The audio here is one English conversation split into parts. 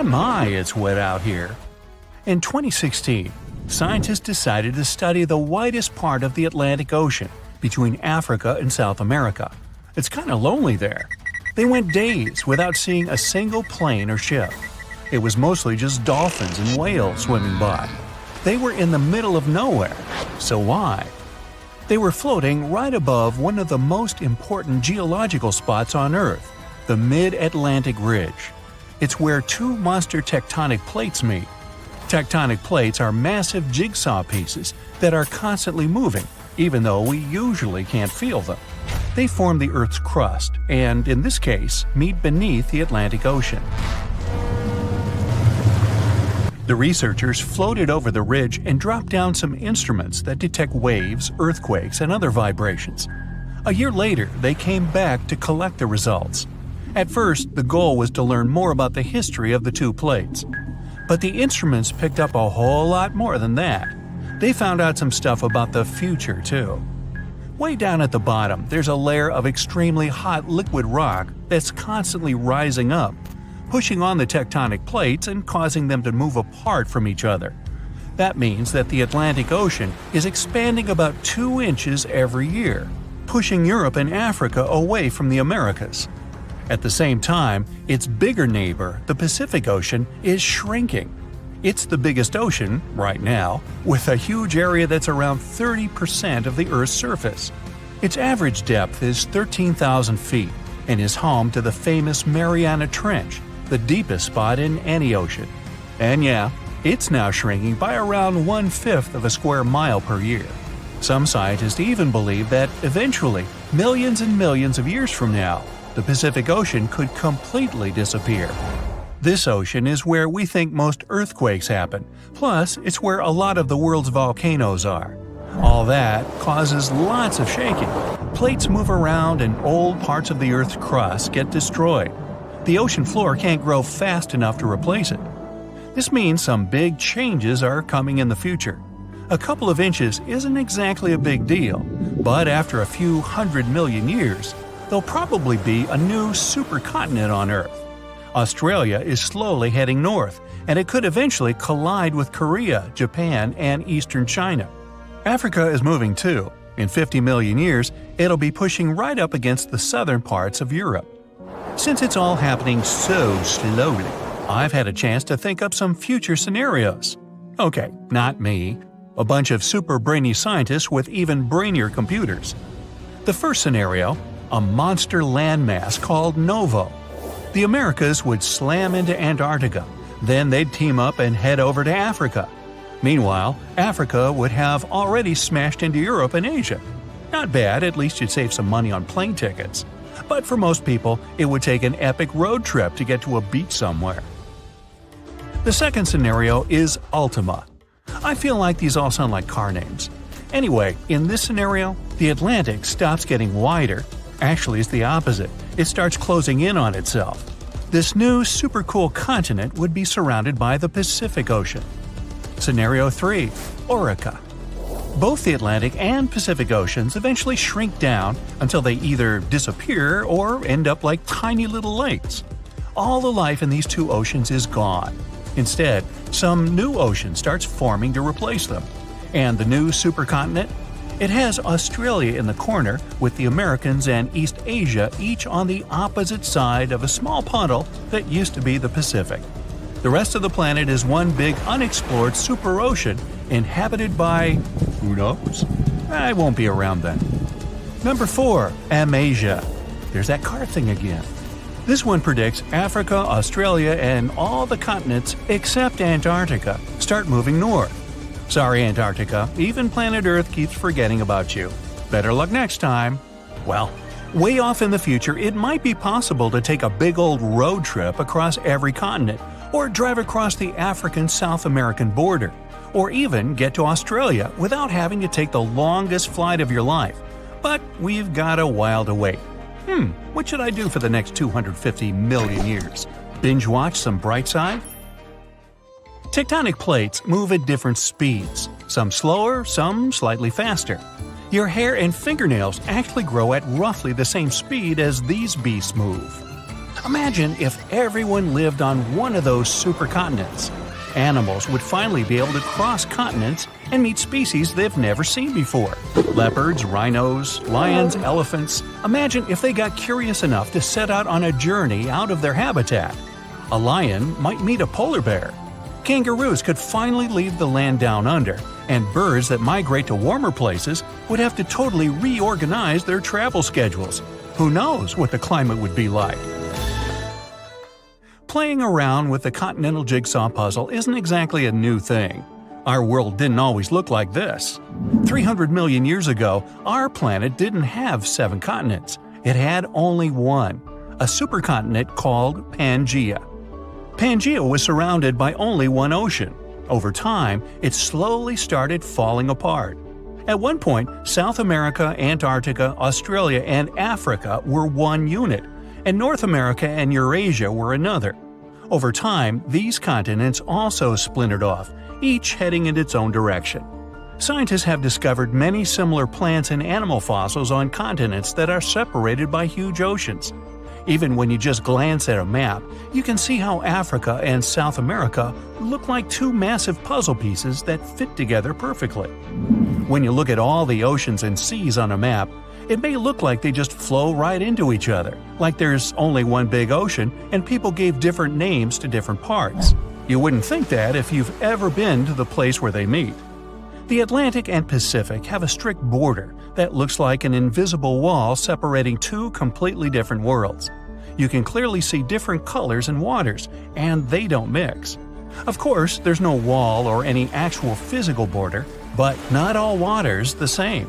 My, it's wet out here. In 2016, scientists decided to study the widest part of the Atlantic Ocean between Africa and South America. It's kind of lonely there. They went days without seeing a single plane or ship. It was mostly just dolphins and whales swimming by. They were in the middle of nowhere. So why? They were floating right above one of the most important geological spots on Earth, the Mid-Atlantic Ridge. It's where two monster tectonic plates meet. Tectonic plates are massive jigsaw pieces that are constantly moving, even though we usually can't feel them. They form the Earth's crust and, in this case, meet beneath the Atlantic Ocean. The researchers floated over the ridge and dropped down some instruments that detect waves, earthquakes, and other vibrations. A year later, they came back to collect the results. At first, the goal was to learn more about the history of the two plates. But the instruments picked up a whole lot more than that. They found out some stuff about the future, too. Way down at the bottom, there's a layer of extremely hot liquid rock that's constantly rising up, pushing on the tectonic plates and causing them to move apart from each other. That means that the Atlantic Ocean is expanding about 2 inches every year, pushing Europe and Africa away from the Americas. At the same time, its bigger neighbor, the Pacific Ocean, is shrinking. It's the biggest ocean, right now, with a huge area that's around 30% of the Earth's surface. Its average depth is 13,000 feet and is home to the famous Mariana Trench, the deepest spot in any ocean. And yeah, it's now shrinking by around 1/5 of a square mile per year. Some scientists even believe that eventually, millions and millions of years from now, the Pacific Ocean could completely disappear. This ocean is where we think most earthquakes happen, plus it's where a lot of the world's volcanoes are. All that causes lots of shaking. Plates move around and old parts of the Earth's crust get destroyed. The ocean floor can't grow fast enough to replace it. This means some big changes are coming in the future. A couple of inches isn't exactly a big deal, but after a few 100 million years, there'll probably be a new supercontinent on Earth. Australia is slowly heading north, and it could eventually collide with Korea, Japan, and eastern China. Africa is moving too. In 50 million years, it'll be pushing right up against the southern parts of Europe. Since it's all happening so slowly, I've had a chance to think up some future scenarios. Okay, not me. A bunch of super brainy scientists with even brainier computers. The first scenario, a monster landmass called Novo. The Americas would slam into Antarctica, then they'd team up and head over to Africa. Meanwhile, Africa would have already smashed into Europe and Asia. Not bad, at least you'd save some money on plane tickets. But for most people, it would take an epic road trip to get to a beach somewhere. The second scenario is Ultima. I feel like these all sound like car names. Anyway, in this scenario, the Atlantic stops getting wider. Actually, it's the opposite. It starts closing in on itself. This new super cool continent would be surrounded by the Pacific Ocean. Scenario 3. Orica. Both the Atlantic and Pacific Oceans eventually shrink down until they either disappear or end up like tiny little lakes. All the life in these two oceans is gone. Instead, some new ocean starts forming to replace them. And the new supercontinent? It has Australia in the corner, with the Americans and East Asia each on the opposite side of a small puddle that used to be the Pacific. The rest of the planet is one big unexplored super ocean inhabited by… who knows? I won't be around then. Number 4. Amasia. There's that car thing again. This one predicts Africa, Australia, and all the continents except Antarctica start moving north. Sorry, Antarctica, even planet Earth keeps forgetting about you. Better luck next time. Well, way off in the future, it might be possible to take a big old road trip across every continent, or drive across the African-South American border, or even get to Australia without having to take the longest flight of your life. But we've got a while to wait. What should I do for the next 250 million years? Binge watch some Brightside? Tectonic plates move at different speeds, some slower, some slightly faster. Your hair and fingernails actually grow at roughly the same speed as these beasts move. Imagine if everyone lived on one of those supercontinents. Animals would finally be able to cross continents and meet species they've never seen before. Leopards, rhinos, lions, elephants. Imagine if they got curious enough to set out on a journey out of their habitat. A lion might meet a polar bear. Kangaroos could finally leave the land down under, and birds that migrate to warmer places would have to totally reorganize their travel schedules. Who knows what the climate would be like? Playing around with the continental jigsaw puzzle isn't exactly a new thing. Our world didn't always look like this. 300 million years ago, our planet didn't have 7 continents. It had only one, a supercontinent called Pangaea. Pangaea was surrounded by only one ocean. Over time, it slowly started falling apart. At one point, South America, Antarctica, Australia, and Africa were one unit, and North America and Eurasia were another. Over time, these continents also splintered off, each heading in its own direction. Scientists have discovered many similar plants and animal fossils on continents that are separated by huge oceans. Even when you just glance at a map, you can see how Africa and South America look like two massive puzzle pieces that fit together perfectly. When you look at all the oceans and seas on a map, it may look like they just flow right into each other, like there's only one big ocean and people gave different names to different parts. You wouldn't think that if you've ever been to the place where they meet. The Atlantic and Pacific have a strict border that looks like an invisible wall separating two completely different worlds. You can clearly see different colors and waters, and they don't mix. Of course, there's no wall or any actual physical border, but not all water's the same.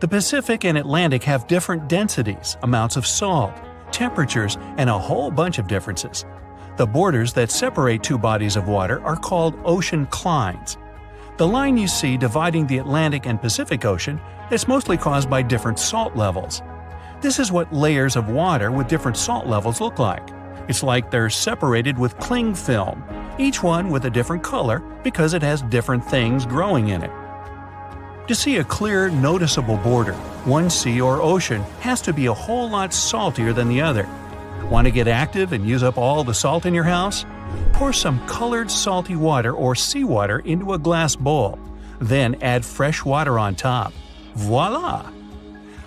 The Pacific and Atlantic have different densities, amounts of salt, temperatures, and a whole bunch of differences. The borders that separate two bodies of water are called ocean clines. The line you see dividing the Atlantic and Pacific Ocean is mostly caused by different salt levels. This is what layers of water with different salt levels look like. It's like they're separated with cling film, each one with a different color because it has different things growing in it. To see a clear, noticeable border, one sea or ocean has to be a whole lot saltier than the other. Want to get active and use up all the salt in your house? Pour some colored salty water or seawater into a glass bowl. Then add fresh water on top. Voila!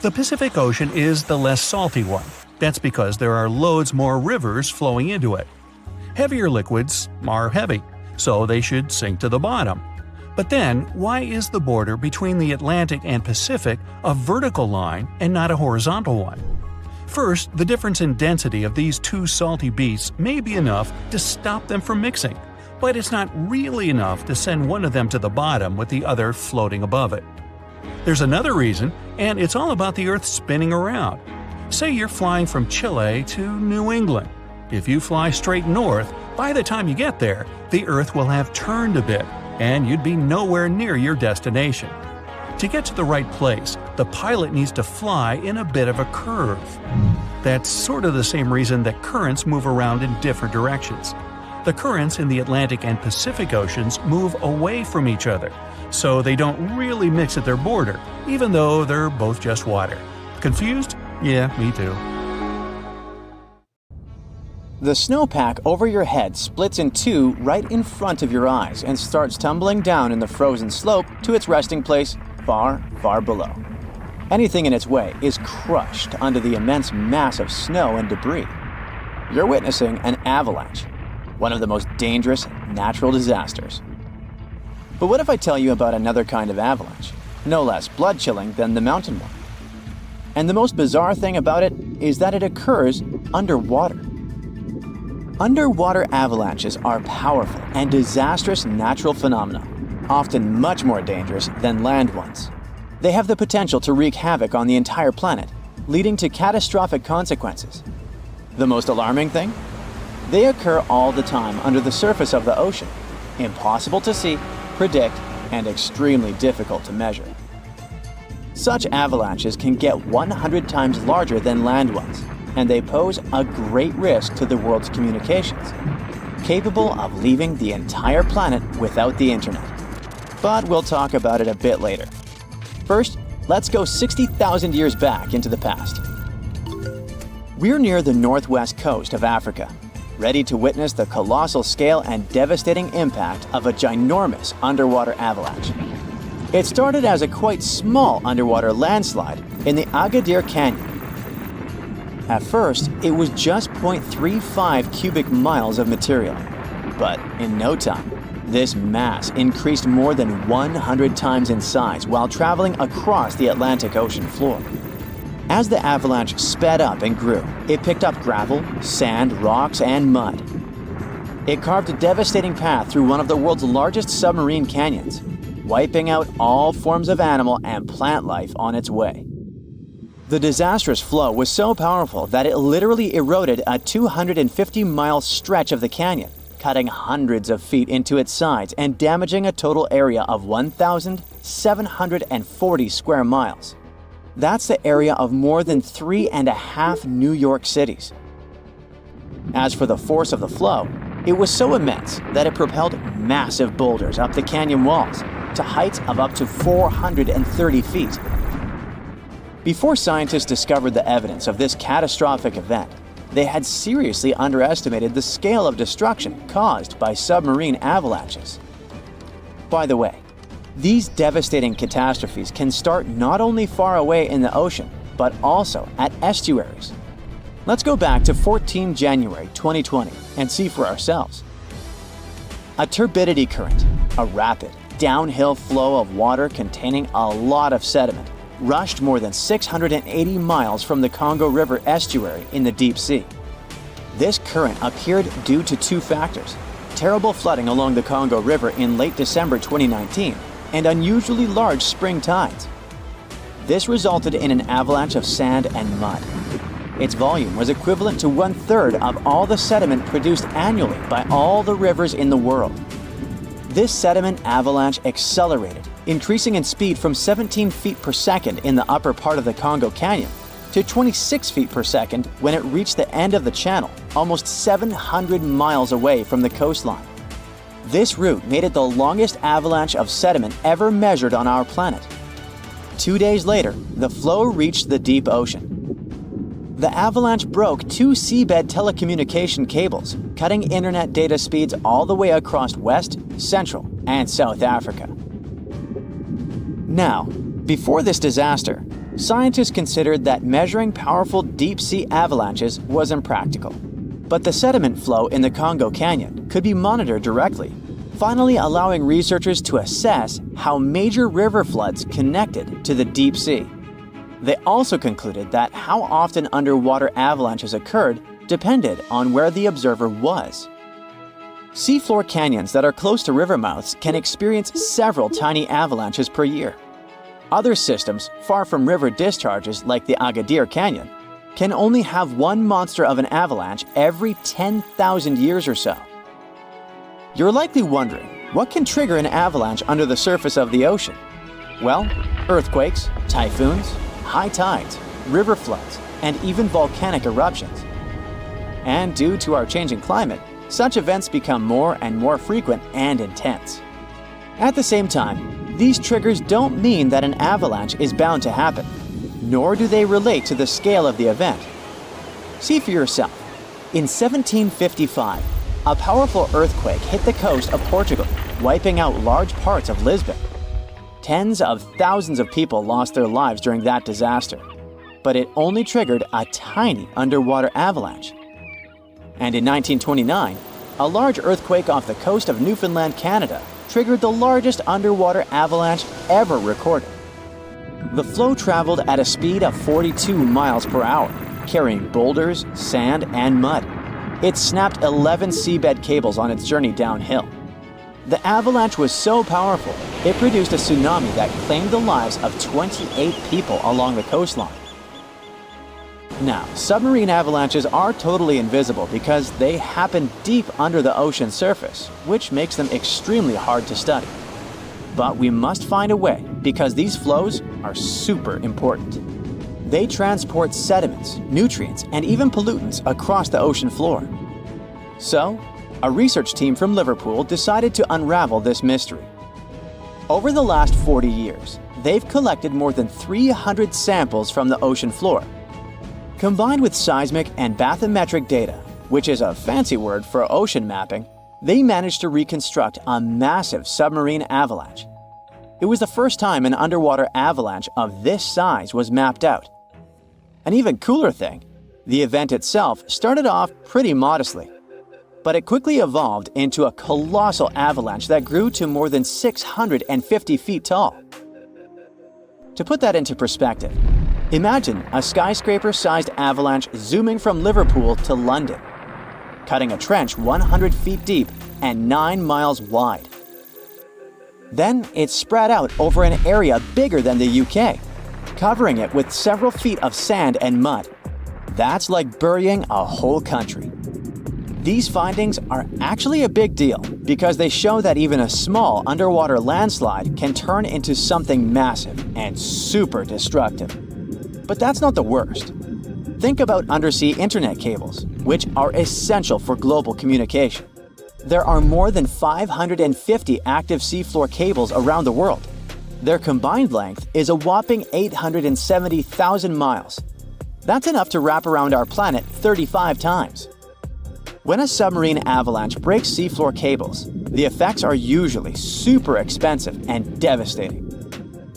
The Pacific Ocean is the less salty one. That's because there are loads more rivers flowing into it. Heavier liquids are heavy, so they should sink to the bottom. But then, why is the border between the Atlantic and Pacific a vertical line and not a horizontal one? First, the difference in density of these two salty beasts may be enough to stop them from mixing, but it's not really enough to send one of them to the bottom with the other floating above it. There's another reason, and it's all about the Earth spinning around. Say you're flying from Chile to New England. If you fly straight north, by the time you get there, the Earth will have turned a bit, and you'd be nowhere near your destination. To get to the right place, the pilot needs to fly in a bit of a curve. That's sort of the same reason that currents move around in different directions. The currents in the Atlantic and Pacific Oceans move away from each other, so they don't really mix at their border, even though they're both just water. Confused? Yeah, me too. The snowpack over your head splits in two right in front of your eyes and starts tumbling down in the frozen slope to its resting place far, far below. Anything in its way is crushed under the immense mass of snow and debris. You're witnessing an avalanche, one of the most dangerous natural disasters. But what if I tell you about another kind of avalanche, no less blood-chilling than the mountain one? And the most bizarre thing about it is that it occurs underwater. Underwater avalanches are powerful and disastrous natural phenomena, often much more dangerous than land ones. They have the potential to wreak havoc on the entire planet, leading to catastrophic consequences. The most alarming thing? They occur all the time under the surface of the ocean, impossible to see, predict, and extremely difficult to measure. Such avalanches can get 100 times larger than land ones, and they pose a great risk to the world's communications, capable of leaving the entire planet without the internet. But we'll talk about it a bit later. First, let's go 60,000 years back into the past. We're near the northwest coast of Africa, ready to witness the colossal scale and devastating impact of a ginormous underwater avalanche. It started as a quite small underwater landslide in the Agadir Canyon. At first, it was just 0.35 cubic miles of material, but in no time, this mass increased more than 100 times in size while traveling across the Atlantic Ocean floor. As the avalanche sped up and grew, it picked up gravel, sand, rocks, and mud. It carved a devastating path through one of the world's largest submarine canyons, wiping out all forms of animal and plant life on its way. The disastrous flow was so powerful that it literally eroded a 250-mile stretch of the canyon, cutting hundreds of feet into its sides and damaging a total area of 1,740 square miles. That's the area of more than 3.5 New York cities. As for the force of the flow, it was so immense that it propelled massive boulders up the canyon walls to heights of up to 430 feet. Before scientists discovered the evidence of this catastrophic event, they had seriously underestimated the scale of destruction caused by submarine avalanches. By the way, these devastating catastrophes can start not only far away in the ocean, but also at estuaries. Let's go back to 14 January 2020 and see for ourselves. A turbidity current, a rapid, downhill flow of water containing a lot of sediment, rushed more than 680 miles from the Congo River estuary in the deep sea. This current appeared due to two factors: terrible flooding along the Congo River in late December 2019 and unusually large spring tides. This resulted in an avalanche of sand and mud. Its volume was equivalent to 1/3 of all the sediment produced annually by all the rivers in the world. This sediment avalanche accelerated, increasing in speed from 17 feet per second in the upper part of the Congo Canyon to 26 feet per second when it reached the end of the channel, almost 700 miles away from the coastline. This route made it the longest avalanche of sediment ever measured on our planet. 2 days later, the flow reached the deep ocean. The avalanche broke 2 seabed telecommunication cables, cutting internet data speeds all the way across West, Central, and South Africa. Now, before this disaster, scientists considered that measuring powerful deep-sea avalanches was impractical. But the sediment flow in the Congo Canyon could be monitored directly, finally allowing researchers to assess how major river floods connected to the deep sea. They also concluded that how often underwater avalanches occurred depended on where the observer was. Seafloor canyons that are close to river mouths can experience several tiny avalanches per year. Other systems, far from river discharges like the Agadir Canyon, can only have one monster of an avalanche every 10,000 years or so. You're likely wondering, what can trigger an avalanche under the surface of the ocean? Well, earthquakes, typhoons, high tides, river floods, and even volcanic eruptions. And due to our changing climate, such events become more and more frequent and intense. At the same time, these triggers don't mean that an avalanche is bound to happen, nor do they relate to the scale of the event. See for yourself. In 1755, a powerful earthquake hit the coast of Portugal, wiping out large parts of Lisbon. Tens of thousands of people lost their lives during that disaster, but it only triggered a tiny underwater avalanche. And in 1929, a large earthquake off the coast of Newfoundland, Canada, triggered the largest underwater avalanche ever recorded. The flow traveled at a speed of 42 miles per hour, carrying boulders, sand, and mud. It snapped 11 seabed cables on its journey downhill. The avalanche was so powerful, it produced a tsunami that claimed the lives of 28 people along the coastline. Now, submarine avalanches are totally invisible because they happen deep under the ocean surface, which makes them extremely hard to study. But we must find a way because these flows are super important. They transport sediments, nutrients, and even pollutants across the ocean floor. So, a research team from Liverpool decided to unravel this mystery. Over the last 40 years, they've collected more than 300 samples from the ocean floor. Combined with seismic and bathymetric data, which is a fancy word for ocean mapping, they managed to reconstruct a massive submarine avalanche. It was the first time an underwater avalanche of this size was mapped out. An even cooler thing, the event itself started off pretty modestly, but it quickly evolved into a colossal avalanche that grew to more than 650 feet tall. To put that into perspective, imagine a skyscraper-sized avalanche zooming from Liverpool to London, cutting a trench 100 feet deep and 9 miles wide. Then it spread out over an area bigger than the UK, covering it with several feet of sand and mud. That's like burying a whole country. These findings are actually a big deal because they show that even a small underwater landslide can turn into something massive and super destructive. But that's not the worst. Think about undersea internet cables, which are essential for global communication. There are more than 550 active seafloor cables around the world. Their combined length is a whopping 870,000 miles. That's enough to wrap around our planet 35 times. When a submarine avalanche breaks seafloor cables, the effects are usually super expensive and devastating.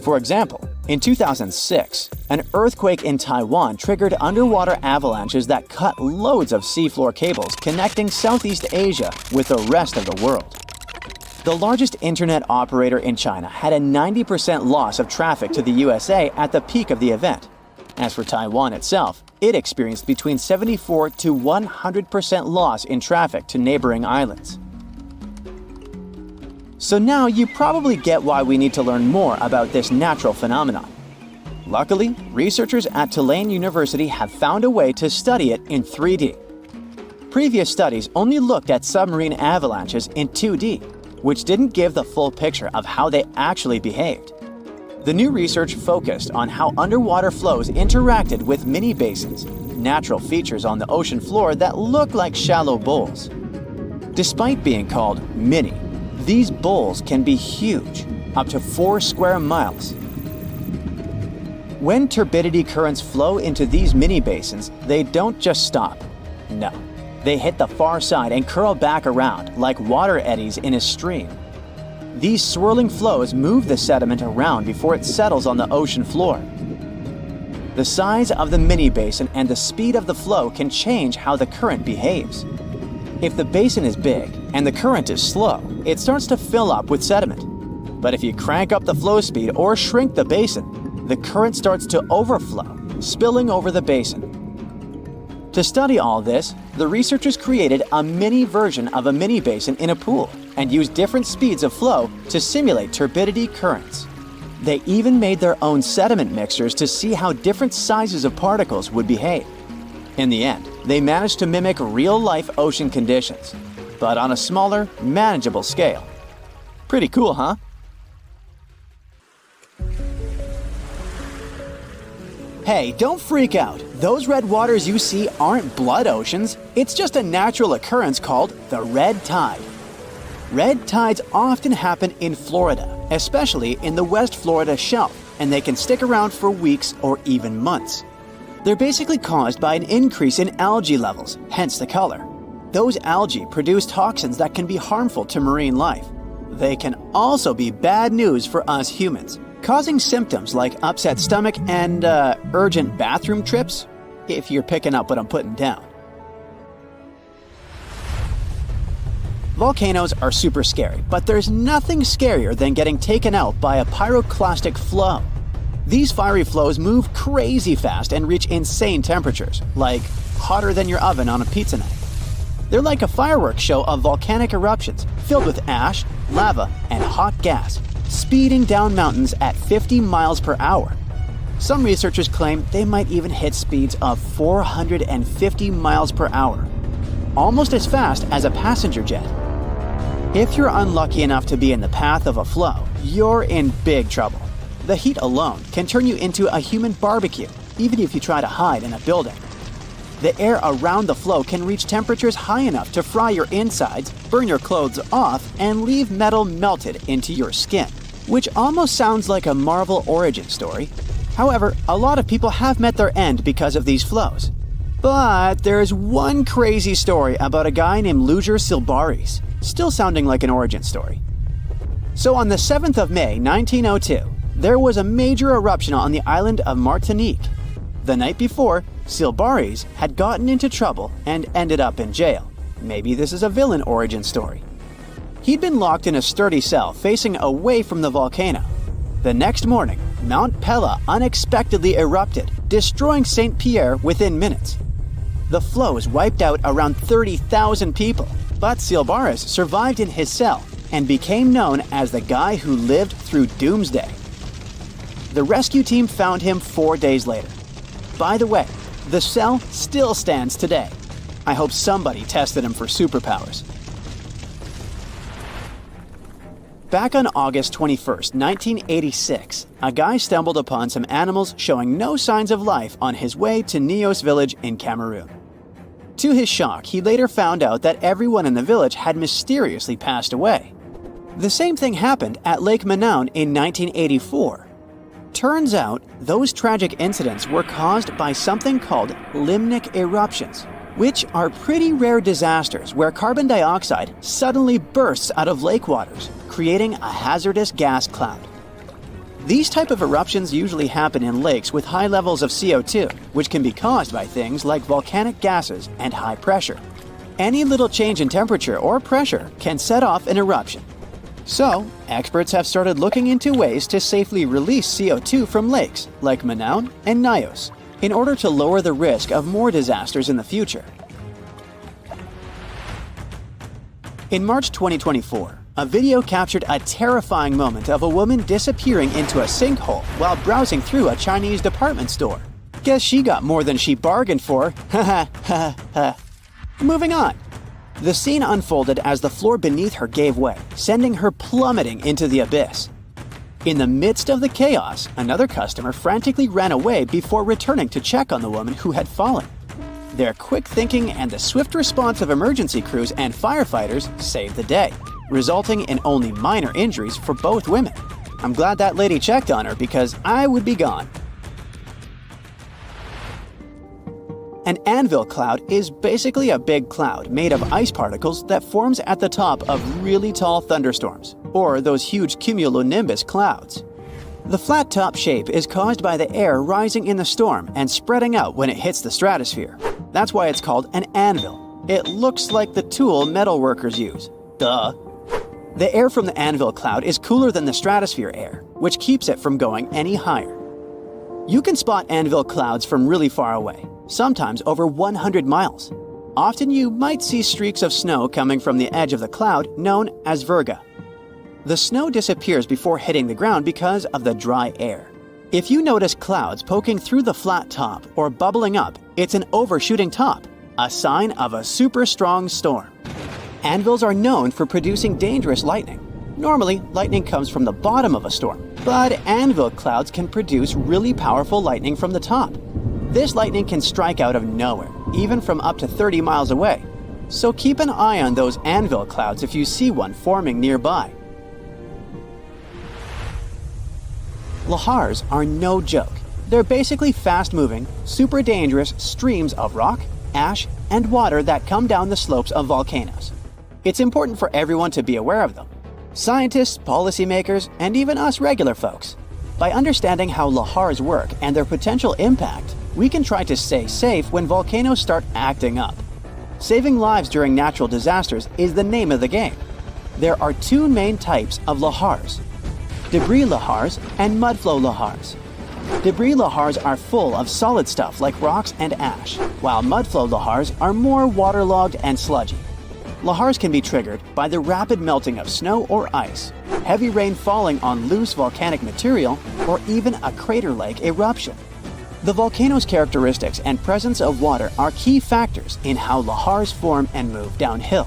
For example, in 2006, an earthquake in Taiwan triggered underwater avalanches that cut loads of seafloor cables connecting Southeast Asia with the rest of the world. The largest internet operator in China had a 90% loss of traffic to the USA at the peak of the event. As for Taiwan itself, it experienced between 74 to 100% loss in traffic to neighboring islands. So now you probably get why we need to learn more about this natural phenomenon. Luckily, researchers at Tulane University have found a way to study it in 3D. Previous studies only looked at submarine avalanches in 2D, which didn't give the full picture of how they actually behaved. The new research focused on how underwater flows interacted with mini basins, natural features on the ocean floor that look like shallow bowls. Despite being called mini, these bowls can be huge, up to 4 square miles. When turbidity currents flow into these mini basins, they don't just stop. No, they hit the far side and curl back around like water eddies in a stream. These swirling flows move the sediment around before it settles on the ocean floor. The size of the mini basin and the speed of the flow can change how the current behaves. If the basin is big and the current is slow, it starts to fill up with sediment. But if you crank up the flow speed or shrink the basin, the current starts to overflow, spilling over the basin. To study all this, the researchers created a mini version of a mini basin in a pool and used different speeds of flow to simulate turbidity currents. They even made their own sediment mixtures to see how different sizes of particles would behave. In the end, they managed to mimic real-life ocean conditions, but on a smaller, manageable scale. Pretty cool, huh? Hey, don't freak out. Those red waters you see aren't blood oceans. It's just a natural occurrence called the red tide. Red tides often happen in Florida, especially in the West Florida shelf, and they can stick around for weeks or even months. They're basically caused by an increase in algae levels, hence the color. Those algae produce toxins that can be harmful to marine life. They can also be bad news for us humans, causing symptoms like upset stomach and urgent bathroom trips, if you're picking up what I'm putting down. Volcanoes are super scary, but there's nothing scarier than getting taken out by a pyroclastic flow. These fiery flows move crazy fast and reach insane temperatures, like hotter than your oven on a pizza night. They're like a fireworks show of volcanic eruptions filled with ash, lava, and hot gas, speeding down mountains at 50 miles per hour. Some researchers claim they might even hit speeds of 450 miles per hour, almost as fast as a passenger jet. If you're unlucky enough to be in the path of a flow, you're in big trouble. The heat alone can turn you into a human barbecue, even if you try to hide in a building. The air around the flow can reach temperatures high enough to fry your insides, burn your clothes off, and leave metal melted into your skin, which almost sounds like a Marvel origin story. However, a lot of people have met their end because of these flows, But there's one crazy story about a guy named Luger Silbaris, still sounding like an origin story. So on the 7th of May 1902, there was a major eruption on the island of Martinique. The night before, Silbaris had gotten into trouble and ended up in jail. Maybe this is a villain origin story. He'd been locked in a sturdy cell facing away from the volcano. The next morning, Mount Pella unexpectedly erupted, destroying St. Pierre within minutes. The flows wiped out around 30,000 people, but Silbaris survived in his cell and became known as the guy who lived through doomsday. The rescue team found him 4 days later. By the way, the cell still stands today. I hope somebody tested him for superpowers. Back on August 21st, 1986, a guy stumbled upon some animals showing no signs of life on his way to Nios village in Cameroon. To his shock, he later found out that everyone in the village had mysteriously passed away. The same thing happened at Lake Manaun in 1984. Turns out, those tragic incidents were caused by something called limnic eruptions, which are pretty rare disasters where carbon dioxide suddenly bursts out of lake waters, creating a hazardous gas cloud. These type of eruptions usually happen in lakes with high levels of CO2, which can be caused by things like volcanic gases and high pressure. Any little change in temperature or pressure can set off an eruption. So, experts have started looking into ways to safely release CO2 from lakes like Manaun and Nios, in order to lower the risk of more disasters in the future. In March 2024, a video captured a terrifying moment of a woman disappearing into a sinkhole while browsing through a Chinese department store. Guess she got more than she bargained for. Ha ha ha. Moving on. The scene unfolded as the floor beneath her gave way, sending her plummeting into the abyss. In the midst of the chaos, another customer frantically ran away before returning to check on the woman who had fallen. Their quick thinking and the swift response of emergency crews and firefighters saved the day, resulting in only minor injuries for both women. I'm glad that lady checked on her because I would be gone. An anvil cloud is basically a big cloud made of ice particles that forms at the top of really tall thunderstorms, or those huge cumulonimbus clouds. The flat top shape is caused by the air rising in the storm and spreading out when it hits the stratosphere. That's why it's called an anvil. It looks like the tool metal workers use. Duh. The air from the anvil cloud is cooler than the stratosphere air, which keeps it from going any higher. You can spot anvil clouds from really far away, sometimes over 100 miles. Often you might see streaks of snow coming from the edge of the cloud known as virga. The snow disappears before hitting the ground because of the dry air. If you notice clouds poking through the flat top or bubbling up, it's an overshooting top, a sign of a super strong storm. Anvils are known for producing dangerous lightning. Normally, lightning comes from the bottom of a storm, but anvil clouds can produce really powerful lightning from the top. This lightning can strike out of nowhere, even from up to 30 miles away. So keep an eye on those anvil clouds if you see one forming nearby. Lahars are no joke. They're basically fast-moving, super dangerous streams of rock, ash, and water that come down the slopes of volcanoes. It's important for everyone to be aware of them. Scientists, policymakers, and even us regular folks. By understanding how lahars work and their potential impact, we can try to stay safe when volcanoes start acting up. Saving lives during natural disasters is the name of the game. There are two main types of lahars: debris lahars and mudflow lahars. Debris lahars are full of solid stuff like rocks and ash, while mudflow lahars are more waterlogged and sludgy. Lahars can be triggered by the rapid melting of snow or ice, heavy rain falling on loose volcanic material, or even a crater-like eruption. The volcano's characteristics and presence of water are key factors in how lahars form and move downhill.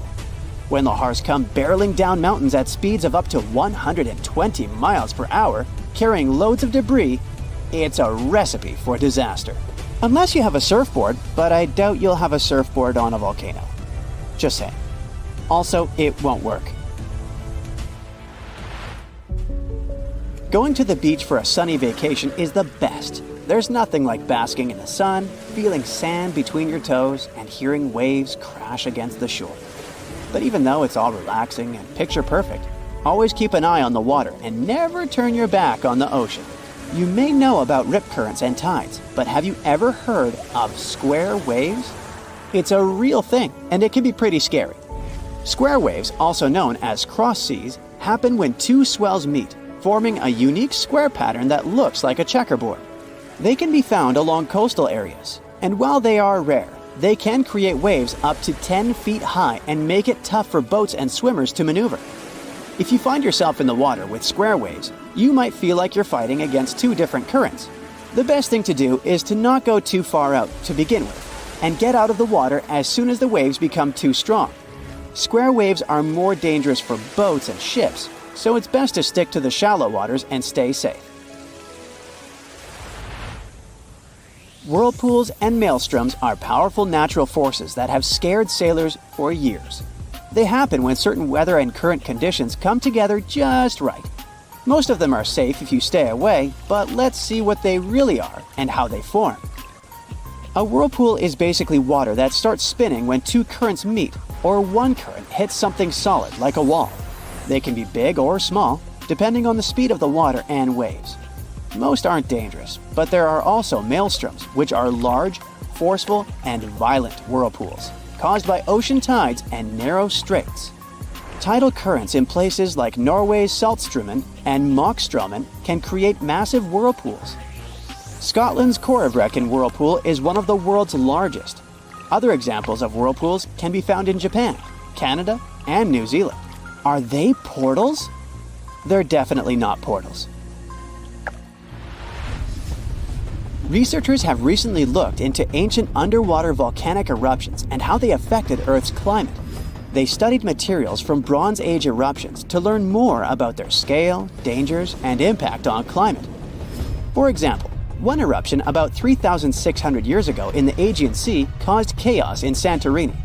When lahars come barreling down mountains at speeds of up to 120 miles per hour, carrying loads of debris, it's a recipe for disaster. Unless you have a surfboard, but I doubt you'll have a surfboard on a volcano. Just saying. Also, it won't work. Going to the beach for a sunny vacation is the best. There's nothing like basking in the sun, feeling sand between your toes, and hearing waves crash against the shore. But even though it's all relaxing and picture perfect, always keep an eye on the water and never turn your back on the ocean. You may know about rip currents and tides, but have you ever heard of square waves? It's a real thing, and it can be pretty scary. Square waves, also known as cross seas, happen when two swells meet, forming a unique square pattern that looks like a checkerboard. They can be found along coastal areas, and while they are rare, they can create waves up to 10 feet high and make it tough for boats and swimmers to maneuver. If you find yourself in the water with square waves, you might feel like you're fighting against two different currents. The best thing to do is to not go too far out to begin with, and get out of the water as soon as the waves become too strong. Square waves are more dangerous for boats and ships, so it's best to stick to the shallow waters and stay safe. Whirlpools and maelstroms are powerful natural forces that have scared sailors for years. They happen when certain weather and current conditions come together just right. Most of them are safe if you stay away, but let's see what they really are and how they form. A whirlpool is basically water that starts spinning when two currents meet, or one current hits something solid like a wall. They can be big or small, depending on the speed of the water and waves. Most aren't dangerous, but there are also maelstroms, which are large, forceful, and violent whirlpools, caused by ocean tides and narrow straits. Tidal currents in places like Norway's Saltstraumen and Moxstraumen can create massive whirlpools. Scotland's Corryvreckan whirlpool is one of the world's largest. Other examples of whirlpools can be found in Japan, Canada, and New Zealand. Are they portals? They're definitely not portals. Researchers have recently looked into ancient underwater volcanic eruptions and how they affected Earth's climate. They studied materials from Bronze Age eruptions to learn more about their scale, dangers, and impact on climate. For example, one eruption about 3,600 years ago in the Aegean Sea caused chaos in Santorini.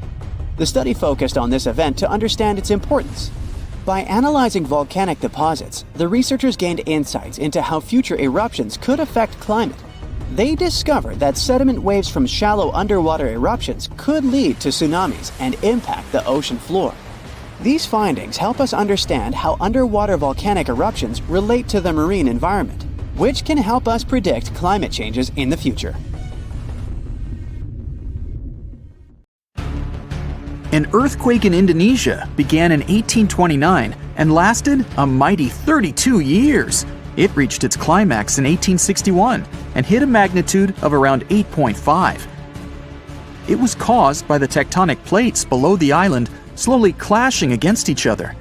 The study focused on this event to understand its importance. By analyzing volcanic deposits, the researchers gained insights into how future eruptions could affect climate. They discovered that sediment waves from shallow underwater eruptions could lead to tsunamis and impact the ocean floor. These findings help us understand how underwater volcanic eruptions relate to the marine environment, which can help us predict climate changes in the future. An earthquake in Indonesia began in 1829 and lasted a mighty 32 years. It reached its climax in 1861 and hit a magnitude of around 8.5. It was caused by the tectonic plates below the island slowly clashing against each other.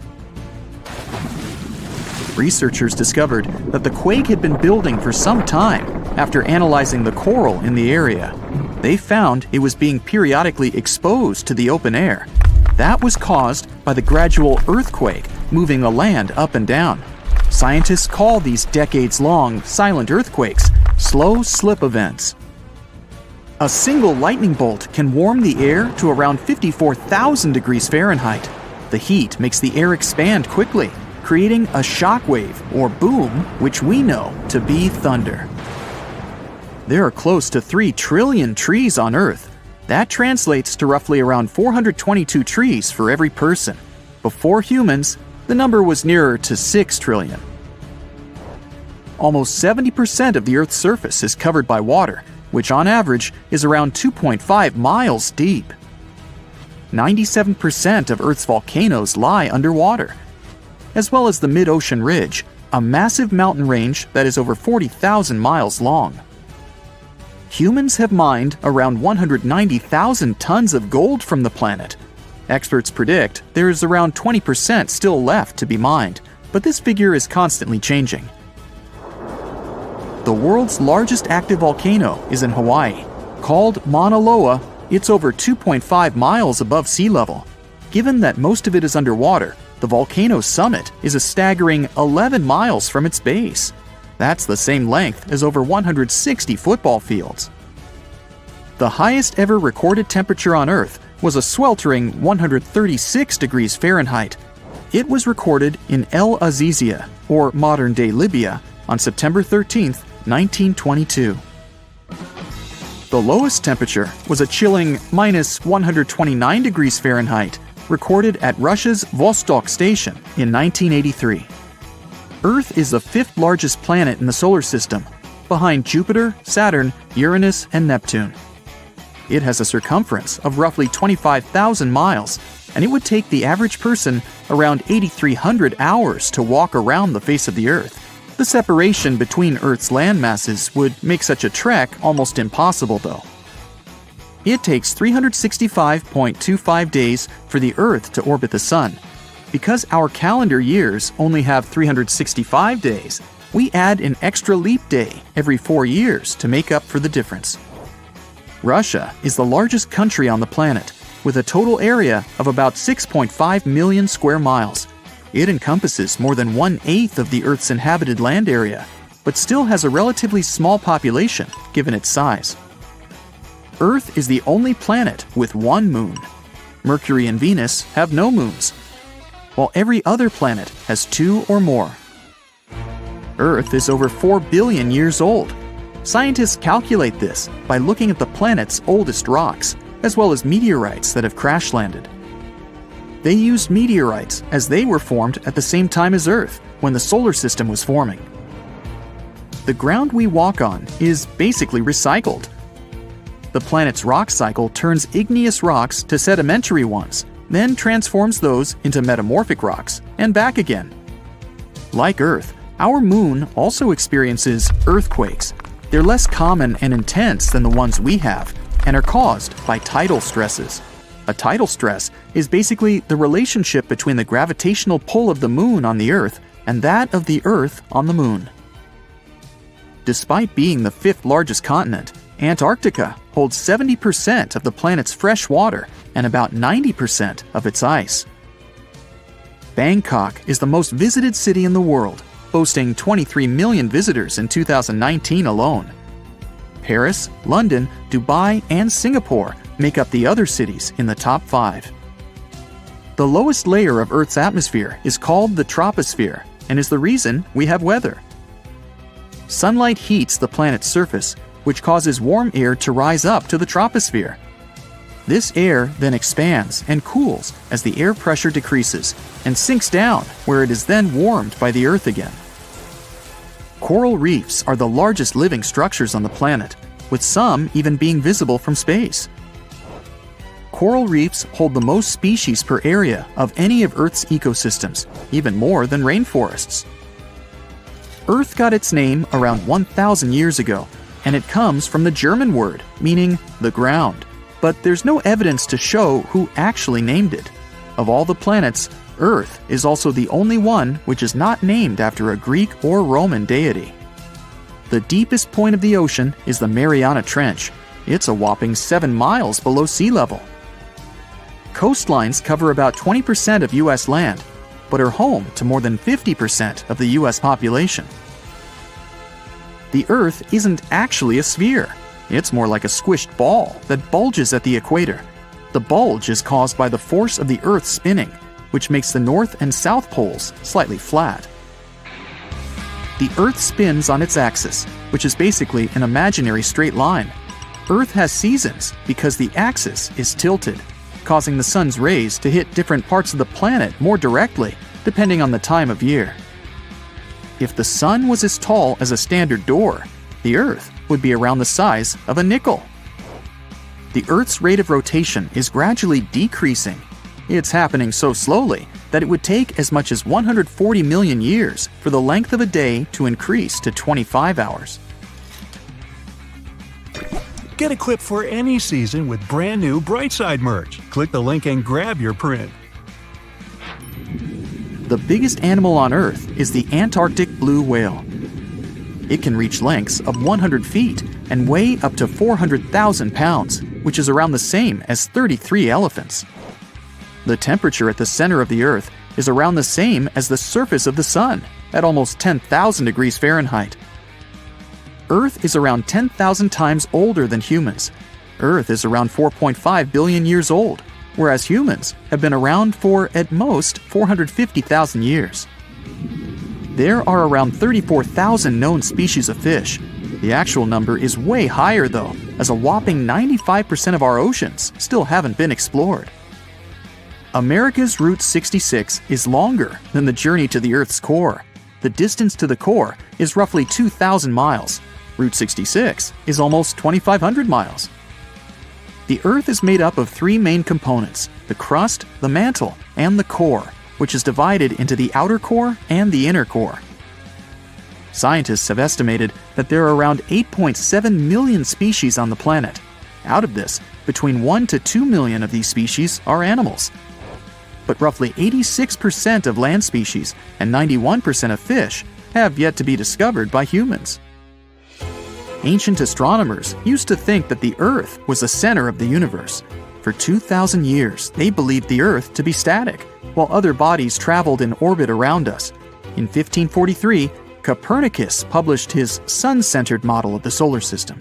Researchers discovered that the quake had been building for some time after analyzing the coral in the area. They found it was being periodically exposed to the open air. That was caused by the gradual earthquake moving the land up and down. Scientists call these decades-long silent earthquakes slow slip events. A single lightning bolt can warm the air to around 54,000 degrees Fahrenheit. The heat makes the air expand quickly, creating a shock wave or boom, which we know to be thunder. There are close to 3 trillion trees on Earth. That translates to roughly around 422 trees for every person. Before humans, the number was nearer to 6 trillion. Almost 70% of the Earth's surface is covered by water, which on average is around 2.5 miles deep. 97% of Earth's volcanoes lie underwater, as well as the mid-ocean ridge, a massive mountain range that is over 40,000 miles long. Humans have mined around 190,000 tons of gold from the planet. Experts predict there is around 20% still left to be mined, but this figure is constantly changing. The world's largest active volcano is in Hawaii. Called Mauna Loa, it's over 2.5 miles above sea level. Given that most of it is underwater, the volcano's summit is a staggering 11 miles from its base. That's the same length as over 160 football fields. The highest ever recorded temperature on Earth was a sweltering 136 degrees Fahrenheit. It was recorded in El Azizia, or modern-day Libya, on September 13, 1922. The lowest temperature was a chilling -129 degrees Fahrenheit, recorded at Russia's Vostok station in 1983. Earth is the fifth largest planet in the solar system, behind Jupiter, Saturn, Uranus, and Neptune. It has a circumference of roughly 25,000 miles, and it would take the average person around 8,300 hours to walk around the face of the Earth. The separation between Earth's land masses would make such a trek almost impossible, though. It takes 365.25 days for the Earth to orbit the Sun. Because our calendar years only have 365 days, we add an extra leap day every 4 years to make up for the difference. Russia is the largest country on the planet, with a total area of about 6.5 million square miles. It encompasses more than 1/8 of the Earth's inhabited land area, but still has a relatively small population given its size. Earth is the only planet with one moon. Mercury and Venus have no moons, while every other planet has 2 or more. Earth is over 4 billion years old. Scientists calculate this by looking at the planet's oldest rocks, as well as meteorites that have crash-landed. They used meteorites as they were formed at the same time as Earth, when the solar system was forming. The ground we walk on is basically recycled. The planet's rock cycle turns igneous rocks to sedimentary ones, then transforms those into metamorphic rocks, and back again. Like Earth, our moon also experiences earthquakes. They're less common and intense than the ones we have, and are caused by tidal stresses. A tidal stress is basically the relationship between the gravitational pull of the moon on the Earth and that of the Earth on the moon. Despite being the fifth largest continent, Antarctica holds 70% of the planet's fresh water and about 90% of its ice. Bangkok is the most visited city in the world, boasting 23 million visitors in 2019 alone. Paris, London, Dubai, and Singapore make up the other cities in the top 5. The lowest layer of Earth's atmosphere is called the troposphere and is the reason we have weather. Sunlight heats the planet's surface, which causes warm air to rise up to the troposphere. This air then expands and cools as the air pressure decreases and sinks down, where it is then warmed by the Earth again. Coral reefs are the largest living structures on the planet, with some even being visible from space. Coral reefs hold the most species per area of any of Earth's ecosystems, even more than rainforests. Earth got its name around 1,000 years ago, and it comes from the German word meaning the ground, but there's no evidence to show who actually named it. Of all the planets, Earth is also the only one which is not named after a Greek or Roman deity. The deepest point of the ocean is the Mariana Trench. It's a whopping 7 miles below sea level. Coastlines cover about 20% of U.S. land, but are home to more than 50% of the U.S. population. The Earth isn't actually a sphere. It's more like a squished ball that bulges at the equator. The bulge is caused by the force of the Earth spinning, which makes the north and south poles slightly flat. The Earth spins on its axis, which is basically an imaginary straight line. Earth has seasons because the axis is tilted, causing the sun's rays to hit different parts of the planet more directly, depending on the time of year. If the sun was as tall as a standard door, the Earth would be around the size of a nickel. The Earth's rate of rotation is gradually decreasing. It's happening so slowly that it would take as much as 140 million years for the length of a day to increase to 25 hours. Get equipped for any season with brand new Brightside merch. Click the link and grab your print. The biggest animal on Earth is the Antarctic blue whale. It can reach lengths of 100 feet and weigh up to 400,000 pounds, which is around the same as 33 elephants. The temperature at the center of the Earth is around the same as the surface of the Sun, at almost 10,000 degrees Fahrenheit. Earth is around 10,000 times older than humans. Earth is around 4.5 billion years old, whereas humans have been around for, at most, 450,000 years. There are around 34,000 known species of fish. The actual number is way higher, though, as a whopping 95% of our oceans still haven't been explored. America's Route 66 is longer than the journey to the Earth's core. The distance to the core is roughly 2,000 miles. Route 66 is almost 2,500 miles. The Earth is made up of three main components: the crust, the mantle, and the core, which is divided into the outer core and the inner core. Scientists have estimated that there are around 8.7 million species on the planet. Out of this, between 1 to 2 million of these species are animals. But roughly 86% of land species and 91% of fish have yet to be discovered by humans. Ancient astronomers used to think that the Earth was the center of the universe. For 2,000 years, they believed the Earth to be static, while other bodies traveled in orbit around us. In 1543, Copernicus published his sun-centered model of the solar system.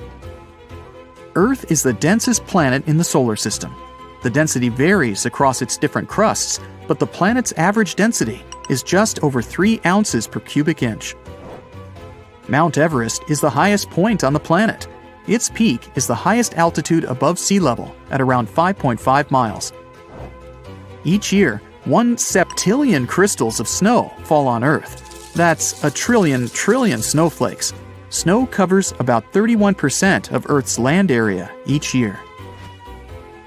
Earth is the densest planet in the solar system. The density varies across its different crusts, but the planet's average density is just over 3 ounces per cubic inch. Mount Everest is the highest point on the planet. Its peak is the highest altitude above sea level at around 5.5 miles. Each year, 1 septillion crystals of snow fall on Earth. That's a trillion snowflakes. Snow covers about 31% of Earth's land area each year.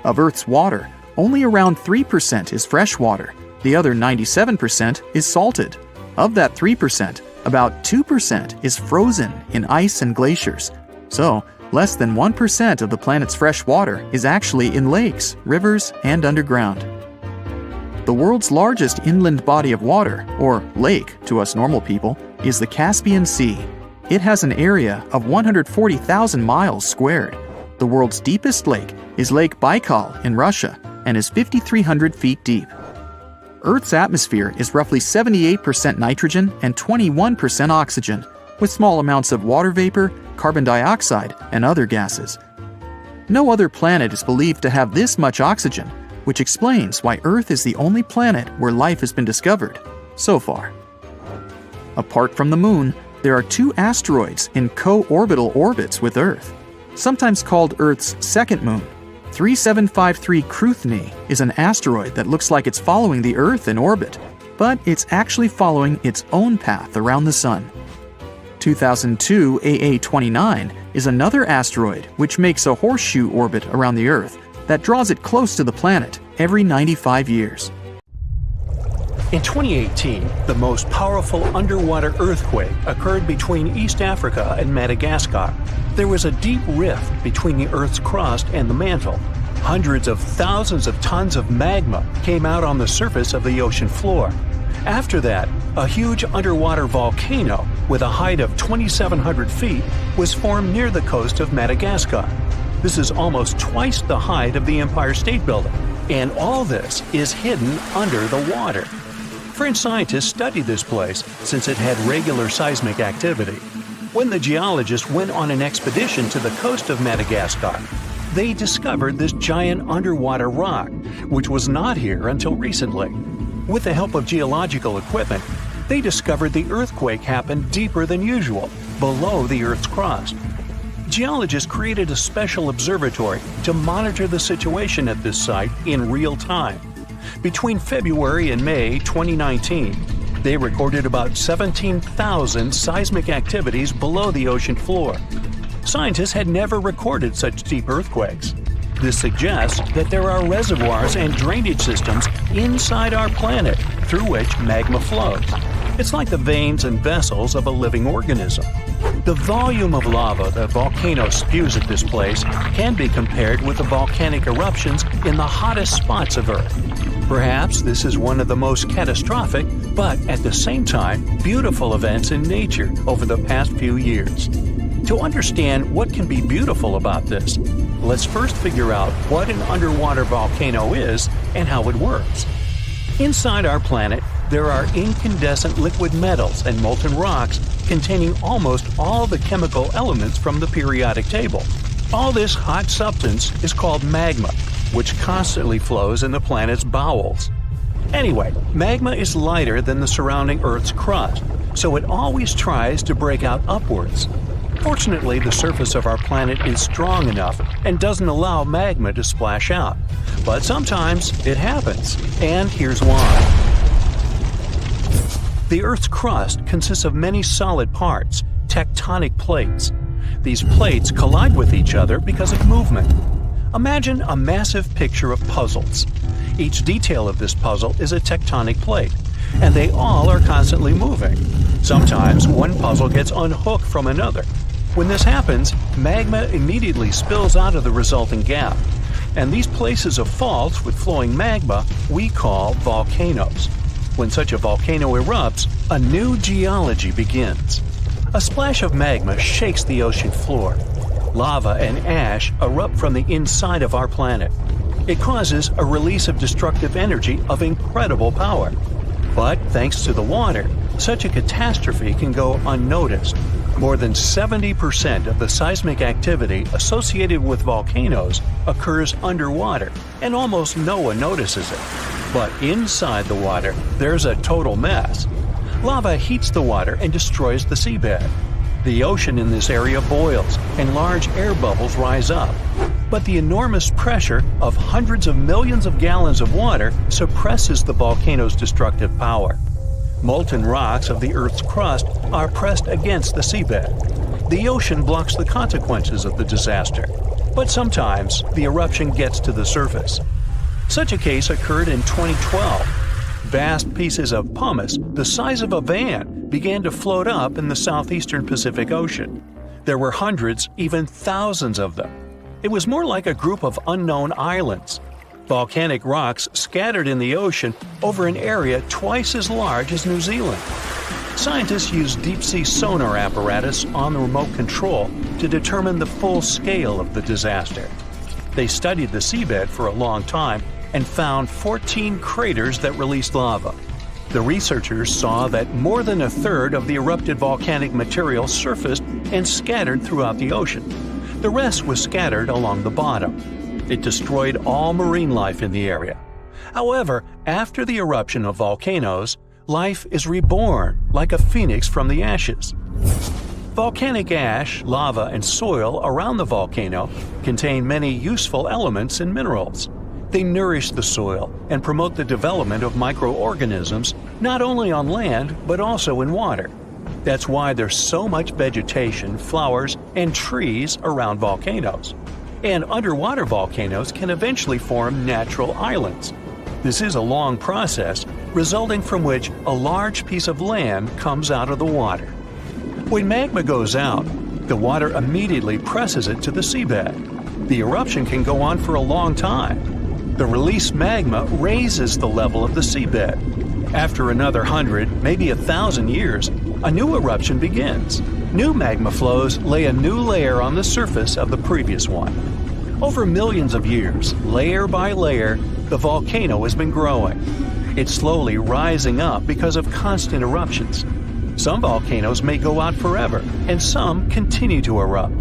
Of Earth's water, only around 3% is fresh water. The other 97% is salted. Of that 3%, about 2% is frozen in ice and glaciers. So, less than 1% of the planet's fresh water is actually in lakes, rivers, and underground. The world's largest inland body of water, or lake to us normal people, is the Caspian Sea. It has an area of 140,000 miles squared. The world's deepest lake is Lake Baikal in Russia and is 5,300 feet deep. Earth's atmosphere is roughly 78% nitrogen and 21% oxygen, with small amounts of water vapor, carbon dioxide, and other gases. No other planet is believed to have this much oxygen, which explains why Earth is the only planet where life has been discovered so far. Apart from the Moon, there are 2 asteroids in co-orbital orbits with Earth, sometimes called Earth's second moon. 3753 Cruithne is an asteroid that looks like it's following the Earth in orbit, but it's actually following its own path around the Sun. 2002 AA29 is another asteroid which makes a horseshoe orbit around the Earth that draws it close to the planet every 95 years. In 2018, the most powerful underwater earthquake occurred between East Africa and Madagascar. There was a deep rift between the Earth's crust and the mantle. Hundreds of thousands of tons of magma came out on the surface of the ocean floor. After that, a huge underwater volcano with a height of 2,700 feet was formed near the coast of Madagascar. This is almost twice the height of the Empire State Building, and all this is hidden under the water. French scientists studied this place since it had regular seismic activity. When the geologists went on an expedition to the coast of Madagascar, they discovered this giant underwater rock, which was not here until recently. With the help of geological equipment, they discovered the earthquake happened deeper than usual, below the Earth's crust. Geologists created a special observatory to monitor the situation at this site in real time. Between February and May 2019, they recorded about 17,000 seismic activities below the ocean floor. Scientists had never recorded such deep earthquakes. This suggests that there are reservoirs and drainage systems inside our planet through which magma flows. It's like the veins and vessels of a living organism. The volume of lava the volcano spews at this place can be compared with the volcanic eruptions in the hottest spots of Earth. Perhaps this is one of the most catastrophic, but at the same time, beautiful events in nature over the past few years. To understand what can be beautiful about this, let's first figure out what an underwater volcano is and how it works. Inside our planet, there are incandescent liquid metals and molten rocks containing almost all the chemical elements from the periodic table. All this hot substance is called magma, which constantly flows in the planet's bowels. Anyway, magma is lighter than the surrounding Earth's crust, so it always tries to break out upwards. Fortunately, the surface of our planet is strong enough and doesn't allow magma to splash out. But sometimes it happens, and here's why. The Earth's crust consists of many solid parts, tectonic plates. These plates collide with each other because of movement. Imagine a massive picture of puzzles. Each detail of this puzzle is a tectonic plate, and they all are constantly moving. Sometimes one puzzle gets unhooked from another. When this happens, magma immediately spills out of the resulting gap. And these places of faults with flowing magma we call volcanoes. When such a volcano erupts, a new geology begins. A splash of magma shakes the ocean floor. Lava and ash erupt from the inside of our planet. It causes a release of destructive energy of incredible power. But thanks to the water, such a catastrophe can go unnoticed. More than 70% of the seismic activity associated with volcanoes occurs underwater, and almost no one notices it. But inside the water, there's a total mess. Lava heats the water and destroys the seabed. The ocean in this area boils, and large air bubbles rise up. But the enormous pressure of hundreds of millions of gallons of water suppresses the volcano's destructive power. Molten rocks of the Earth's crust are pressed against the seabed. The ocean blocks the consequences of the disaster, but sometimes the eruption gets to the surface. Such a case occurred in 2012. Vast pieces of pumice the size of a van began to float up in the southeastern Pacific Ocean. There were hundreds, even thousands of them. It was more like a group of unknown islands. Volcanic rocks scattered in the ocean over an area twice as large as New Zealand. Scientists used deep-sea sonar apparatus on the remote control to determine the full scale of the disaster. They studied the seabed for a long time and found 14 craters that released lava. The researchers saw that more than a third of the erupted volcanic material surfaced and scattered throughout the ocean. The rest was scattered along the bottom. It destroyed all marine life in the area. However, after the eruption of volcanoes, life is reborn like a phoenix from the ashes. Volcanic ash, lava, and soil around the volcano contain many useful elements and minerals. They nourish the soil and promote the development of microorganisms not only on land but also in water. That's why there's so much vegetation, flowers, and trees around volcanoes. And underwater volcanoes can eventually form natural islands. This is a long process, resulting from which a large piece of land comes out of the water. When magma goes out, the water immediately presses it to the seabed. The eruption can go on for a long time. The released magma raises the level of the seabed. After another 100, maybe 1,000 years, a new eruption begins. New magma flows lay a new layer on the surface of the previous one. Over millions of years, layer by layer, the volcano has been growing. It's slowly rising up because of constant eruptions. Some volcanoes may go out forever, and some continue to erupt.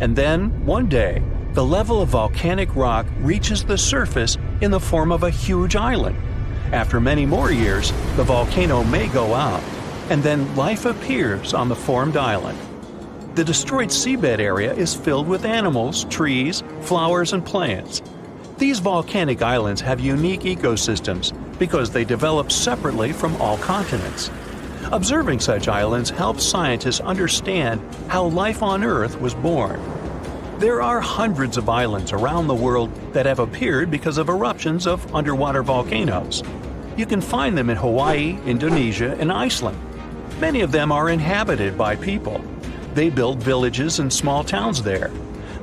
And then, one day, the level of volcanic rock reaches the surface in the form of a huge island. After many more years, the volcano may go out, and then life appears on the formed island. The destroyed seabed area is filled with animals, trees, flowers, and plants. These volcanic islands have unique ecosystems because they develop separately from all continents. Observing such islands helps scientists understand how life on Earth was born. There are hundreds of islands around the world that have appeared because of eruptions of underwater volcanoes. You can find them in Hawaii, Indonesia, and Iceland. Many of them are inhabited by people. They build villages and small towns there.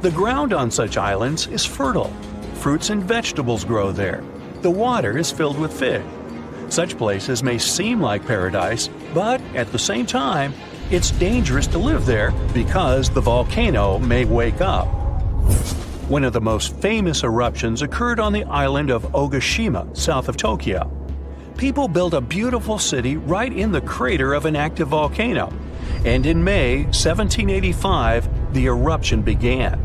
The ground on such islands is fertile. Fruits and vegetables grow there. The water is filled with fish. Such places may seem like paradise, but at the same time, it's dangerous to live there because the volcano may wake up. One of the most famous eruptions occurred on the island of Ogashima, south of Tokyo. People built a beautiful city right in the crater of an active volcano. And in May 1785, the eruption began.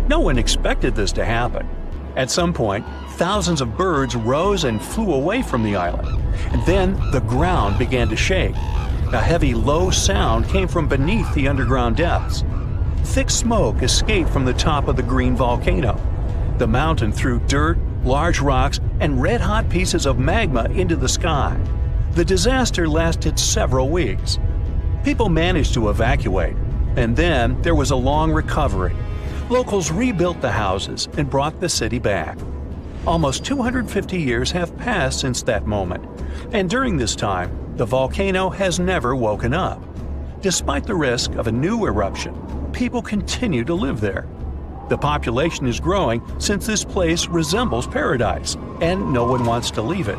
No one expected this to happen. At some point, thousands of birds rose and flew away from the island. And then the ground began to shake. A heavy, low sound came from beneath the underground depths. Thick smoke escaped from the top of the green volcano. The mountain threw dirt, large rocks, and red-hot pieces of magma into the sky. The disaster lasted several weeks. People managed to evacuate, and then there was a long recovery. Locals rebuilt the houses and brought the city back. Almost 250 years have passed since that moment, and during this time, the volcano has never woken up. Despite the risk of a new eruption, people continue to live there. The population is growing since this place resembles paradise, and no one wants to leave it.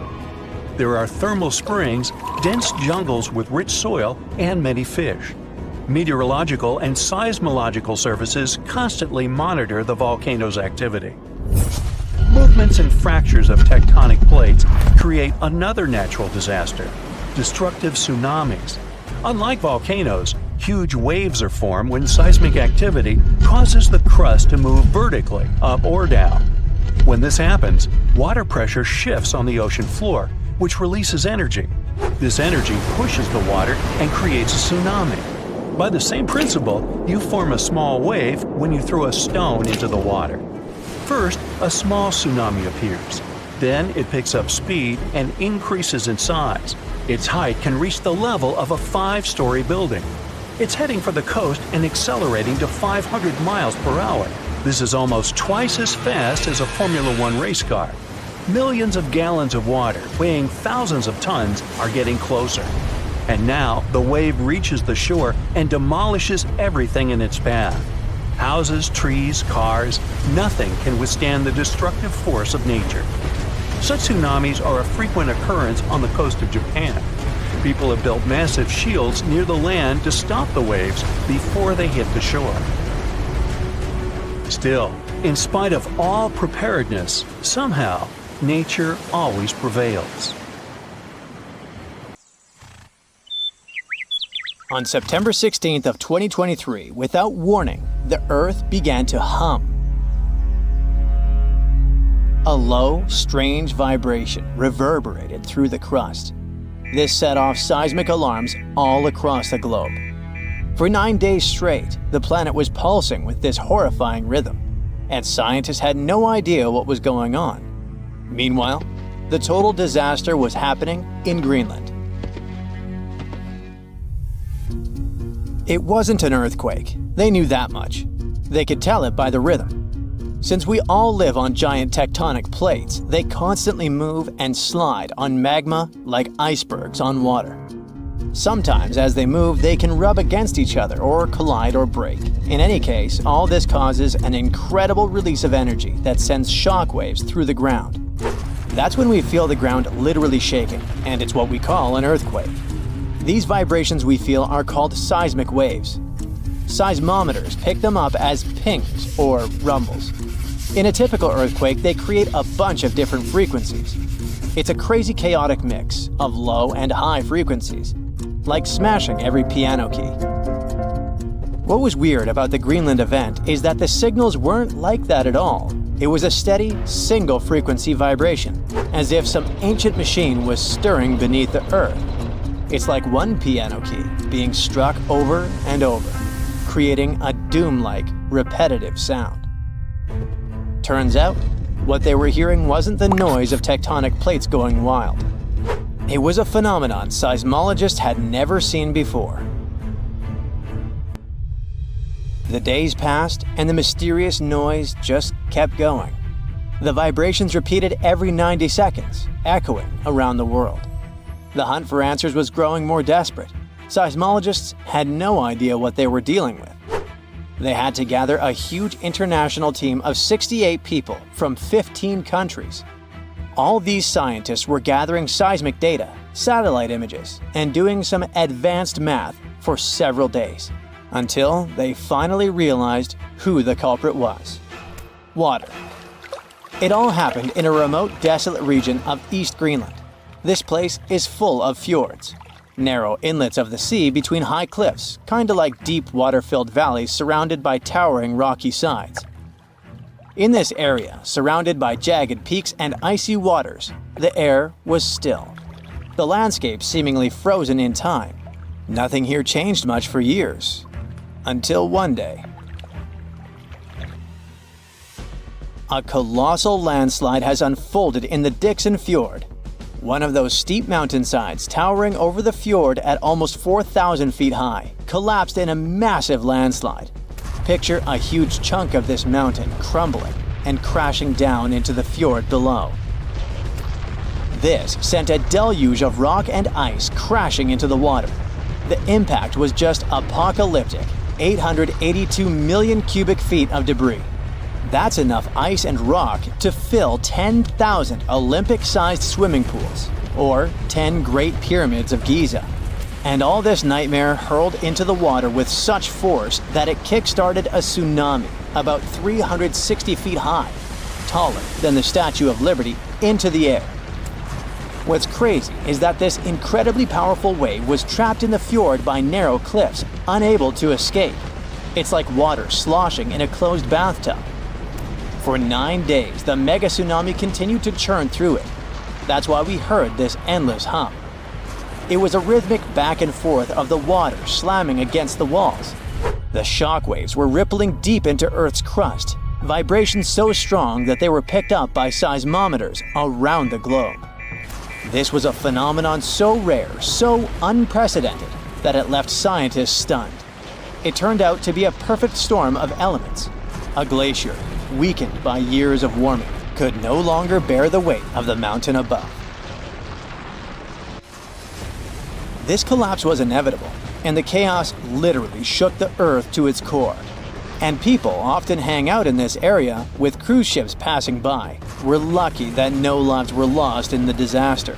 There are thermal springs, dense jungles with rich soil, and many fish. Meteorological and seismological services constantly monitor the volcano's activity. Movements and fractures of tectonic plates create another natural disaster: destructive tsunamis. Unlike volcanoes, huge waves are formed when seismic activity causes the crust to move vertically, up or down. When this happens, water pressure shifts on the ocean floor, which releases energy. This energy pushes the water and creates a tsunami. By the same principle, you form a small wave when you throw a stone into the water. First, a small tsunami appears. Then it picks up speed and increases in size. Its height can reach the level of a 5-story building. It's heading for the coast and accelerating to 500 miles per hour. This is almost twice as fast as a Formula One race car. Millions of gallons of water, weighing thousands of tons, are getting closer. And now the wave reaches the shore and demolishes everything in its path. Houses, trees, cars, nothing can withstand the destructive force of nature. Such tsunamis are a frequent occurrence on the coast of Japan. People have built massive shields near the land to stop the waves before they hit the shore. Still, in spite of all preparedness, somehow, nature always prevails. On September 16th of 2023, without warning, the Earth began to hum. A low, strange vibration reverberated through the crust. This set off seismic alarms all across the globe. For 9 days straight, the planet was pulsing with this horrifying rhythm, and scientists had no idea what was going on. Meanwhile, the total disaster was happening in Greenland. It wasn't an earthquake. They knew that much. They could tell it by the rhythm. Since we all live on giant tectonic plates, they constantly move and slide on magma like icebergs on water. Sometimes as they move, they can rub against each other or collide or break. In any case, all this causes an incredible release of energy that sends shock waves through the ground. That's when we feel the ground literally shaking, and it's what we call an earthquake. These vibrations we feel are called seismic waves. Seismometers pick them up as pings or rumbles. In a typical earthquake, they create a bunch of different frequencies. It's a crazy chaotic mix of low and high frequencies, like smashing every piano key. What was weird about the Greenland event is that the signals weren't like that at all. It was a steady, single-frequency vibration, as if some ancient machine was stirring beneath the earth. It's like one piano key being struck over and over, creating a doom-like, repetitive sound. Turns out, what they were hearing wasn't the noise of tectonic plates going wild. It was a phenomenon seismologists had never seen before. The days passed, and the mysterious noise just kept going. The vibrations repeated every 90 seconds, echoing around the world. The hunt for answers was growing more desperate. Seismologists had no idea what they were dealing with. They had to gather a huge international team of 68 people from 15 countries. All these scientists were gathering seismic data, satellite images, and doing some advanced math for several days, until they finally realized who the culprit was: water. It all happened in a remote, desolate region of East Greenland. This place is full of fjords, narrow inlets of the sea between high cliffs, kinda like deep water-filled valleys surrounded by towering rocky sides. In this area, surrounded by jagged peaks and icy waters, the air was still. The landscape seemingly frozen in time. Nothing here changed much for years. Until one day. A colossal landslide has unfolded in the Dixon Fjord. One of those steep mountainsides towering over the fjord at almost 4,000 feet high collapsed in a massive landslide. Picture a huge chunk of this mountain crumbling and crashing down into the fjord below. This sent a deluge of rock and ice crashing into the water. The impact was just apocalyptic, 882 million cubic feet of debris. That's enough ice and rock to fill 10,000 Olympic-sized swimming pools, or 10 Great Pyramids of Giza. And all this nightmare hurled into the water with such force that it kick-started a tsunami about 360 feet high, taller than the Statue of Liberty, into the air. What's crazy is that this incredibly powerful wave was trapped in the fjord by narrow cliffs, unable to escape. It's like water sloshing in a closed bathtub. For 9 days, the mega tsunami continued to churn through it. That's why we heard this endless hum. It was a rhythmic back and forth of the water slamming against the walls. The shock waves were rippling deep into Earth's crust, vibrations so strong that they were picked up by seismometers around the globe. This was a phenomenon so rare, so unprecedented, that it left scientists stunned. It turned out to be a perfect storm of elements. A glacier, weakened by years of warming, could no longer bear the weight of the mountain above. This collapse was inevitable, and the chaos literally shook the Earth to its core. And people often hang out in this area with cruise ships passing by. We're lucky that no lives were lost in the disaster.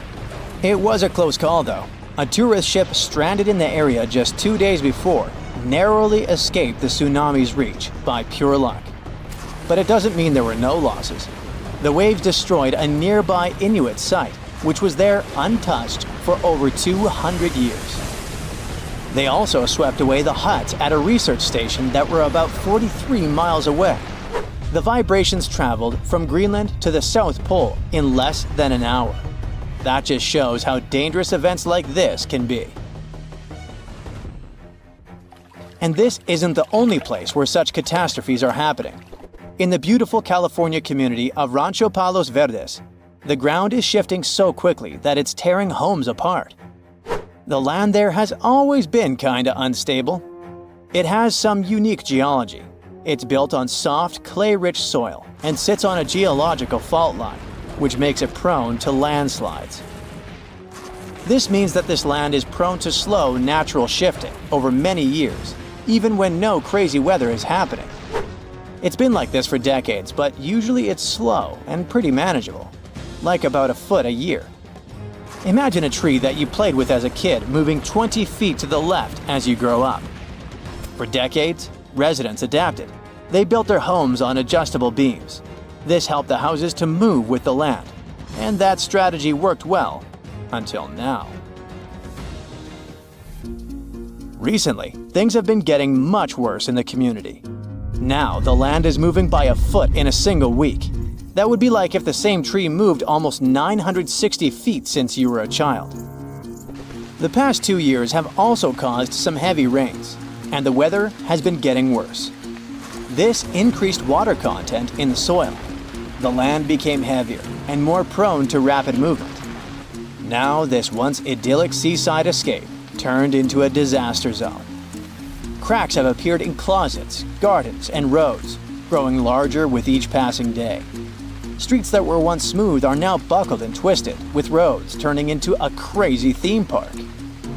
It was a close call though. A tourist ship stranded in the area just 2 days before narrowly escaped the tsunami's reach by pure luck. But it doesn't mean there were no losses. The waves destroyed a nearby Inuit site, which was there untouched for over 200 years. They also swept away the huts at a research station that were about 43 miles away. The vibrations traveled from Greenland to the South Pole in less than an hour. That just shows how dangerous events like this can be. And this isn't the only place where such catastrophes are happening. In the beautiful California community of Rancho Palos Verdes, the ground is shifting so quickly that it's tearing homes apart. The land there has always been kinda unstable. It has some unique geology. It's built on soft, clay-rich soil and sits on a geological fault line, which makes it prone to landslides. This means that this land is prone to slow natural shifting over many years, even when no crazy weather is happening. It's been like this for decades, but usually it's slow and pretty manageable, like about a foot a year. Imagine a tree that you played with as a kid moving 20 feet to the left as you grow up. For decades, residents adapted. They built their homes on adjustable beams. This helped the houses to move with the land, and that strategy worked well until now. Recently, things have been getting much worse in the community. Now, the land is moving by a foot in a single week. That would be like if the same tree moved almost 960 feet since you were a child. The past 2 years have also caused some heavy rains, and the weather has been getting worse. This increased water content in the soil. The land became heavier and more prone to rapid movement. Now, this once idyllic seaside escape turned into a disaster zone. Cracks have appeared in closets, gardens, and roads, growing larger with each passing day. Streets that were once smooth are now buckled and twisted, with roads turning into a crazy theme park.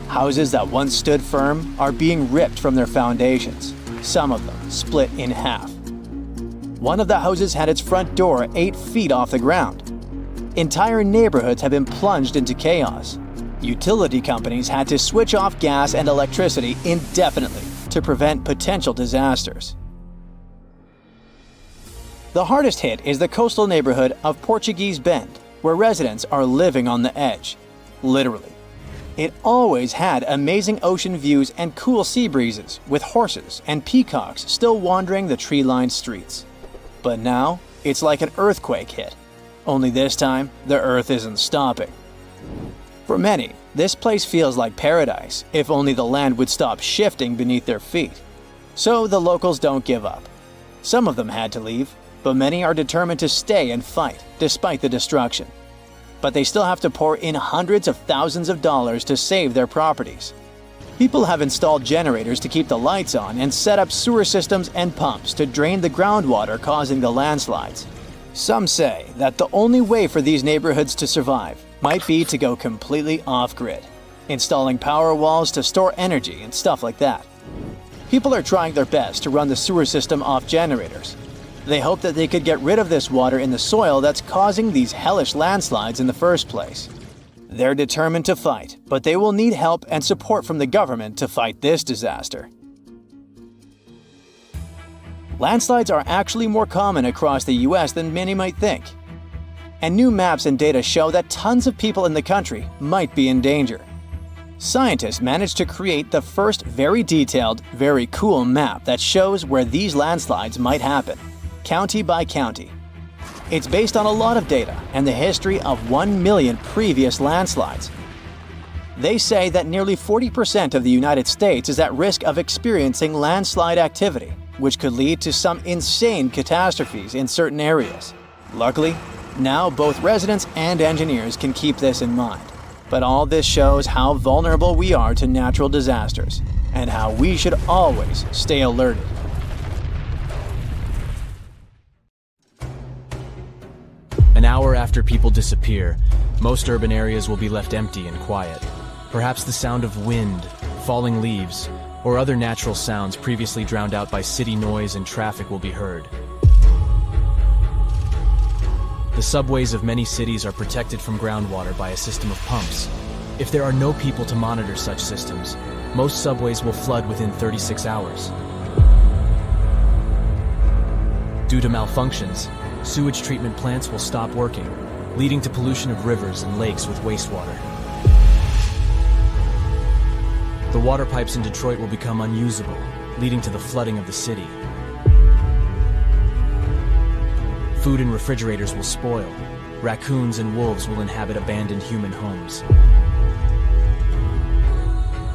Houses that once stood firm are being ripped from their foundations, some of them split in half. One of the houses had its front door 8 feet off the ground. Entire neighborhoods have been plunged into chaos. Utility companies had to switch off gas and electricity indefinitely to prevent potential disasters. The hardest hit is the coastal neighborhood of Portuguese Bend, where residents are living on the edge. Literally. It always had amazing ocean views and cool sea breezes, with horses and peacocks still wandering the tree-lined streets. But now, it's like an earthquake hit. Only this time, the earth isn't stopping. For many, this place feels like paradise, if only the land would stop shifting beneath their feet. So the locals don't give up. Some of them had to leave, but many are determined to stay and fight, despite the destruction. But they still have to pour in hundreds of thousands of dollars to save their properties. People have installed generators to keep the lights on and set up sewer systems and pumps to drain the groundwater causing the landslides. Some say that the only way for these neighborhoods to survive might be to go completely off-grid, installing power walls to store energy and stuff like that. People are trying their best to run the sewer system off generators. They hope that they could get rid of this water in the soil that's causing these hellish landslides in the first place. They're determined to fight, but they will need help and support from the government to fight this disaster. Landslides are actually more common across the US than many might think. And new maps and data show that tons of people in the country might be in danger. Scientists managed to create the first very detailed, very cool map that shows where these landslides might happen, county by county. It's based on a lot of data and the history of 1 million previous landslides. They say that nearly 40% of the United States is at risk of experiencing landslide activity, which could lead to some insane catastrophes in certain areas. Luckily, now both residents and engineers can keep this in mind. But all this shows how vulnerable we are to natural disasters and how we should always stay alerted. An hour after people disappear, most urban areas will be left empty and quiet. Perhaps the sound of wind, falling leaves, or other natural sounds previously drowned out by city noise and traffic will be heard. The subways of many cities are protected from groundwater by a system of pumps. If there are no people to monitor such systems, most subways will flood within 36 hours. Due to malfunctions, sewage treatment plants will stop working, leading to pollution of rivers and lakes with wastewater. The water pipes in Detroit will become unusable, leading to the flooding of the city. Food and refrigerators will spoil. Raccoons and wolves will inhabit abandoned human homes.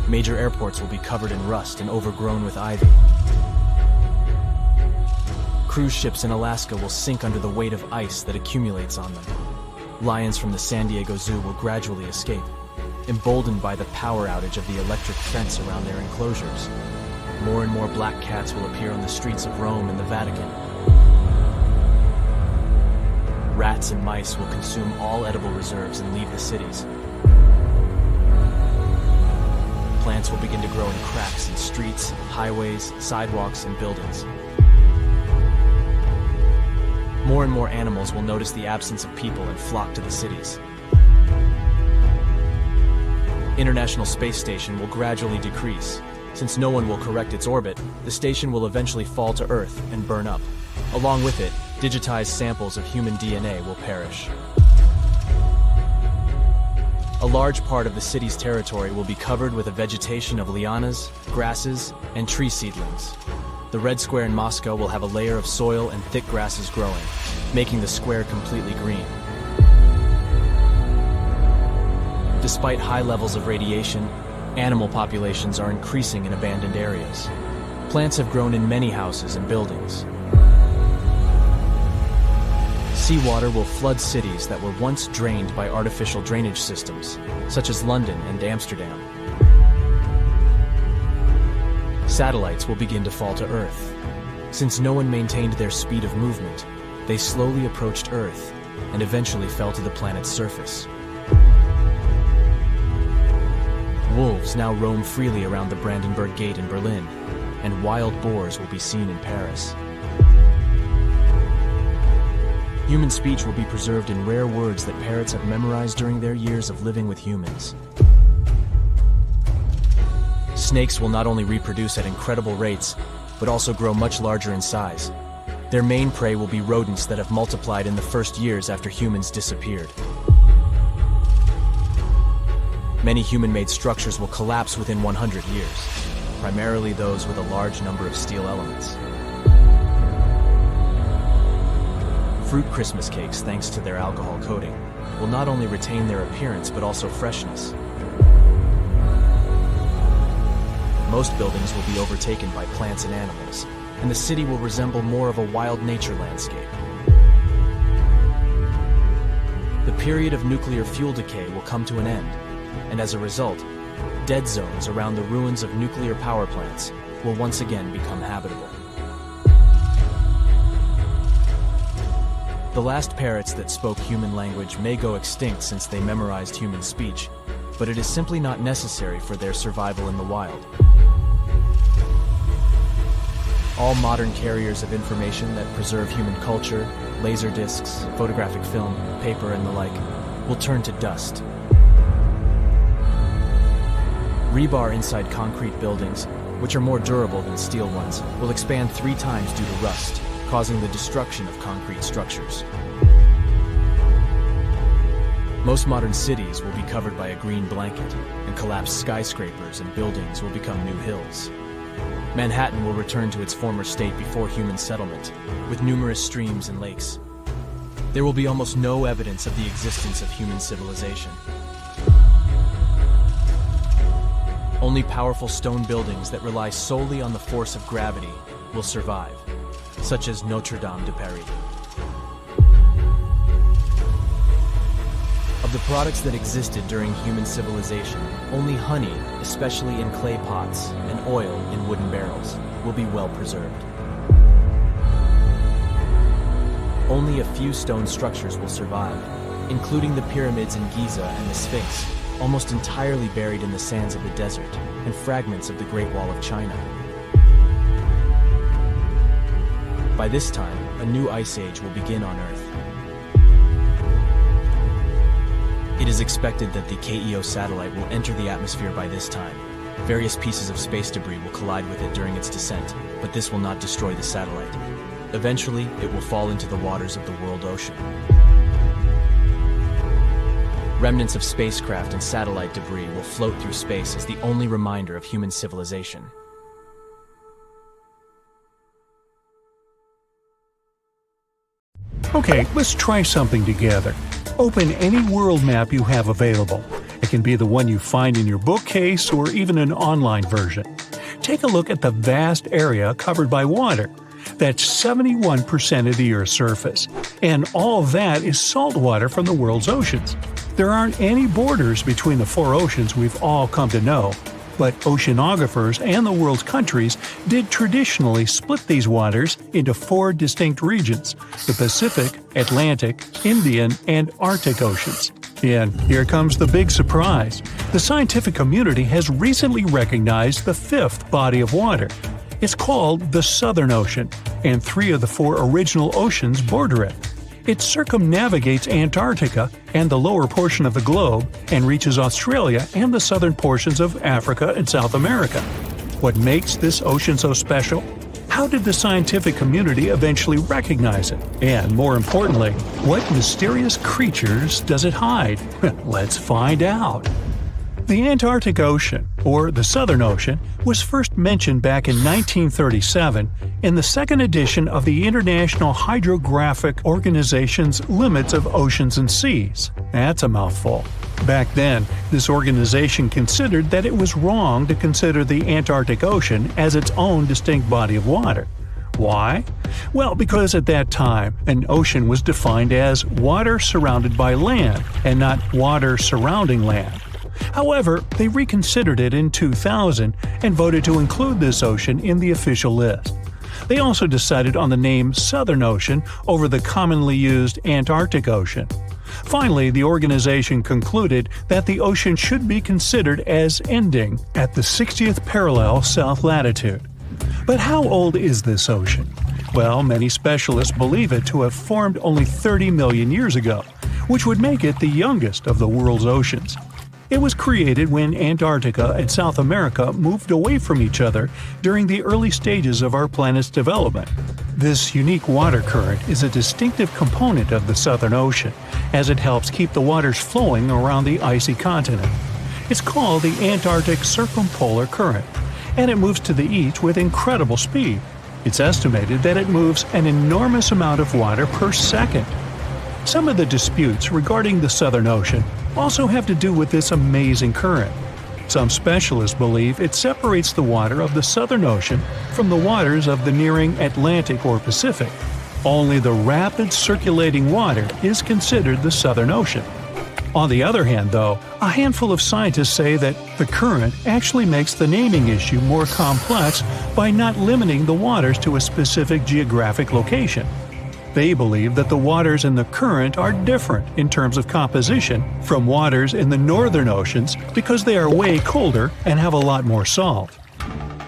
Major airports will be covered in rust and overgrown with ivy. Cruise ships in Alaska will sink under the weight of ice that accumulates on them. Lions from the San Diego Zoo will gradually escape, emboldened by the power outage of the electric fence around their enclosures. More and more black cats will appear on the streets of Rome and the Vatican. Rats and mice will consume all edible reserves and leave the cities. Plants will begin to grow in cracks in streets, highways, sidewalks, and buildings. More and more animals will notice the absence of people and flock to the cities. International Space Station will gradually decrease. Since no one will correct its orbit, the station will eventually fall to Earth and burn up. Along with it, digitized samples of human DNA will perish. A large part of the city's territory will be covered with a vegetation of lianas, grasses, and tree seedlings. The Red Square in Moscow will have a layer of soil and thick grasses growing, making the square completely green. Despite high levels of radiation, animal populations are increasing in abandoned areas. Plants have grown in many houses and buildings. Seawater will flood cities that were once drained by artificial drainage systems, such as London and Amsterdam. Satellites will begin to fall to Earth. Since no one maintained their speed of movement, they slowly approached Earth and eventually fell to the planet's surface. Wolves now roam freely around the Brandenburg Gate in Berlin, and wild boars will be seen in Paris. Human speech will be preserved in rare words that parrots have memorized during their years of living with humans. Snakes will not only reproduce at incredible rates, but also grow much larger in size. Their main prey will be rodents that have multiplied in the first years after humans disappeared. Many human-made structures will collapse within 100 years, primarily those with a large number of steel elements. Fruit Christmas cakes, thanks to their alcohol coating, will not only retain their appearance but also freshness. Most buildings will be overtaken by plants and animals, and the city will resemble more of a wild nature landscape. The period of nuclear fuel decay will come to an end, and as a result, dead zones around the ruins of nuclear power plants will once again become habitable. The last parrots that spoke human language may go extinct since they memorized human speech, but it is simply not necessary for their survival in the wild. All modern carriers of information that preserve human culture, laser discs, photographic film, paper, and the like, will turn to dust. Rebar inside concrete buildings, which are more durable than steel ones, will expand 3 times due to rust, causing the destruction of concrete structures. Most modern cities will be covered by a green blanket, and collapsed skyscrapers and buildings will become new hills. Manhattan will return to its former state before human settlement, with numerous streams and lakes. There will be almost no evidence of the existence of human civilization. Only powerful stone buildings that rely solely on the force of gravity will survive, such as Notre Dame de Paris. Of the products that existed during human civilization, only honey, especially in clay pots, and oil in wooden barrels, will be well preserved. Only a few stone structures will survive, including the pyramids in Giza and the Sphinx, almost entirely buried in the sands of the desert, and fragments of the Great Wall of China. By this time, a new ice age will begin on Earth. It is expected that the KEO satellite will enter the atmosphere by this time. Various pieces of space debris will collide with it during its descent, but this will not destroy the satellite. Eventually, it will fall into the waters of the world ocean. Remnants of spacecraft and satellite debris will float through space as the only reminder of human civilization. Okay, let's try something together. Open any world map you have available. It can be the one you find in your bookcase or even an online version. Take a look at the vast area covered by water. That's 71% of the Earth's surface. And all that is salt water from the world's oceans. There aren't any borders between the 4 oceans we've all come to know, but oceanographers and the world's countries did traditionally split these waters into 4 distinct regions: the Pacific, Atlantic, Indian, and Arctic Oceans. And here comes the big surprise. The scientific community has recently recognized the 5th body of water. It's called the Southern Ocean, and 3 of the 4 original oceans border it. It circumnavigates Antarctica and the lower portion of the globe and reaches Australia and the southern portions of Africa and South America. What makes this ocean so special? How did the scientific community eventually recognize it? And more importantly, what mysterious creatures does it hide? Let's find out. The Antarctic Ocean, or the Southern Ocean, was first mentioned back in 1937 in the 2nd edition of the International Hydrographic Organization's Limits of Oceans and Seas. That's a mouthful. Back then, this organization considered that it was wrong to consider the Antarctic Ocean as its own distinct body of water. Why? Well, because at that time, an ocean was defined as water surrounded by land, and not water surrounding land. However, they reconsidered it in 2000 and voted to include this ocean in the official list. They also decided on the name Southern Ocean over the commonly used Antarctic Ocean. Finally, the organization concluded that the ocean should be considered as ending at the 60th parallel south latitude. But how old is this ocean? Well, many specialists believe it to have formed only 30 million years ago, which would make it the youngest of the world's oceans. It was created when Antarctica and South America moved away from each other during the early stages of our planet's development. This unique water current is a distinctive component of the Southern Ocean, as it helps keep the waters flowing around the icy continent. It's called the Antarctic Circumpolar Current, and it moves to the east with incredible speed. It's estimated that it moves an enormous amount of water per second. Some of the disputes regarding the Southern Ocean also have to do with this amazing current. Some specialists believe it separates the water of the Southern Ocean from the waters of the nearing Atlantic or Pacific. Only the rapid circulating water is considered the Southern Ocean. On the other hand, though, a handful of scientists say that the current actually makes the naming issue more complex by not limiting the waters to a specific geographic location. They believe that the waters in the current are different in terms of composition from waters in the northern oceans because they are way colder and have a lot more salt.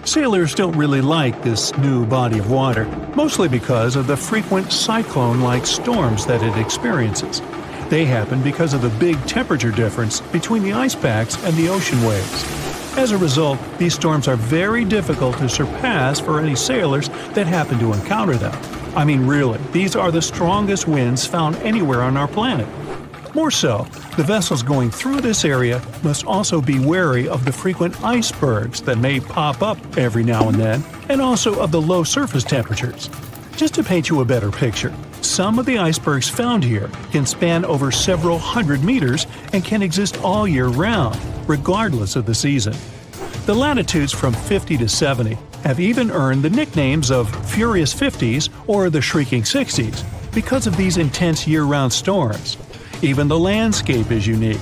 Sailors don't really like this new body of water, mostly because of the frequent cyclone-like storms that it experiences. They happen because of the big temperature difference between the ice packs and the ocean waves. As a result, these storms are very difficult to surpass for any sailors that happen to encounter them. I mean, really, these are the strongest winds found anywhere on our planet. More so, the vessels going through this area must also be wary of the frequent icebergs that may pop up every now and then, and also of the low surface temperatures. Just to paint you a better picture, some of the icebergs found here can span over several hundred meters and can exist all year round, regardless of the season. The latitudes from 50 to 70 have even earned the nicknames of Furious 50s or the Shrieking 60s because of these intense year-round storms. Even the landscape is unique.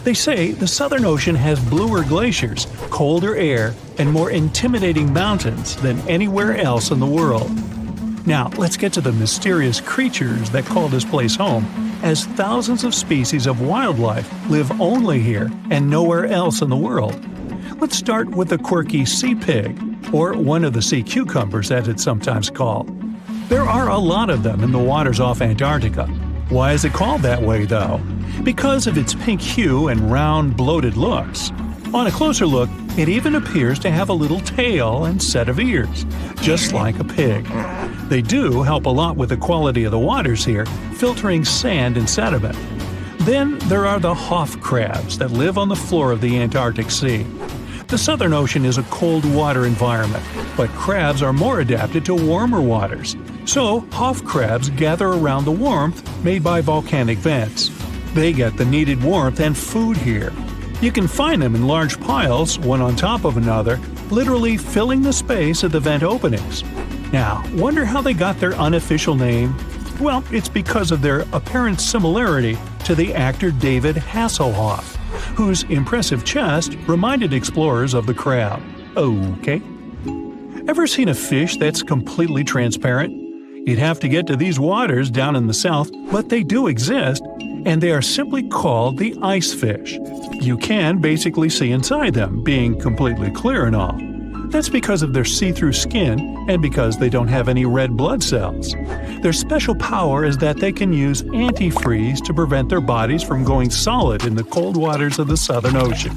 They say the Southern Ocean has bluer glaciers, colder air, and more intimidating mountains than anywhere else in the world. Now, let's get to the mysterious creatures that call this place home, as thousands of species of wildlife live only here and nowhere else in the world. Let's start with the quirky sea pig, or one of the sea cucumbers as it's sometimes called. There are a lot of them in the waters off Antarctica. Why is it called that way, though? Because of its pink hue and round, bloated looks. On a closer look, it even appears to have a little tail and set of ears, just like a pig. They do help a lot with the quality of the waters here, filtering sand and sediment. Then there are the Hoff crabs that live on the floor of the Antarctic Sea. The Southern Ocean is a cold water environment, but crabs are more adapted to warmer waters. So, Hoff crabs gather around the warmth made by volcanic vents. They get the needed warmth and food here. You can find them in large piles, one on top of another, literally filling the space of the vent openings. Now, wonder how they got their unofficial name? Well, it's because of their apparent similarity to the actor David Hasselhoff, whose impressive chest reminded explorers of the crab. Okay. Ever seen a fish that's completely transparent? You'd have to get to these waters down in the south, but they do exist, and they are simply called the ice fish. You can basically see inside them, being completely clear and all. That's because of their see-through skin and because they don't have any red blood cells. Their special power is that they can use antifreeze to prevent their bodies from going solid in the cold waters of the Southern Ocean.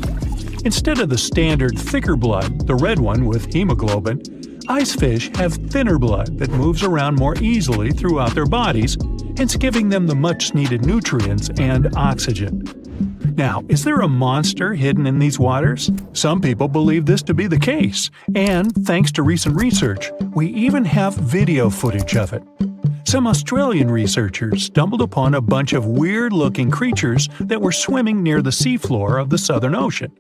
Instead of the standard thicker blood, the red one with hemoglobin, ice fish have thinner blood that moves around more easily throughout their bodies, hence giving them the much-needed nutrients and oxygen. Now, is there a monster hidden in these waters? Some people believe this to be the case, and thanks to recent research, we even have video footage of it. Some Australian researchers stumbled upon a bunch of weird-looking creatures that were swimming near the seafloor of the Southern Ocean.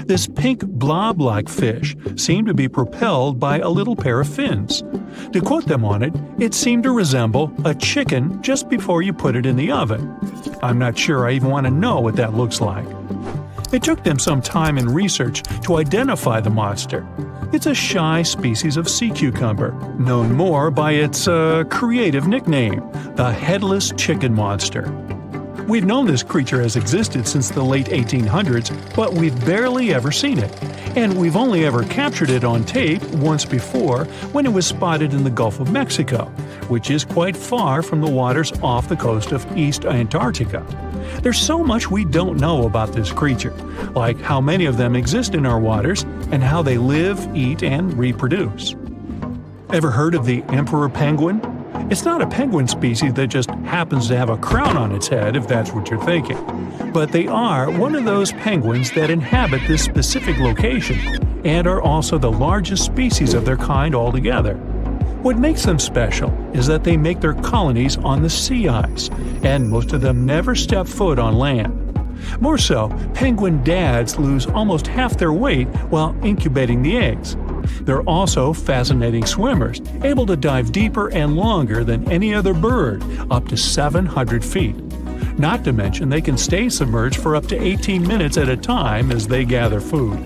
This pink blob-like fish seemed to be propelled by a little pair of fins. To quote them on it, it seemed to resemble a chicken just before you put it in the oven. I'm not sure I even want to know what that looks like. It took them some time and research to identify the monster. It's a shy species of sea cucumber, known more by its creative nickname, the headless chicken monster. We've known this creature has existed since the late 1800s, but we've barely ever seen it. And we've only ever captured it on tape once before when it was spotted in the Gulf of Mexico, which is quite far from the waters off the coast of East Antarctica. There's so much we don't know about this creature, like how many of them exist in our waters and how they live, eat, and reproduce. Ever heard of the emperor penguin? It's not a penguin species that just happens to have a crown on its head, if that's what you're thinking. But they are one of those penguins that inhabit this specific location and are also the largest species of their kind altogether. What makes them special is that they make their colonies on the sea ice, and most of them never step foot on land. More so, penguin dads lose almost half their weight while incubating the eggs. They're also fascinating swimmers, able to dive deeper and longer than any other bird, up to 700 feet. Not to mention they can stay submerged for up to 18 minutes at a time as they gather food.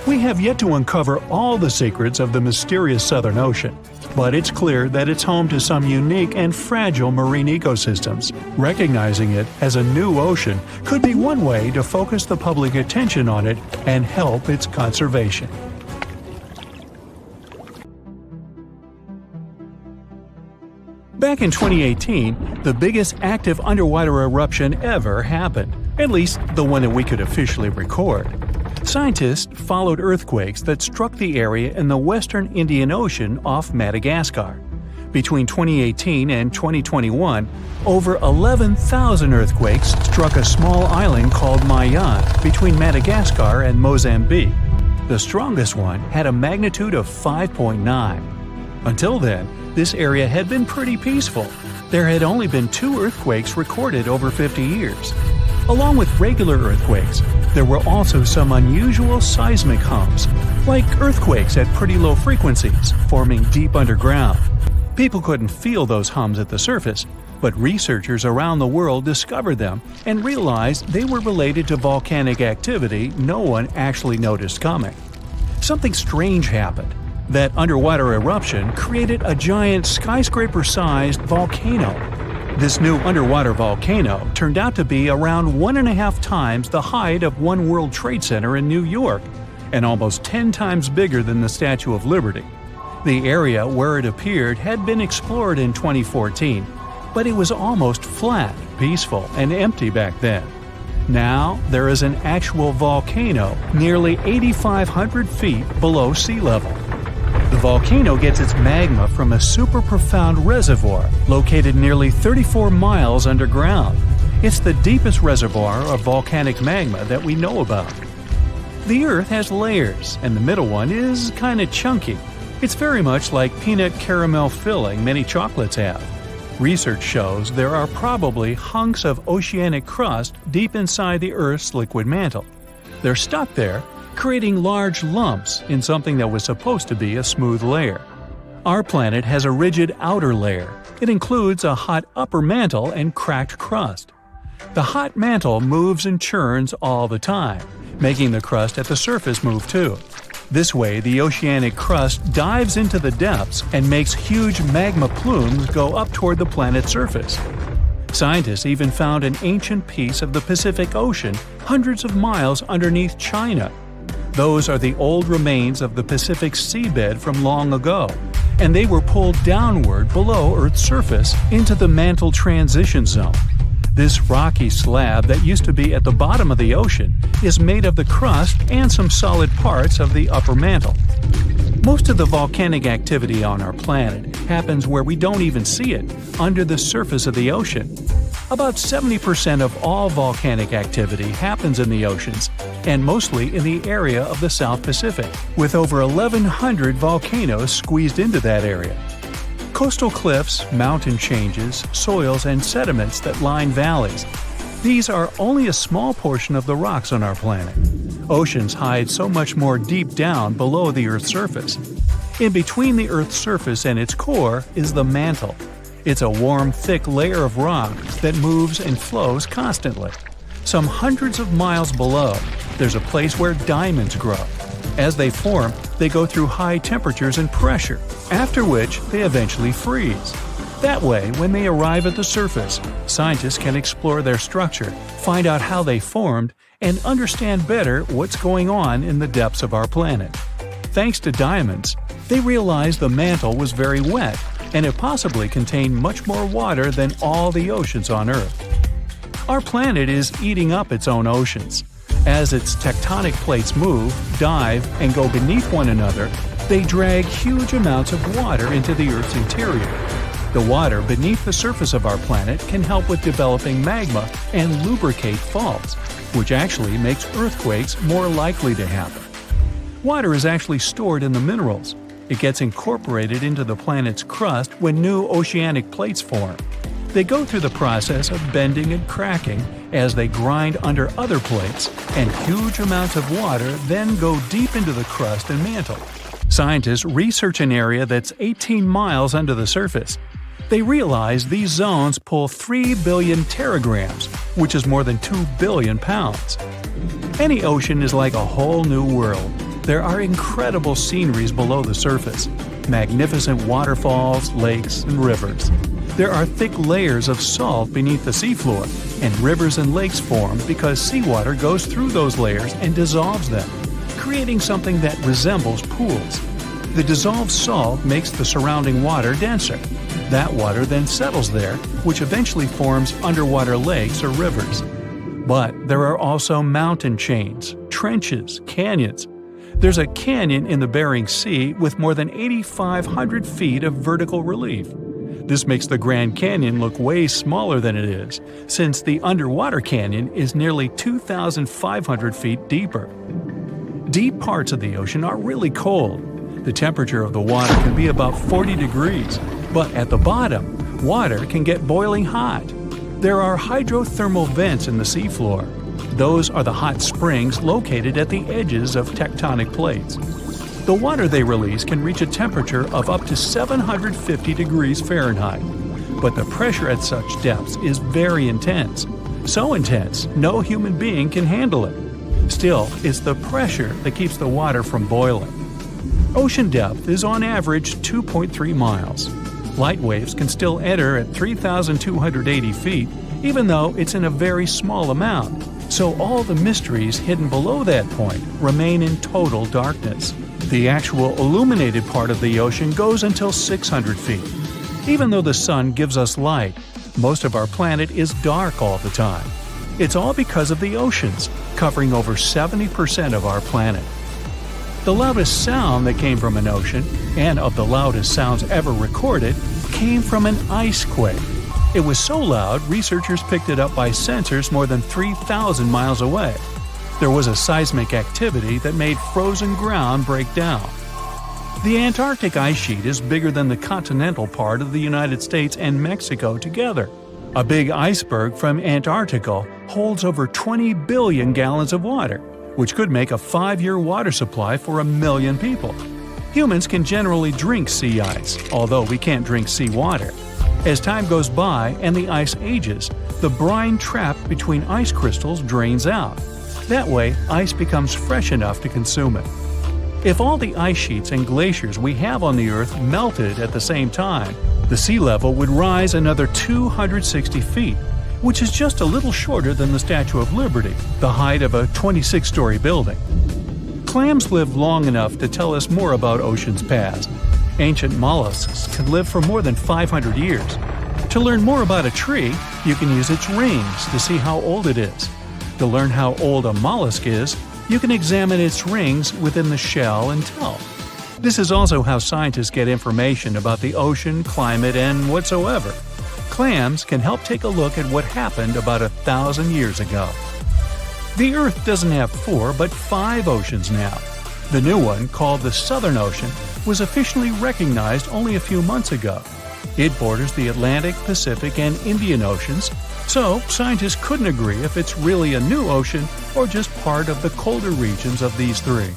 We have yet to uncover all the secrets of the mysterious Southern Ocean, but it's clear that it's home to some unique and fragile marine ecosystems. Recognizing it as a new ocean could be one way to focus the public attention on it and help its conservation. Back in 2018, the biggest active underwater eruption ever happened, at least the one that we could officially record. Scientists followed earthquakes that struck the area in the western Indian Ocean off Madagascar. Between 2018 and 2021, over 11,000 earthquakes struck a small island called Mayan between Madagascar and Mozambique. The strongest one had a magnitude of 5.9. Until then, this area had been pretty peaceful. There had only been 2 earthquakes recorded over 50 years. Along with regular earthquakes, there were also some unusual seismic hums, like earthquakes at pretty low frequencies, forming deep underground. People couldn't feel those hums at the surface, but researchers around the world discovered them and realized they were related to volcanic activity no one actually noticed coming. Something strange happened. That underwater eruption created a giant skyscraper-sized volcano. This new underwater volcano turned out to be around 1.5 times the height of One World Trade Center in New York, and almost 10 times bigger than the Statue of Liberty. The area where it appeared had been explored in 2014, but it was almost flat, peaceful, and empty back then. Now, there is an actual volcano nearly 8,500 feet below sea level. The volcano gets its magma from a super profound reservoir located nearly 34 miles underground. It's the deepest reservoir of volcanic magma that we know about. The Earth has layers, and the middle one is kinda chunky. It's very much like peanut caramel filling many chocolates have. Research shows there are probably hunks of oceanic crust deep inside the Earth's liquid mantle. They're stuck there, creating large lumps in something that was supposed to be a smooth layer. Our planet has a rigid outer layer. It includes a hot upper mantle and cracked crust. The hot mantle moves and churns all the time, making the crust at the surface move too. This way, the oceanic crust dives into the depths and makes huge magma plumes go up toward the planet's surface. Scientists even found an ancient piece of the Pacific Ocean hundreds of miles underneath China. Those are the old remains of the Pacific seabed from long ago, and they were pulled downward below Earth's surface into the mantle transition zone. This rocky slab that used to be at the bottom of the ocean is made of the crust and some solid parts of the upper mantle. Most of the volcanic activity on our planet happens where we don't even see it, under the surface of the ocean. About 70% of all volcanic activity happens in the oceans, and mostly in the area of the South Pacific, with over 1,100 volcanoes squeezed into that area. Coastal cliffs, mountain changes, soils, and sediments that line valleys. These are only a small portion of the rocks on our planet. Oceans hide so much more deep down below the Earth's surface. In between the Earth's surface and its core is the mantle. It's a warm, thick layer of rock that moves and flows constantly. Some hundreds of miles below, there's a place where diamonds grow. As they form, they go through high temperatures and pressure, after which they eventually freeze. That way, when they arrive at the surface, scientists can explore their structure, find out how they formed, and understand better what's going on in the depths of our planet. Thanks to diamonds, they realized the mantle was very wet, and it possibly contained much more water than all the oceans on Earth. Our planet is eating up its own oceans. As its tectonic plates move, dive, and go beneath one another, they drag huge amounts of water into the Earth's interior. The water beneath the surface of our planet can help with developing magma and lubricate faults, which actually makes earthquakes more likely to happen. Water is actually stored in the minerals. It gets incorporated into the planet's crust when new oceanic plates form. They go through the process of bending and cracking as they grind under other plates, and huge amounts of water then go deep into the crust and mantle. Scientists research an area that's 18 miles under the surface. They realize these zones pull 3 billion teragrams, which is more than 2 billion pounds. Any ocean is like a whole new world. There are incredible sceneries below the surface, magnificent waterfalls, lakes, and rivers. There are thick layers of salt beneath the seafloor, and rivers and lakes form because seawater goes through those layers and dissolves them, creating something that resembles pools. The dissolved salt makes the surrounding water denser. That water then settles there, which eventually forms underwater lakes or rivers. But there are also mountain chains, trenches, canyons. There's a canyon in the Bering Sea with more than 8,500 feet of vertical relief. This makes the Grand Canyon look way smaller than it is, since the underwater canyon is nearly 2,500 feet deeper. Deep parts of the ocean are really cold. The temperature of the water can be about 40 degrees, but at the bottom, water can get boiling hot. There are hydrothermal vents in the seafloor. Those are the hot springs located at the edges of tectonic plates. The water they release can reach a temperature of up to 750 degrees Fahrenheit, but the pressure at such depths is very intense. So intense, no human being can handle it. Still, it's the pressure that keeps the water from boiling. Ocean depth is on average 2.3 miles. Light waves can still enter at 3,280 feet, even though it's in a very small amount. So all the mysteries hidden below that point remain in total darkness. The actual illuminated part of the ocean goes until 600 feet. Even though the sun gives us light, most of our planet is dark all the time. It's all because of the oceans, covering over 70% of our planet. The loudest sound that came from an ocean, and of the loudest sounds ever recorded, came from an ice quake. It was so loud, researchers picked it up by sensors more than 3,000 miles away. There was a seismic activity that made frozen ground break down. The Antarctic ice sheet is bigger than the continental part of the United States and Mexico together. A big iceberg from Antarctica holds over 20 billion gallons of water, which could make a 5-year water supply for 1 million people. Humans can generally drink sea ice, although we can't drink sea water. As time goes by and the ice ages, the brine trapped between ice crystals drains out. That way, ice becomes fresh enough to consume it. If all the ice sheets and glaciers we have on the Earth melted at the same time, the sea level would rise another 260 feet, which is just a little shorter than the Statue of Liberty, the height of a 26-story building. Clams live long enough to tell us more about oceans past. Ancient mollusks can live for more than 500 years. To learn more about a tree, you can use its rings to see how old it is. To learn how old a mollusk is, you can examine its rings within the shell and tell. This is also how scientists get information about the ocean, climate, and whatsoever. Clams can help take a look at what happened about 1,000 years ago. The Earth doesn't have 4 but 5 oceans now. The new one, called the Southern Ocean, was officially recognized only a few months ago. It borders the Atlantic, Pacific, and Indian Oceans, so scientists couldn't agree if it's really a new ocean or just part of the colder regions of these 3.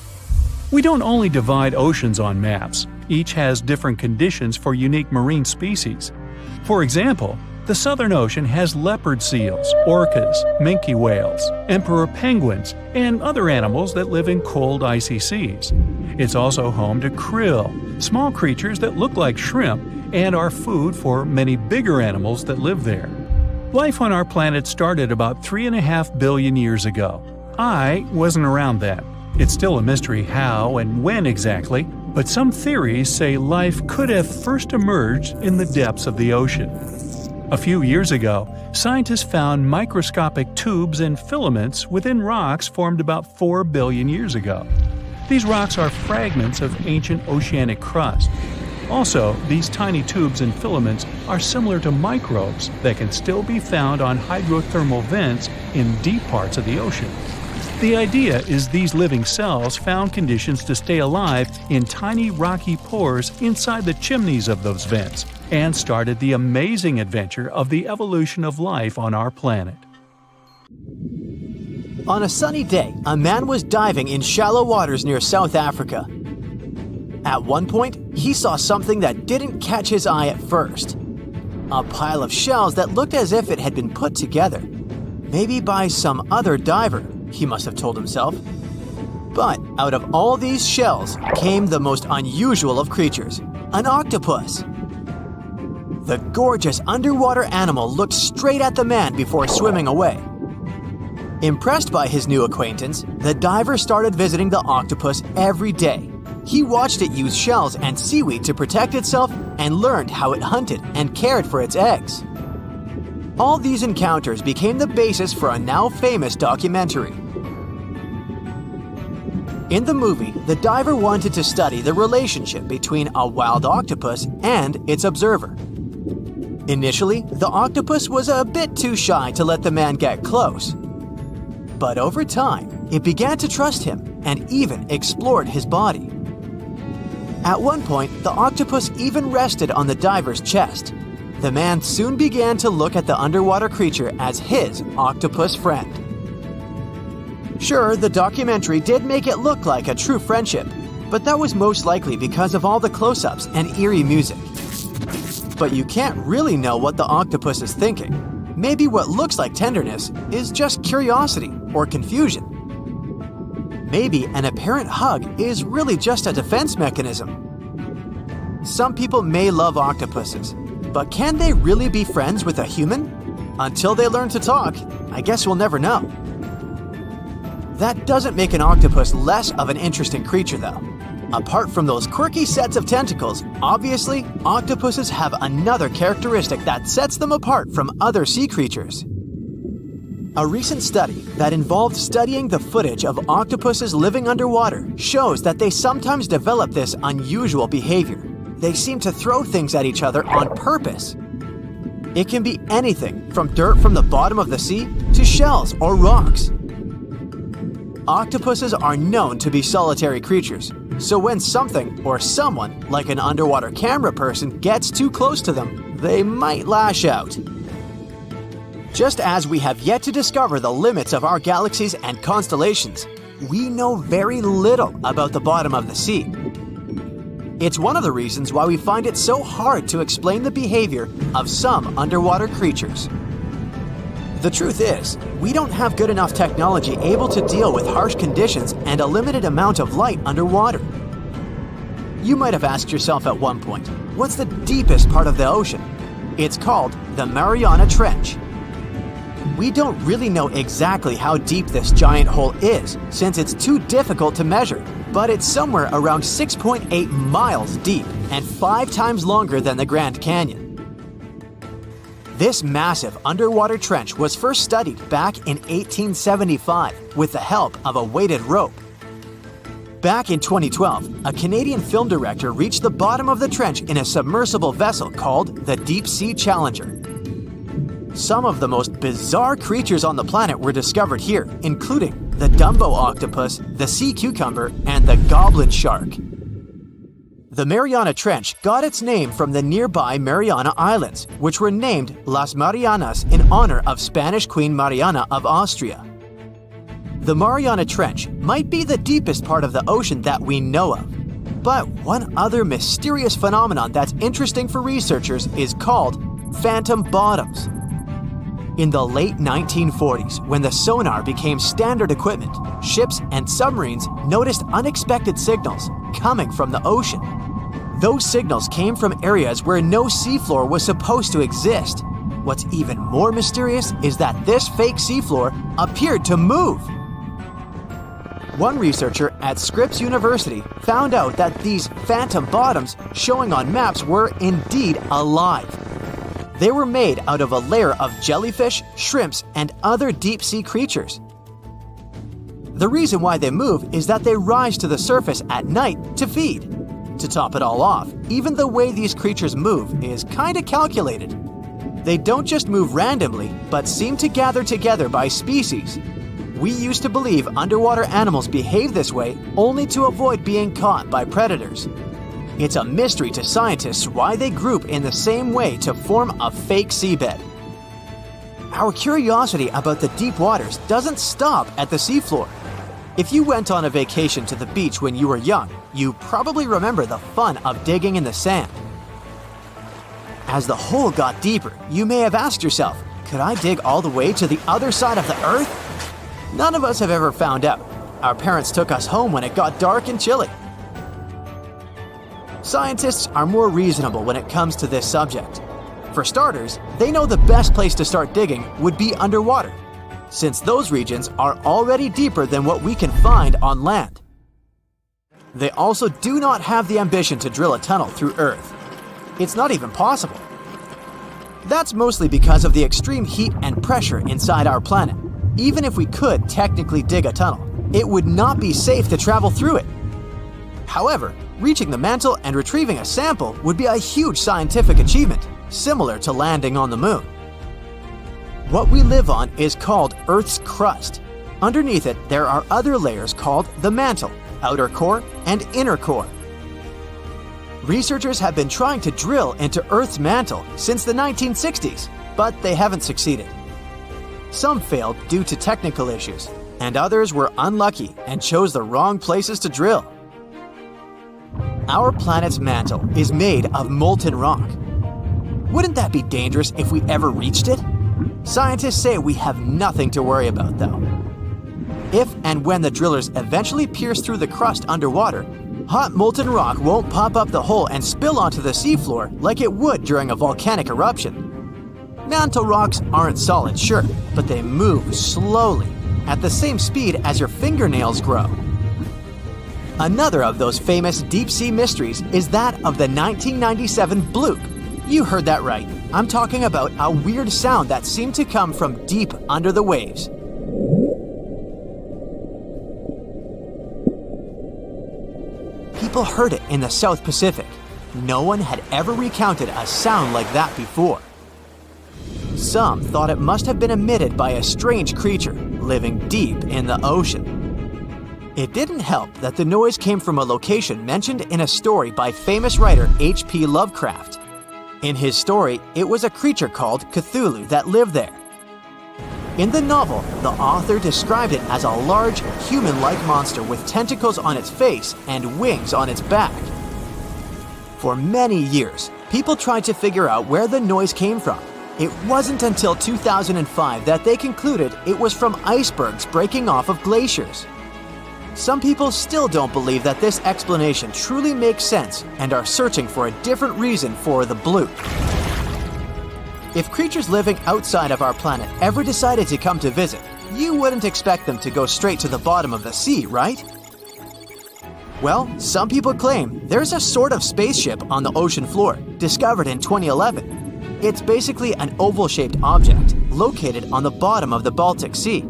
We don't only divide oceans on maps. Each has different conditions for unique marine species. For example, the Southern Ocean has leopard seals, orcas, minke whales, emperor penguins, and other animals that live in cold, icy seas. It's also home to krill, small creatures that look like shrimp and are food for many bigger animals that live there. Life on our planet started about 3.5 billion years ago. I wasn't around then. It's still a mystery how and when exactly, but some theories say life could have first emerged in the depths of the ocean. A few years ago, scientists found microscopic tubes and filaments within rocks formed about 4 billion years ago. These rocks are fragments of ancient oceanic crust. Also, these tiny tubes and filaments are similar to microbes that can still be found on hydrothermal vents in deep parts of the ocean. The idea is these living cells found conditions to stay alive in tiny rocky pores inside the chimneys of those vents, and started the amazing adventure of the evolution of life on our planet. On a sunny day, a man was diving in shallow waters near South Africa. At one point, he saw something that didn't catch his eye at first. A pile of shells that looked as if it had been put together. Maybe by some other diver, he must have told himself. But out of all these shells came the most unusual of creatures, an octopus. The gorgeous underwater animal looked straight at the man before swimming away. Impressed by his new acquaintance, the diver started visiting the octopus every day. He watched it use shells and seaweed to protect itself and learned how it hunted and cared for its eggs. All these encounters became the basis for a now famous documentary. In the movie, the diver wanted to study the relationship between a wild octopus and its observer. Initially, the octopus was a bit too shy to let the man get close. But over time, it began to trust him and even explored his body. At one point, the octopus even rested on the diver's chest. The man soon began to look at the underwater creature as his octopus friend. Sure, the documentary did make it look like a true friendship, but that was most likely because of all the close-ups and eerie music. But you can't really know what the octopus is thinking. Maybe what looks like tenderness is just curiosity or confusion. Maybe an apparent hug is really just a defense mechanism. Some people may love octopuses, but can they really be friends with a human? Until they learn to talk, I guess we'll never know. That doesn't make an octopus less of an interesting creature, though. Apart from those quirky sets of tentacles, obviously, octopuses have another characteristic that sets them apart from other sea creatures. A recent study that involved studying the footage of octopuses living underwater shows that they sometimes develop this unusual behavior. They seem to throw things at each other on purpose. It can be anything from dirt from the bottom of the sea to shells or rocks. Octopuses are known to be solitary creatures, so when something or someone, like an underwater camera person, gets too close to them, they might lash out. Just as we have yet to discover the limits of our galaxies and constellations, we know very little about the bottom of the sea. It's one of the reasons why we find it so hard to explain the behavior of some underwater creatures. The truth is, we don't have good enough technology able to deal with harsh conditions and a limited amount of light underwater. You might have asked yourself at one point, what's the deepest part of the ocean? It's called the Mariana Trench. We don't really know exactly how deep this giant hole is, since it's too difficult to measure, but it's somewhere around 6.8 miles deep and 5 times longer than the Grand Canyon. This massive underwater trench was first studied back in 1875 with the help of a weighted rope. Back in 2012, a Canadian film director reached the bottom of the trench in a submersible vessel called the Deep Sea Challenger. Some of the most bizarre creatures on the planet were discovered here, including the Dumbo octopus, the sea cucumber, and the goblin shark. The Mariana Trench got its name from the nearby Mariana Islands, which were named Las Marianas in honor of Spanish Queen Mariana of Austria. The Mariana Trench might be the deepest part of the ocean that we know of. But one other mysterious phenomenon that's interesting for researchers is called phantom bottoms. In the late 1940s, when the sonar became standard equipment, ships and submarines noticed unexpected signals coming from the ocean. Those signals came from areas where no seafloor was supposed to exist. What's even more mysterious is that this fake seafloor appeared to move. One researcher at Scripps University found out that these phantom bottoms showing on maps were indeed alive. They were made out of a layer of jellyfish, shrimps, and other deep-sea creatures. The reason why they move is that they rise to the surface at night to feed. To top it all off, even the way these creatures move is kinda calculated. They don't just move randomly, but seem to gather together by species. We used to believe underwater animals behave this way only to avoid being caught by predators. It's a mystery to scientists why they group in the same way to form a fake seabed. Our curiosity about the deep waters doesn't stop at the seafloor. If you went on a vacation to the beach when you were young, you probably remember the fun of digging in the sand. As the hole got deeper, you may have asked yourself, could I dig all the way to the other side of the earth? None of us have ever found out. Our parents took us home when it got dark and chilly. Scientists are more reasonable when it comes to this subject. For starters, they know the best place to start digging would be underwater, since those regions are already deeper than what we can find on land. They also do not have the ambition to drill a tunnel through Earth. It's not even possible. That's mostly because of the extreme heat and pressure inside our planet. Even if we could technically dig a tunnel, it would not be safe to travel through it. However, reaching the mantle and retrieving a sample would be a huge scientific achievement, similar to landing on the moon. What we live on is called Earth's crust. Underneath it, there are other layers called the mantle, outer core, and inner core. Researchers have been trying to drill into Earth's mantle since the 1960s, but they haven't succeeded. Some failed due to technical issues, and others were unlucky and chose the wrong places to drill. Our planet's mantle is made of molten rock. Wouldn't that be dangerous if we ever reached it? Scientists say we have nothing to worry about, though. If and when the drillers eventually pierce through the crust underwater, hot molten rock won't pop up the hole and spill onto the seafloor like it would during a volcanic eruption. Mantle rocks aren't solid, sure, but they move slowly, at the same speed as your fingernails grow. Another of those famous deep-sea mysteries is that of the 1997 bloop. You heard that right. I'm talking about a weird sound that seemed to come from deep under the waves. People heard it in the South Pacific. No one had ever recounted a sound like that before. Some thought it must have been emitted by a strange creature living deep in the ocean. It didn't help that the noise came from a location mentioned in a story by famous writer H.P. Lovecraft. In his story, it was a creature called Cthulhu that lived there. In the novel, the author described it as a large, human-like monster with tentacles on its face and wings on its back. For many years, people tried to figure out where the noise came from. It wasn't until 2005 that they concluded it was from icebergs breaking off of glaciers. Some people still don't believe that this explanation truly makes sense and are searching for a different reason for the bloop. If creatures living outside of our planet ever decided to come to visit, you wouldn't expect them to go straight to the bottom of the sea, right? Well, some people claim there's a sort of spaceship on the ocean floor, discovered in 2011. It's basically an oval-shaped object located on the bottom of the Baltic Sea.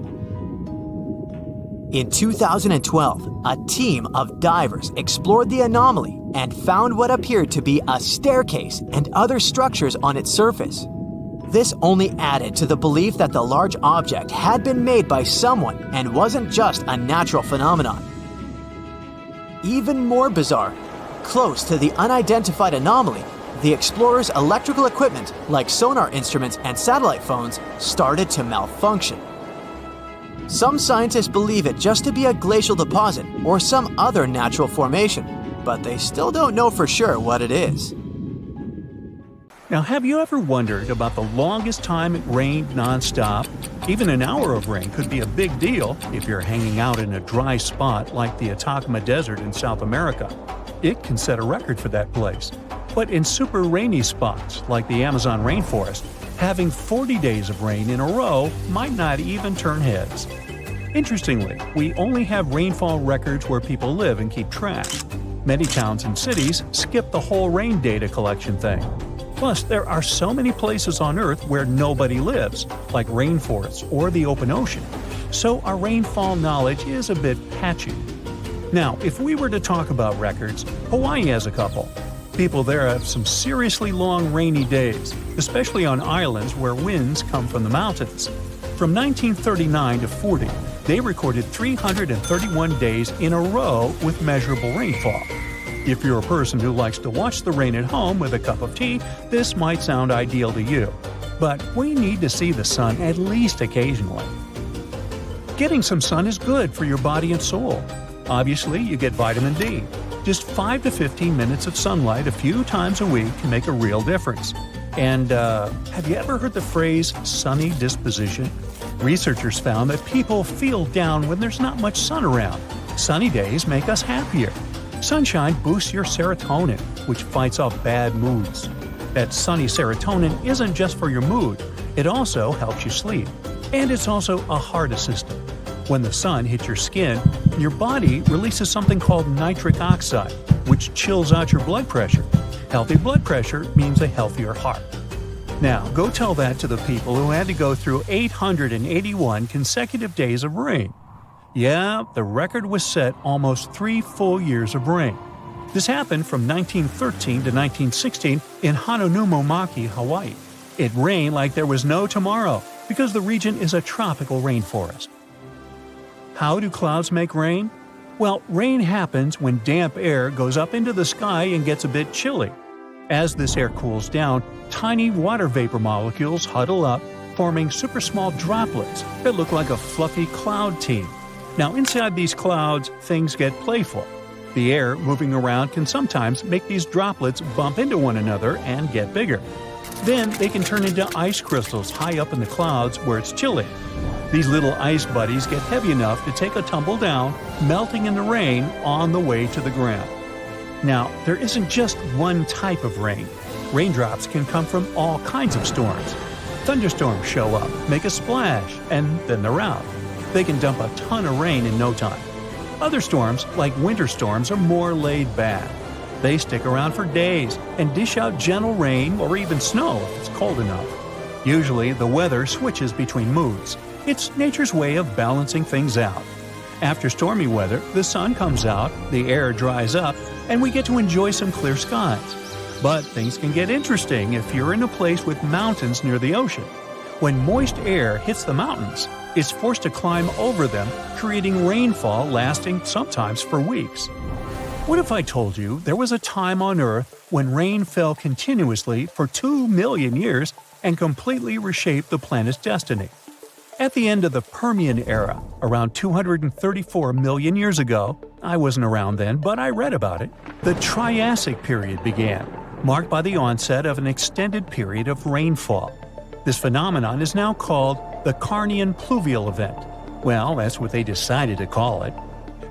In 2012, a team of divers explored the anomaly and found what appeared to be a staircase and other structures on its surface. This only added to the belief that the large object had been made by someone and wasn't just a natural phenomenon. Even more bizarre, close to the unidentified anomaly, the explorers' electrical equipment, like sonar instruments and satellite phones, started to malfunction. Some scientists believe it just to be a glacial deposit or some other natural formation, but they still don't know for sure what it is. Now, have you ever wondered about the longest time it rained nonstop? Even an hour of rain could be a big deal if you're hanging out in a dry spot like the Atacama Desert in South America. It can set a record for that place. But in super rainy spots like the Amazon rainforest, having 40 days of rain in a row might not even turn heads. Interestingly, we only have rainfall records where people live and keep track. Many towns and cities skip the whole rain data collection thing. Plus, there are so many places on Earth where nobody lives, like rainforests or the open ocean. So our rainfall knowledge is a bit patchy. Now, if we were to talk about records, Hawaii has a couple. People there have some seriously long rainy days, especially on islands where winds come from the mountains. From 1939 to 40, They recorded 331 days in a row with measurable rainfall. If you're a person who likes to watch the rain at home with a cup of tea, this might sound ideal to you. But we need to see the sun at least occasionally. Getting some sun is good for your body and soul. Obviously, you get vitamin D. Just 5 to 15 minutes of sunlight a few times a week can make a real difference. And have you ever heard the phrase sunny disposition? Researchers found that people feel down when there's not much sun around. Sunny days make us happier. Sunshine boosts your serotonin, which fights off bad moods. That sunny serotonin isn't just for your mood, it also helps you sleep. And it's also a heart assistant. When the sun hits your skin, your body releases something called nitric oxide, which chills out your blood pressure. Healthy blood pressure means a healthier heart. Now, go tell that to the people who had to go through 881 consecutive days of rain. Yeah, the record was set almost 3 full years of rain. This happened from 1913 to 1916 in Hononumomaki, Hawaii. It rained like there was no tomorrow because the region is a tropical rainforest. How do clouds make rain? Well, rain happens when damp air goes up into the sky and gets a bit chilly. As this air cools down, tiny water vapor molecules huddle up, forming super small droplets that look like a fluffy cloud team. Now, inside these clouds, things get playful. The air moving around can sometimes make these droplets bump into one another and get bigger. Then they can turn into ice crystals high up in the clouds where it's chilly. These little ice buddies get heavy enough to take a tumble down, melting in the rain on the way to the ground. Now, there isn't just one type of rain. Raindrops can come from all kinds of storms. Thunderstorms show up, make a splash, and then they're out. They can dump a ton of rain in no time. Other storms, like winter storms, are more laid back. They stick around for days and dish out gentle rain or even snow if it's cold enough. Usually, the weather switches between moods. It's nature's way of balancing things out. After stormy weather, the sun comes out, the air dries up, and we get to enjoy some clear skies. But things can get interesting if you're in a place with mountains near the ocean. When moist air hits the mountains, it's forced to climb over them, creating rainfall lasting sometimes for weeks. What if I told you there was a time on Earth when rain fell continuously for 2 million years and completely reshaped the planet's destiny? At the end of the Permian era, around 234 million years ago, I wasn't around then, but I read about it, the Triassic period began, marked by the onset of an extended period of rainfall. This phenomenon is now called the Carnian pluvial event. Well, that's what they decided to call it.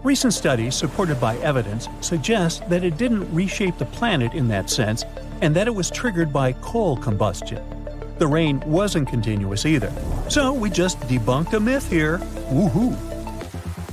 Recent studies, supported by evidence, suggest that it didn't reshape the planet in that sense, and that it was triggered by coal combustion. The rain wasn't continuous either. So we just debunked a myth here. Woohoo!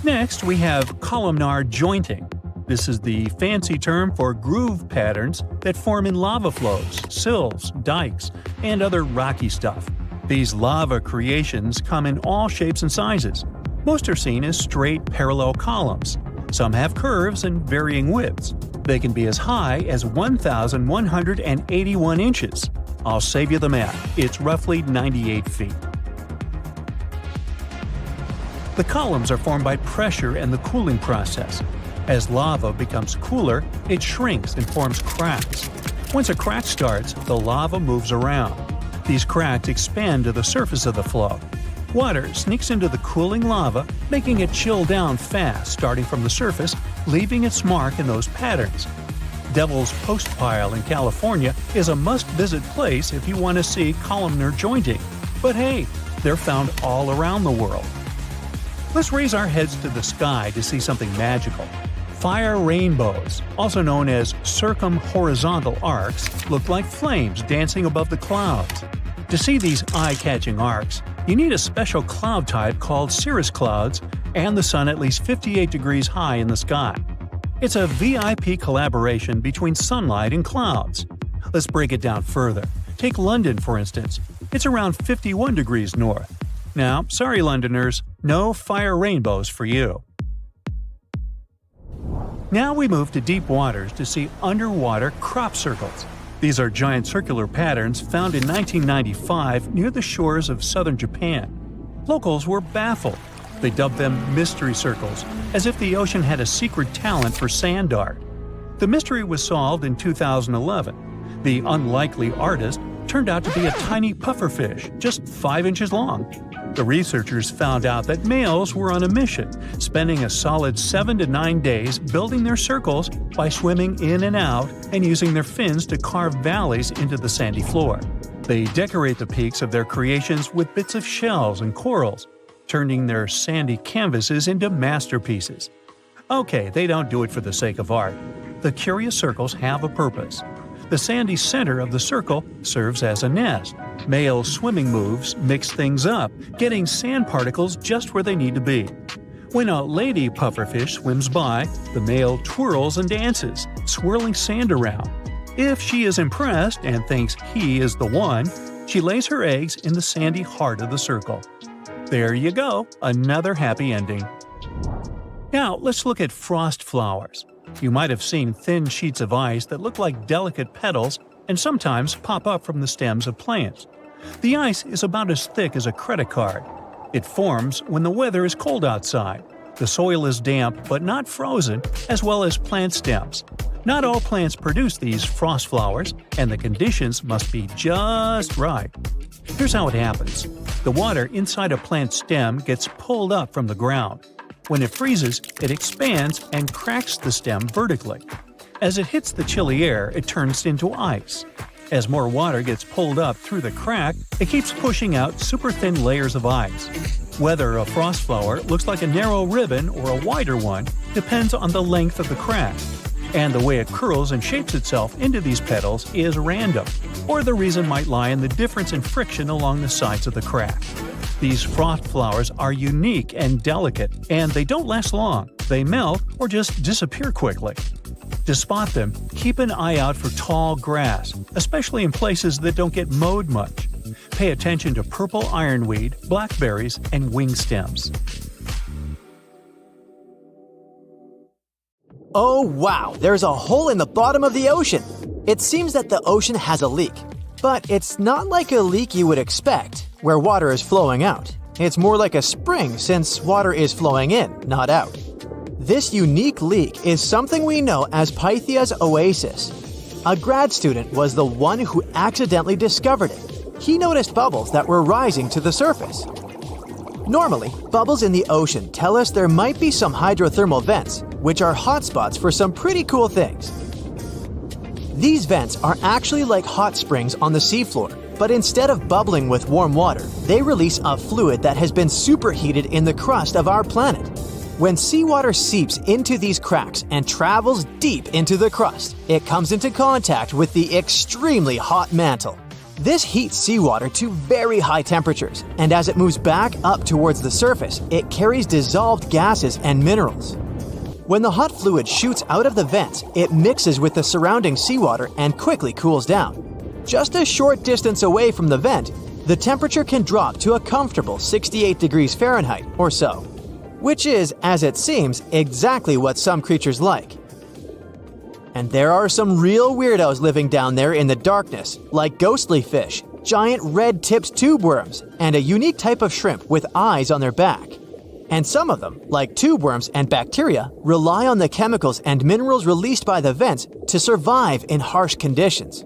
Next, we have columnar jointing. This is the fancy term for groove patterns that form in lava flows, sills, dikes, and other rocky stuff. These lava creations come in all shapes and sizes. Most are seen as straight, parallel columns. Some have curves and varying widths. They can be as high as 1,181 inches. I'll save you the math. It's roughly 98 feet. The columns are formed by pressure and the cooling process. As lava becomes cooler, it shrinks and forms cracks. Once a crack starts, the lava moves around. These cracks expand to the surface of the flow. Water sneaks into the cooling lava, making it chill down fast starting from the surface, leaving its mark in those patterns. Devil's Postpile in California is a must-visit place if you want to see columnar jointing. But hey, they're found all around the world. Let's raise our heads to the sky to see something magical. Fire rainbows, also known as circumhorizontal arcs, look like flames dancing above the clouds. To see these eye-catching arcs, you need a special cloud type called cirrus clouds and the sun at least 58 degrees high in the sky. It's a VIP collaboration between sunlight and clouds. Let's break it down further. Take London, for instance. It's around 51 degrees north. Now, sorry Londoners, no fire rainbows for you. Now we move to deep waters to see underwater crop circles. These are giant circular patterns found in 1995 near the shores of southern Japan. Locals were baffled. They dubbed them mystery circles, as if the ocean had a secret talent for sand art. The mystery was solved in 2011. The unlikely artist turned out to be a tiny pufferfish, just 5 inches long. The researchers found out that males were on a mission, spending a solid 7 to 9 days building their circles by swimming in and out and using their fins to carve valleys into the sandy floor. They decorate the peaks of their creations with bits of shells and corals, turning their sandy canvases into masterpieces. Okay, they don't do it for the sake of art. The curious circles have a purpose. The sandy center of the circle serves as a nest. Male swimming moves mix things up, getting sand particles just where they need to be. When a lady pufferfish swims by, the male twirls and dances, swirling sand around. If she is impressed and thinks he is the one, she lays her eggs in the sandy heart of the circle. There you go, another happy ending. Now let's look at frost flowers. You might have seen thin sheets of ice that look like delicate petals and sometimes pop up from the stems of plants. The ice is about as thick as a credit card. It forms when the weather is cold outside. The soil is damp but not frozen, as well as plant stems. Not all plants produce these frost flowers, and the conditions must be just right. Here's how it happens. The water inside a plant stem gets pulled up from the ground. When it freezes, it expands and cracks the stem vertically. As it hits the chilly air, it turns into ice. As more water gets pulled up through the crack, it keeps pushing out super thin layers of ice. Whether a frost flower looks like a narrow ribbon or a wider one depends on the length of the crack. And the way it curls and shapes itself into these petals is random, or the reason might lie in the difference in friction along the sides of the crack. These frost flowers are unique and delicate, and they don't last long. They melt or just disappear quickly. To spot them, keep an eye out for tall grass, especially in places that don't get mowed much. Pay attention to purple ironweed, blackberries, and wing stems. Oh wow, there's a hole in the bottom of the ocean! It seems that the ocean has a leak. But it's not like a leak you would expect, where water is flowing out. It's more like a spring since water is flowing in, not out. This unique leak is something we know as Pythia's oasis. A grad student was the one who accidentally discovered it. He noticed bubbles that were rising to the surface. Normally, bubbles in the ocean tell us there might be some hydrothermal vents, which are hotspots for some pretty cool things. These vents are actually like hot springs on the seafloor, but instead of bubbling with warm water, they release a fluid that has been superheated in the crust of our planet. When seawater seeps into these cracks and travels deep into the crust, it comes into contact with the extremely hot mantle. This heats seawater to very high temperatures, and as it moves back up towards the surface, it carries dissolved gases and minerals. When the hot fluid shoots out of the vents, it mixes with the surrounding seawater and quickly cools down. Just a short distance away from the vent, the temperature can drop to a comfortable 68 degrees Fahrenheit or so, which is, as it seems, exactly what some creatures like. And there are some real weirdos living down there in the darkness, like ghostly fish, giant red-tipped tube worms, and a unique type of shrimp with eyes on their back. And some of them, like tube worms and bacteria, rely on the chemicals and minerals released by the vents to survive in harsh conditions.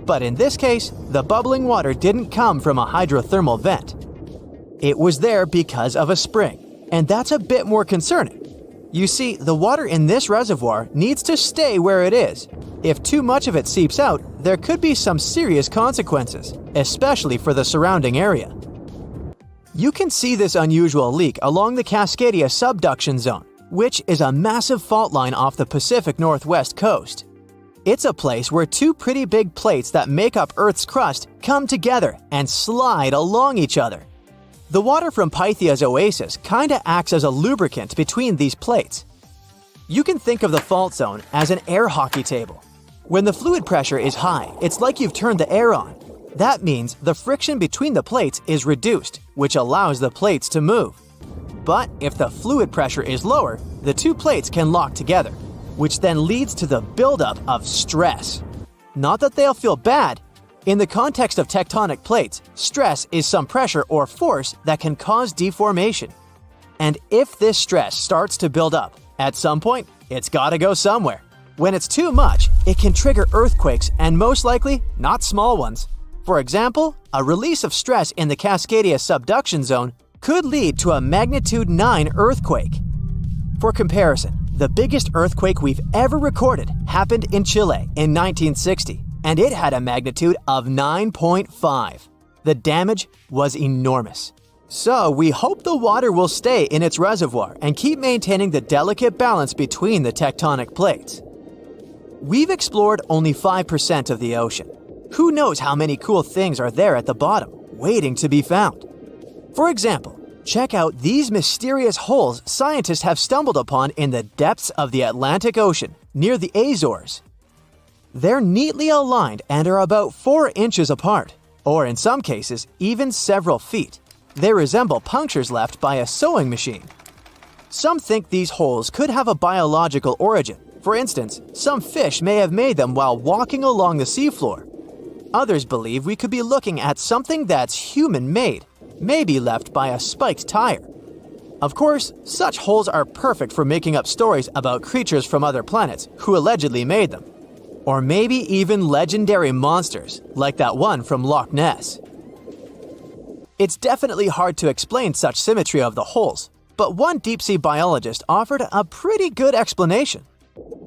But in this case, the bubbling water didn't come from a hydrothermal vent. It was there because of a spring, and that's a bit more concerning. You see, the water in this reservoir needs to stay where it is. If too much of it seeps out, there could be some serious consequences, especially for the surrounding area. You can see this unusual leak along the Cascadia subduction zone, which is a massive fault line off the Pacific Northwest coast. It's a place where two pretty big plates that make up Earth's crust come together and slide along each other. The water from Pythia's oasis kinda acts as a lubricant between these plates. You can think of the fault zone as an air hockey table. When the fluid pressure is high, it's like you've turned the air on. That means the friction between the plates is reduced, which allows the plates to move. But if the fluid pressure is lower, the two plates can lock together, which then leads to the buildup of stress. Not that they'll feel bad, In the context of tectonic plates, stress is some pressure or force that can cause deformation. And if this stress starts to build up, at some point, it's gotta go somewhere. When it's too much, it can trigger earthquakes, and most likely, not small ones. For example, a release of stress in the Cascadia subduction zone could lead to a magnitude 9 earthquake. For comparison, the biggest earthquake we've ever recorded happened in Chile in 1960, and it had a magnitude of 9.5. The damage was enormous. So we hope the water will stay in its reservoir and keep maintaining the delicate balance between the tectonic plates. We've explored only 5% of the ocean. Who knows how many cool things are there at the bottom, waiting to be found? For example, check out these mysterious holes scientists have stumbled upon in the depths of the Atlantic Ocean, near the Azores. They're neatly aligned and are about 4 inches apart, or in some cases, even several feet. They resemble punctures left by a sewing machine. Some think these holes could have a biological origin. For instance, some fish may have made them while walking along the seafloor. Others believe we could be looking at something that's human-made, maybe left by a spiked tire. Of course, such holes are perfect for making up stories about creatures from other planets who allegedly made them. Or maybe even legendary monsters, like that one from Loch Ness. It's definitely hard to explain such symmetry of the holes, but one deep-sea biologist offered a pretty good explanation.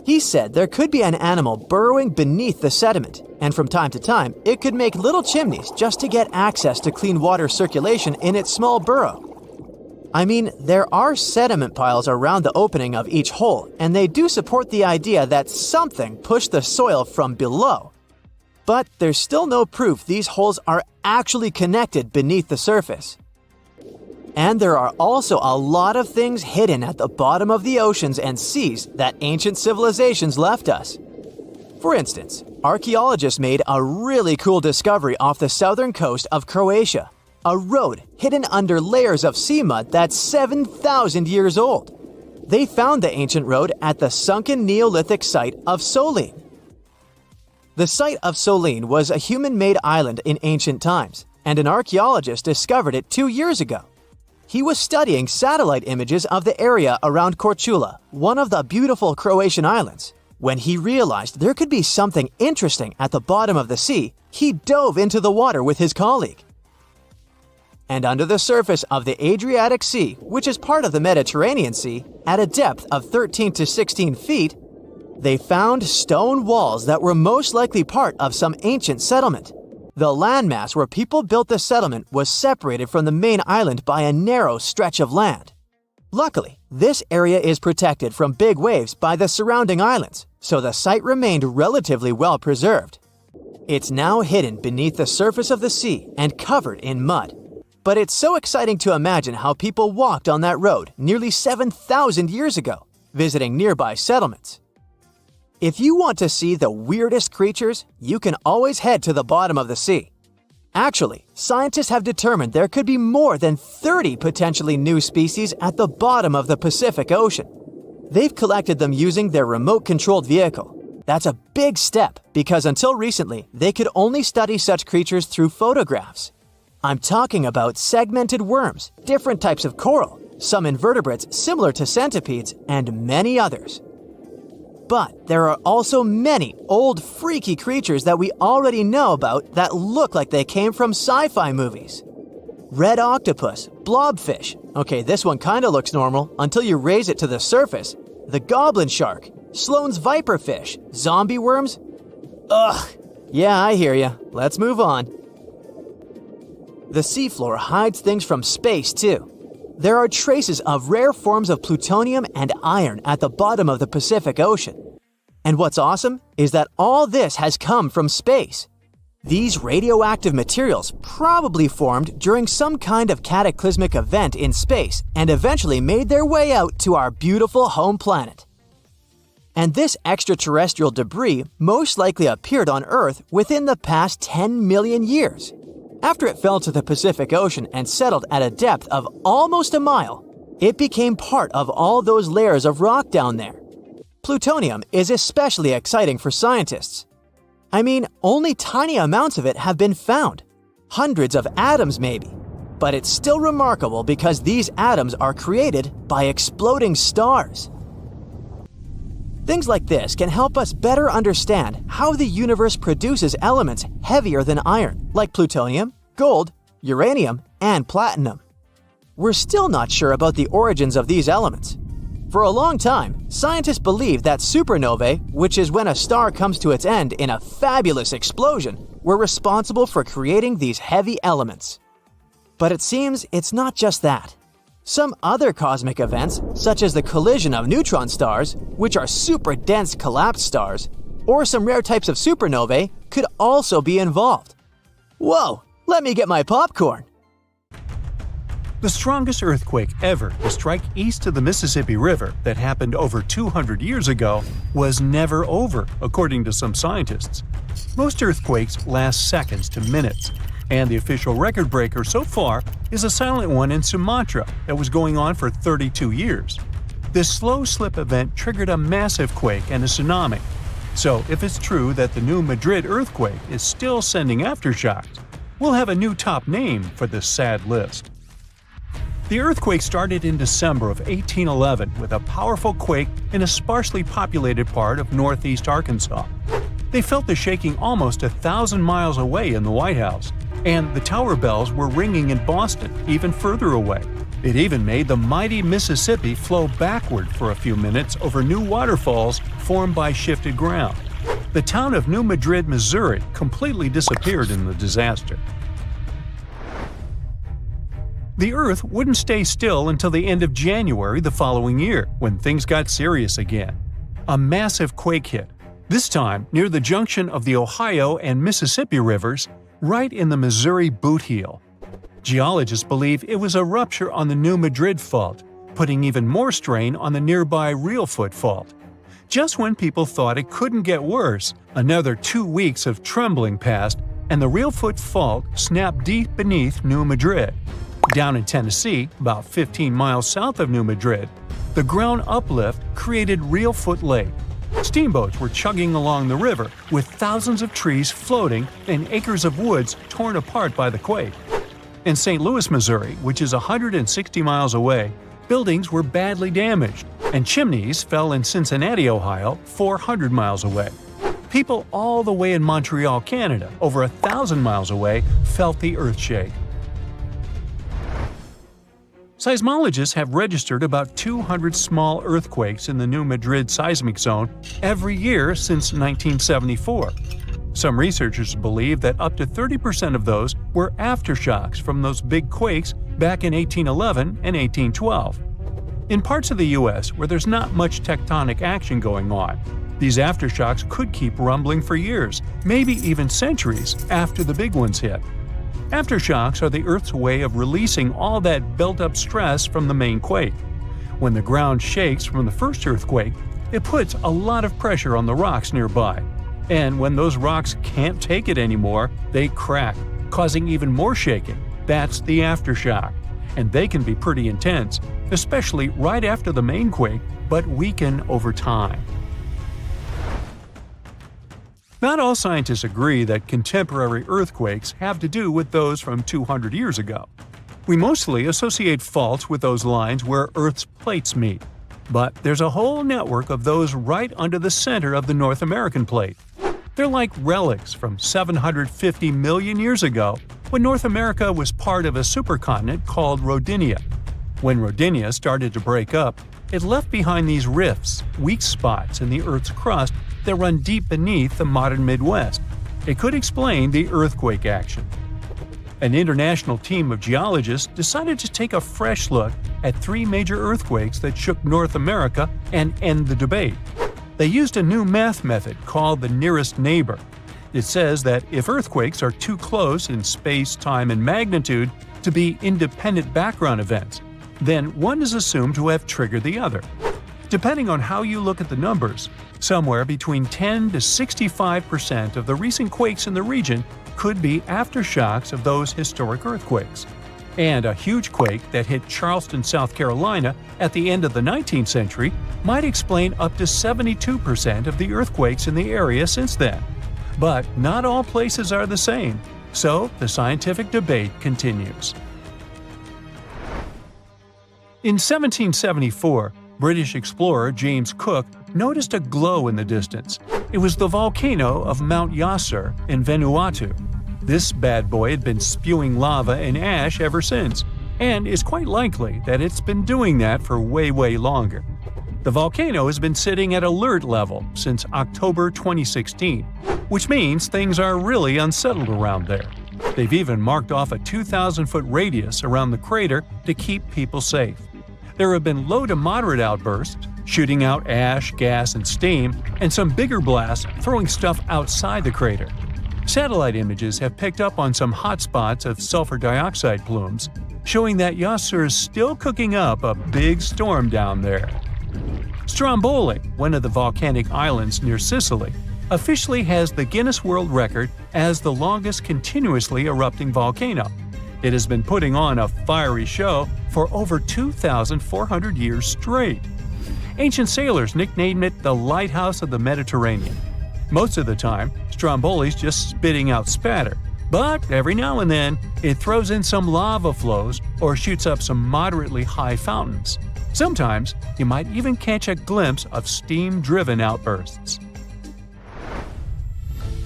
He said there could be an animal burrowing beneath the sediment, and from time to time, it could make little chimneys just to get access to clean water circulation in its small burrow. I mean, there are sediment piles around the opening of each hole, and they do support the idea that something pushed the soil from below. But there's still no proof these holes are actually connected beneath the surface. And there are also a lot of things hidden at the bottom of the oceans and seas that ancient civilizations left us. For instance, archaeologists made a really cool discovery off the southern coast of Croatia, a road hidden under layers of sea mud that's 7,000 years old. They found the ancient road at the sunken Neolithic site of Solin. The site of Solin was a human-made island in ancient times, and an archaeologist discovered it 2 years ago. He was studying satellite images of the area around Korčula, one of the beautiful Croatian islands. When he realized there could be something interesting at the bottom of the sea, he dove into the water with his colleague. And under the surface of the Adriatic Sea, which is part of the Mediterranean Sea, at a depth of 13 to 16 feet, they found stone walls that were most likely part of some ancient settlement. The landmass where people built the settlement was separated from the main island by a narrow stretch of land. Luckily, this area is protected from big waves by the surrounding islands, so the site remained relatively well preserved. It's now hidden beneath the surface of the sea and covered in mud. But it's so exciting to imagine how people walked on that road nearly 7,000 years ago, visiting nearby settlements. If you want to see the weirdest creatures, you can always head to the bottom of the sea. Actually, scientists have determined there could be more than 30 potentially new species at the bottom of the Pacific Ocean. They've collected them using their remote-controlled vehicle. That's a big step because until recently, they could only study such creatures through photographs. I'm talking about segmented worms, different types of coral, some invertebrates similar to centipedes, and many others. But there are also many old freaky creatures that we already know about that look like they came from sci-fi movies. Red octopus, blobfish. Okay, this one kinda looks normal until you raise it to the surface. The goblin shark, Sloane's viperfish, zombie worms. Ugh. Yeah, I hear ya. Let's move on. The seafloor hides things from space too. There are traces of rare forms of plutonium and iron at the bottom of the Pacific Ocean. And what's awesome is that all this has come from space. These radioactive materials probably formed during some kind of cataclysmic event in space and eventually made their way out to our beautiful home planet. And this extraterrestrial debris most likely appeared on Earth within the past 10 million years. After it fell to the Pacific Ocean and settled at a depth of almost a mile, it became part of all those layers of rock down there. Plutonium is especially exciting for scientists. I mean, only tiny amounts of it have been found. Hundreds of atoms maybe. But it's still remarkable because these atoms are created by exploding stars. Things like this can help us better understand how the universe produces elements heavier than iron, like plutonium, gold, uranium, and platinum. We're still not sure about the origins of these elements. For a long time, scientists believed that supernovae, which is when a star comes to its end in a fabulous explosion, were responsible for creating these heavy elements. But it seems it's not just that. Some other cosmic events, such as the collision of neutron stars, which are super dense collapsed stars, or some rare types of supernovae, could also be involved. Whoa, let me get my popcorn! The strongest earthquake ever to strike east of the Mississippi River that happened over 200 years ago was never over, according to some scientists. Most earthquakes last seconds to minutes, and the official record breaker so far is a silent one in Sumatra that was going on for 32 years. This slow slip event triggered a massive quake and a tsunami. So if it's true that the New Madrid earthquake is still sending aftershocks, we'll have a new top name for this sad list. The earthquake started in December of 1811 with a powerful quake in a sparsely populated part of northeast Arkansas. They felt the shaking almost 1,000 miles away in the White House, and the tower bells were ringing in Boston, even further away. It even made the mighty Mississippi flow backward for a few minutes over new waterfalls formed by shifted ground. The town of New Madrid, Missouri, completely disappeared in the disaster. The Earth wouldn't stay still until the end of January the following year, when things got serious again. A massive quake hit, this time near the junction of the Ohio and Mississippi rivers, right in the Missouri boot heel. Geologists believe it was a rupture on the New Madrid fault, putting even more strain on the nearby Reelfoot fault. Just when people thought it couldn't get worse, another 2 weeks of trembling passed, and the Reelfoot fault snapped deep beneath New Madrid. Down in Tennessee, about 15 miles south of New Madrid, the ground uplift created Reelfoot Lake. Steamboats were chugging along the river, with thousands of trees floating and acres of woods torn apart by the quake. In St. Louis, Missouri, which is 160 miles away, buildings were badly damaged, and chimneys fell in Cincinnati, Ohio, 400 miles away. People all the way in Montreal, Canada, over 1,000 miles away, felt the earth shake. Seismologists have registered about 200 small earthquakes in the New Madrid seismic zone every year since 1974. Some researchers believe that up to 30% of those were aftershocks from those big quakes back in 1811 and 1812. In parts of the U.S. where there's not much tectonic action going on, these aftershocks could keep rumbling for years, maybe even centuries, after the big ones hit. Aftershocks are the Earth's way of releasing all that built-up stress from the main quake. When the ground shakes from the first earthquake, it puts a lot of pressure on the rocks nearby. And when those rocks can't take it anymore, they crack, causing even more shaking. That's the aftershock. And they can be pretty intense, especially right after the main quake, but weaken over time. Not all scientists agree that contemporary earthquakes have to do with those from 200 years ago. We mostly associate faults with those lines where Earth's plates meet. But there's a whole network of those right under the center of the North American plate. They're like relics from 750 million years ago, when North America was part of a supercontinent called Rodinia. When Rodinia started to break up, it left behind these rifts, weak spots in the Earth's crust that run deep beneath the modern Midwest. It could explain the earthquake action. An international team of geologists decided to take a fresh look at 3 major earthquakes that shook North America and end the debate. They used a new math method called the nearest neighbor. It says that if earthquakes are too close in space, time, and magnitude to be independent background events, then one is assumed to have triggered the other. Depending on how you look at the numbers, somewhere between 10 to 65% of the recent quakes in the region could be aftershocks of those historic earthquakes. And a huge quake that hit Charleston, South Carolina at the end of the 19th century might explain up to 72% of the earthquakes in the area since then. But not all places are the same, so the scientific debate continues. In 1774, British explorer James Cook noticed a glow in the distance. It was the volcano of Mount Yasur in Vanuatu. This bad boy had been spewing lava and ash ever since, and it's quite likely that it's been doing that for way longer. The volcano has been sitting at alert level since October 2016, which means things are really unsettled around there. They've even marked off a 2,000-foot radius around the crater to keep people safe. There have been low to moderate outbursts, shooting out ash, gas, and steam, and some bigger blasts throwing stuff outside the crater. Satellite images have picked up on some hot spots of sulfur dioxide plumes, showing that Yasur is still cooking up a big storm down there. Stromboli, one of the volcanic islands near Sicily, officially has the Guinness World Record as the longest continuously erupting volcano. It has been putting on a fiery show for over 2,400 years straight. Ancient sailors nicknamed it the Lighthouse of the Mediterranean. Most of the time, Stromboli's just spitting out spatter, but every now and then it throws in some lava flows or shoots up some moderately high fountains. Sometimes you might even catch a glimpse of steam-driven outbursts.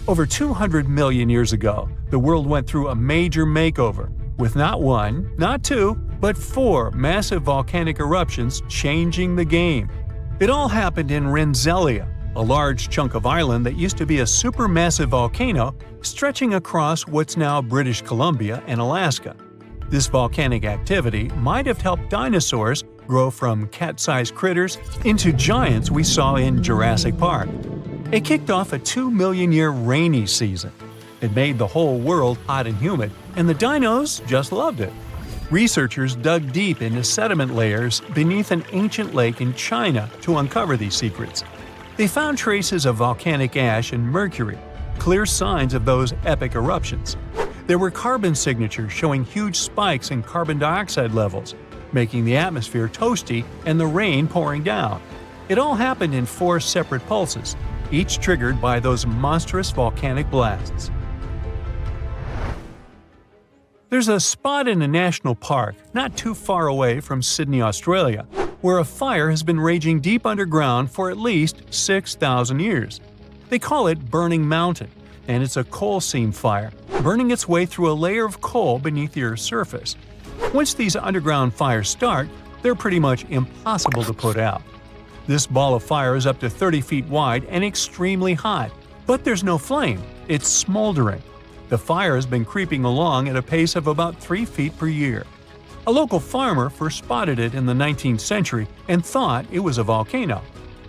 Over 200 million years ago, the world went through a major makeover, with not one, not two, but 4 massive volcanic eruptions changing the game. It all happened in Rensselaer, a large chunk of island that used to be a supermassive volcano stretching across what's now British Columbia and Alaska. This volcanic activity might have helped dinosaurs grow from cat-sized critters into giants we saw in Jurassic Park. It kicked off a 2-million-year rainy season. It made the whole world hot and humid, and the dinos just loved it. Researchers dug deep into sediment layers beneath an ancient lake in China to uncover these secrets. They found traces of volcanic ash and mercury, clear signs of those epic eruptions. There were carbon signatures showing huge spikes in carbon dioxide levels, making the atmosphere toasty and the rain pouring down. It all happened in 4 separate pulses, each triggered by those monstrous volcanic blasts. There's a spot in a national park not too far away from Sydney, Australia, where a fire has been raging deep underground for at least 6,000 years. They call it Burning Mountain, and it's a coal seam fire, burning its way through a layer of coal beneath the Earth's surface. Once these underground fires start, they're pretty much impossible to put out. This ball of fire is up to 30 feet wide and extremely hot, but there's no flame, it's smoldering. The fire has been creeping along at a pace of about 3 feet per year. A local farmer first spotted it in the 19th century and thought it was a volcano.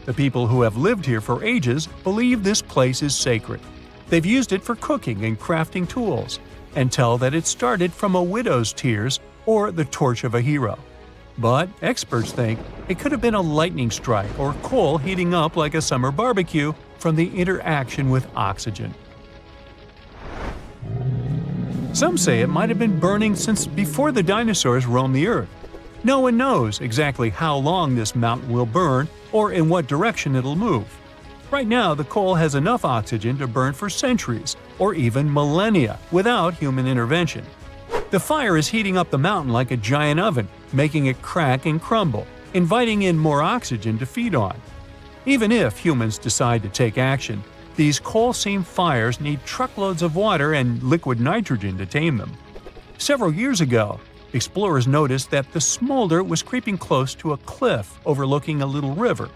The people who have lived here for ages believe this place is sacred. They've used it for cooking and crafting tools, and tell that it started from a widow's tears or the torch of a hero. But experts think it could have been a lightning strike or coal heating up like a summer barbecue from the interaction with oxygen. Some say it might have been burning since before the dinosaurs roamed the Earth. No one knows exactly how long this mountain will burn or in what direction it'll move. Right now, the coal has enough oxygen to burn for centuries or even millennia without human intervention. The fire is heating up the mountain like a giant oven, making it crack and crumble, inviting in more oxygen to feed on. Even if humans decide to take action, these coal seam fires need truckloads of water and liquid nitrogen to tame them. Several years ago, explorers noticed that the smolder was creeping close to a cliff overlooking a little river,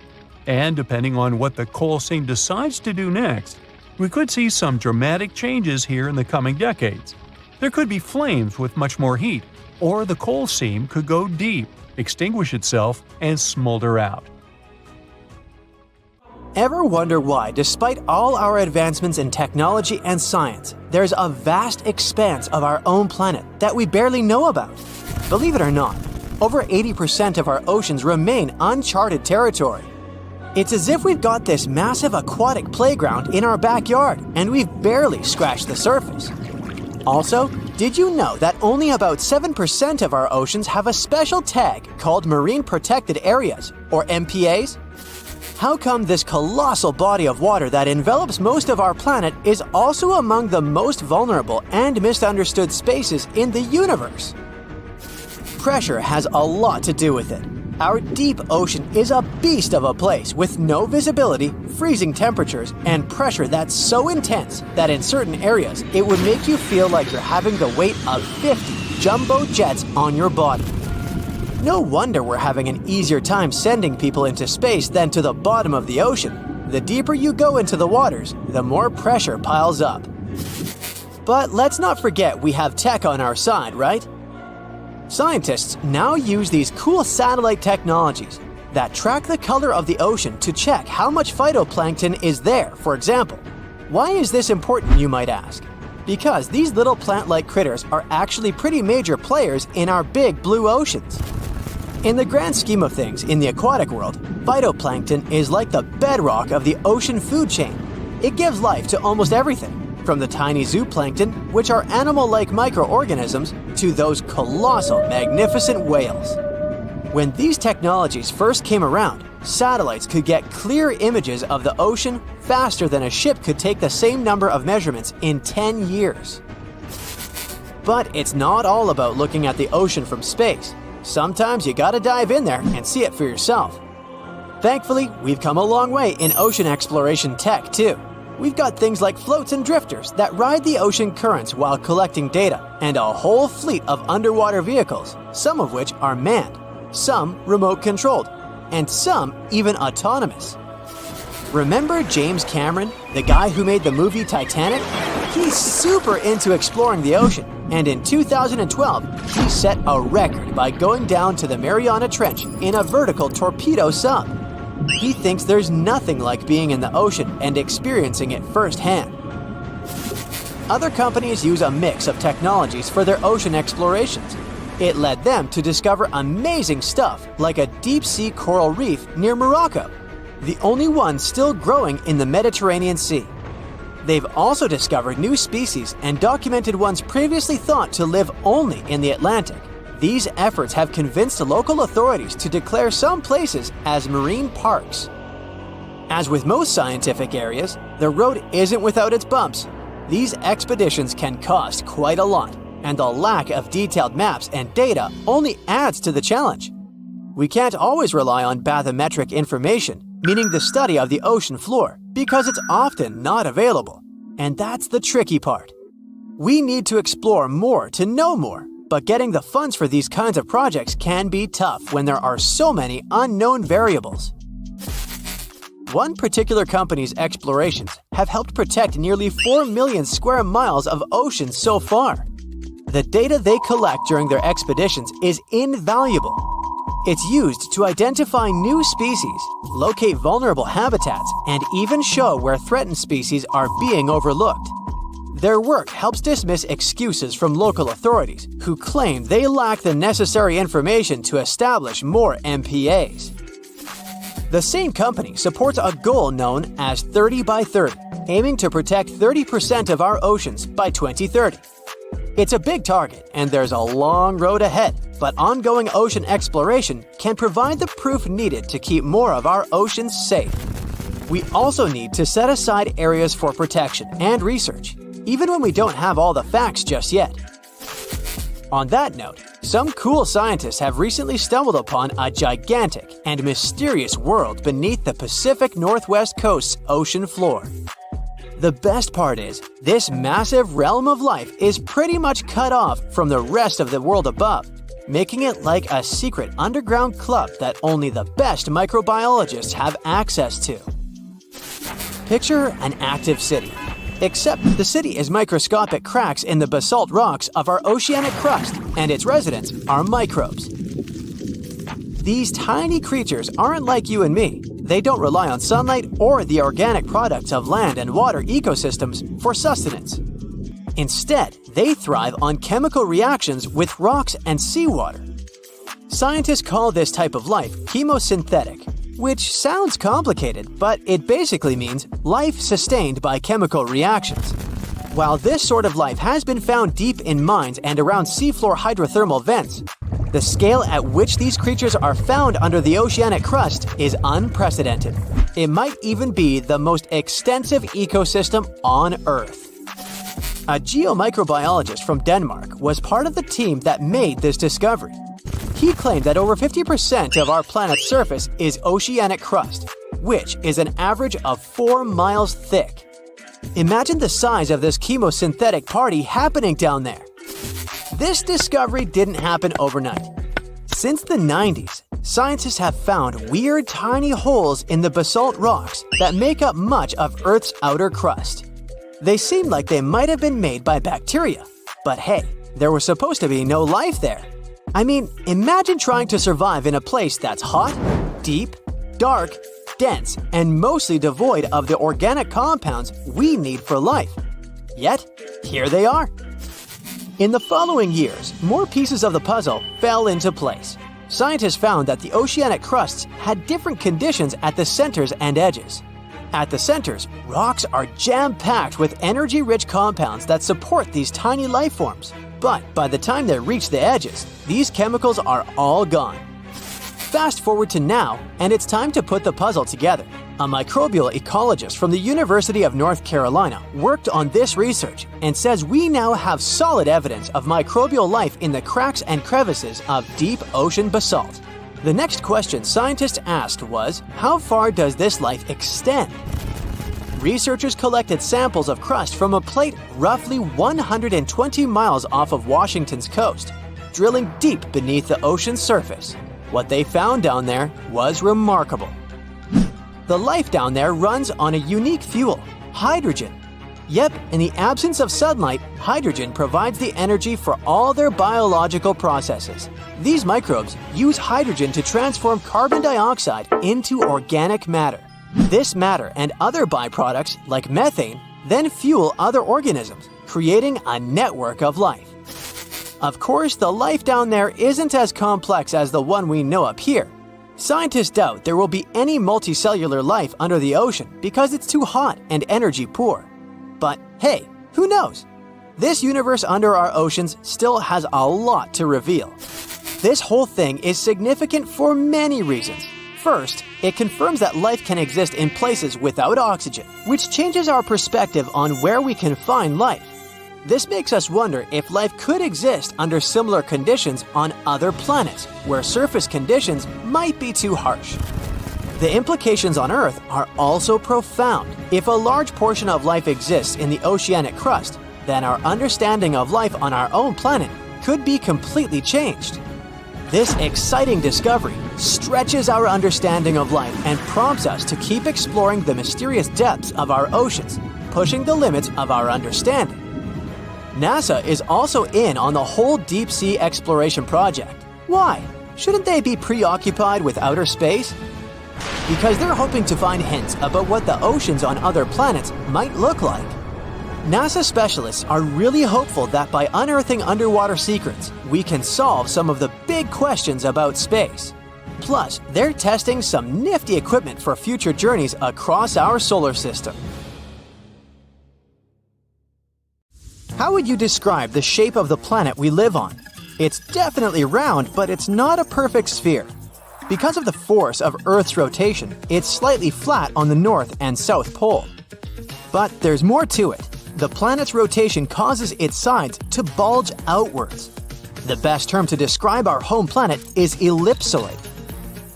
and depending on what the coal seam decides to do next, we could see some dramatic changes here in the coming decades. There could be flames with much more heat, or the coal seam could go deep, extinguish itself, and smolder out. Ever wonder why, despite all our advancements in technology and science, there's a vast expanse of our own planet that we barely know about? Believe it or not, over 80% of our oceans remain uncharted territory. It's as if we've got this massive aquatic playground in our backyard and we've barely scratched the surface. Also, did you know that only about 7% of our oceans have a special tag called Marine Protected Areas, or MPAs? How come this colossal body of water that envelops most of our planet is also among the most vulnerable and misunderstood spaces in the universe? Pressure has a lot to do with it. Our deep ocean is a beast of a place with no visibility, freezing temperatures, and pressure that's so intense that in certain areas it would make you feel like you're having the weight of 50 jumbo jets on your body. No wonder we're having an easier time sending people into space than to the bottom of the ocean. The deeper you go into the waters, the more pressure piles up. But let's not forget we have tech on our side, right? Scientists now use these cool satellite technologies that track the color of the ocean to check how much phytoplankton is there, for example. Why is this important, you might ask? Because these little plant-like critters are actually pretty major players in our big blue oceans. In the grand scheme of things in the aquatic world, phytoplankton is like the bedrock of the ocean food chain. It gives life to almost everything, from the tiny zooplankton, which are animal-like microorganisms, to those colossal, magnificent whales. When these technologies first came around, satellites could get clear images of the ocean faster than a ship could take the same number of measurements in 10 years. But it's not all about looking at the ocean from space. Sometimes you gotta dive in there and see it for yourself. Thankfully, we've come a long way in ocean exploration tech too. We've got things like floats and drifters that ride the ocean currents while collecting data, and a whole fleet of underwater vehicles, some of which are manned, some remote-controlled, and some even autonomous. Remember James Cameron, the guy who made the movie Titanic? He's super into exploring the ocean, and in 2012, he set a record by going down to the Mariana Trench in a vertical torpedo sub. He thinks there's nothing like being in the ocean and experiencing it firsthand. Other companies use a mix of technologies for their ocean explorations. It led them to discover amazing stuff like a deep-sea coral reef near Morocco, the only one still growing in the Mediterranean Sea. They've also discovered new species and documented ones previously thought to live only in the Atlantic. These efforts have convinced local authorities to declare some places as marine parks. As with most scientific areas, the road isn't without its bumps. These expeditions can cost quite a lot, and the lack of detailed maps and data only adds to the challenge. We can't always rely on bathymetric information, meaning the study of the ocean floor, because it's often not available. And that's the tricky part. We need to explore more to know more. But getting the funds for these kinds of projects can be tough when there are so many unknown variables. One particular company's explorations have helped protect nearly 4 million square miles of ocean so far. The data they collect during their expeditions is invaluable. It's used to identify new species, locate vulnerable habitats, and even show where threatened species are being overlooked. Their work helps dismiss excuses from local authorities who claim they lack the necessary information to establish more MPAs. The same company supports a goal known as 30 by 30, aiming to protect 30% of our oceans by 2030. It's a big target, and there's a long road ahead, but ongoing ocean exploration can provide the proof needed to keep more of our oceans safe. We also need to set aside areas for protection and research, even when we don't have all the facts just yet. On that note, some cool scientists have recently stumbled upon a gigantic and mysterious world beneath the Pacific Northwest coast's ocean floor. The best part is, this massive realm of life is pretty much cut off from the rest of the world above, making it like a secret underground club that only the best microbiologists have access to. Picture an active city. Except the city is microscopic cracks in the basalt rocks of our oceanic crust, and its residents are microbes. These tiny creatures aren't like you and me. They don't rely on sunlight or the organic products of land and water ecosystems for sustenance. Instead, they thrive on chemical reactions with rocks and seawater. Scientists call this type of life chemosynthetic, which sounds complicated, but it basically means life sustained by chemical reactions. While this sort of life has been found deep in mines and around seafloor hydrothermal vents, The scale at which these creatures are found under the oceanic crust is unprecedented. It might even be the most extensive ecosystem on Earth. A geomicrobiologist from Denmark was part of the team that made this discovery. He claimed that over 50% of our planet's surface is oceanic crust, which is an average of 4 miles thick. Imagine the size of this chemosynthetic party happening down there. This discovery didn't happen overnight. Since the 90s, scientists have found weird tiny holes in the basalt rocks that make up much of Earth's outer crust. They seem like they might have been made by bacteria. But hey, there was supposed to be no life there. I mean, imagine trying to survive in a place that's hot, deep, dark, dense, and mostly devoid of the organic compounds we need for life. Yet, here they are. In the following years, more pieces of the puzzle fell into place. Scientists found that the oceanic crusts had different conditions at the centers and edges. At the centers, rocks are jam-packed with energy-rich compounds that support these tiny life forms. But by the time they reach the edges, these chemicals are all gone. Fast forward to now, and it's time to put the puzzle together. A microbial ecologist from the University of North Carolina worked on this research and says we now have solid evidence of microbial life in the cracks and crevices of deep ocean basalt. The next question scientists asked was, how far does this life extend? Researchers collected samples of crust from a plate roughly 120 miles off of Washington's coast, drilling deep beneath the ocean's surface. What they found down there was remarkable. The life down there runs on a unique fuel, hydrogen. Yep, in the absence of sunlight, hydrogen provides the energy for all their biological processes. These microbes use hydrogen to transform carbon dioxide into organic matter. This matter and other byproducts, like methane, then fuel other organisms, creating a network of life. Of course, the life down there isn't as complex as the one we know up here. Scientists doubt there will be any multicellular life under the ocean because it's too hot and energy poor. But hey, who knows? This universe under our oceans still has a lot to reveal. This whole thing is significant for many reasons. First, it confirms that life can exist in places without oxygen, which changes our perspective on where we can find life. This makes us wonder if life could exist under similar conditions on other planets, where surface conditions might be too harsh. The implications on Earth are also profound. If a large portion of life exists in the oceanic crust, then our understanding of life on our own planet could be completely changed. This exciting discovery stretches our understanding of life and prompts us to keep exploring the mysterious depths of our oceans, pushing the limits of our understanding. NASA is also in on the whole deep sea exploration project. Why? Shouldn't they be preoccupied with outer space? Because they're hoping to find hints about what the oceans on other planets might look like. NASA specialists are really hopeful that by unearthing underwater secrets, we can solve some of the big questions about space. Plus, they're testing some nifty equipment for future journeys across our solar system. How would you describe the shape of the planet we live on? It's definitely round, but it's not a perfect sphere. Because of the force of Earth's rotation, it's slightly flat on the north and south pole. But there's more to it. The planet's rotation causes its sides to bulge outwards. The best term to describe our home planet is ellipsoid.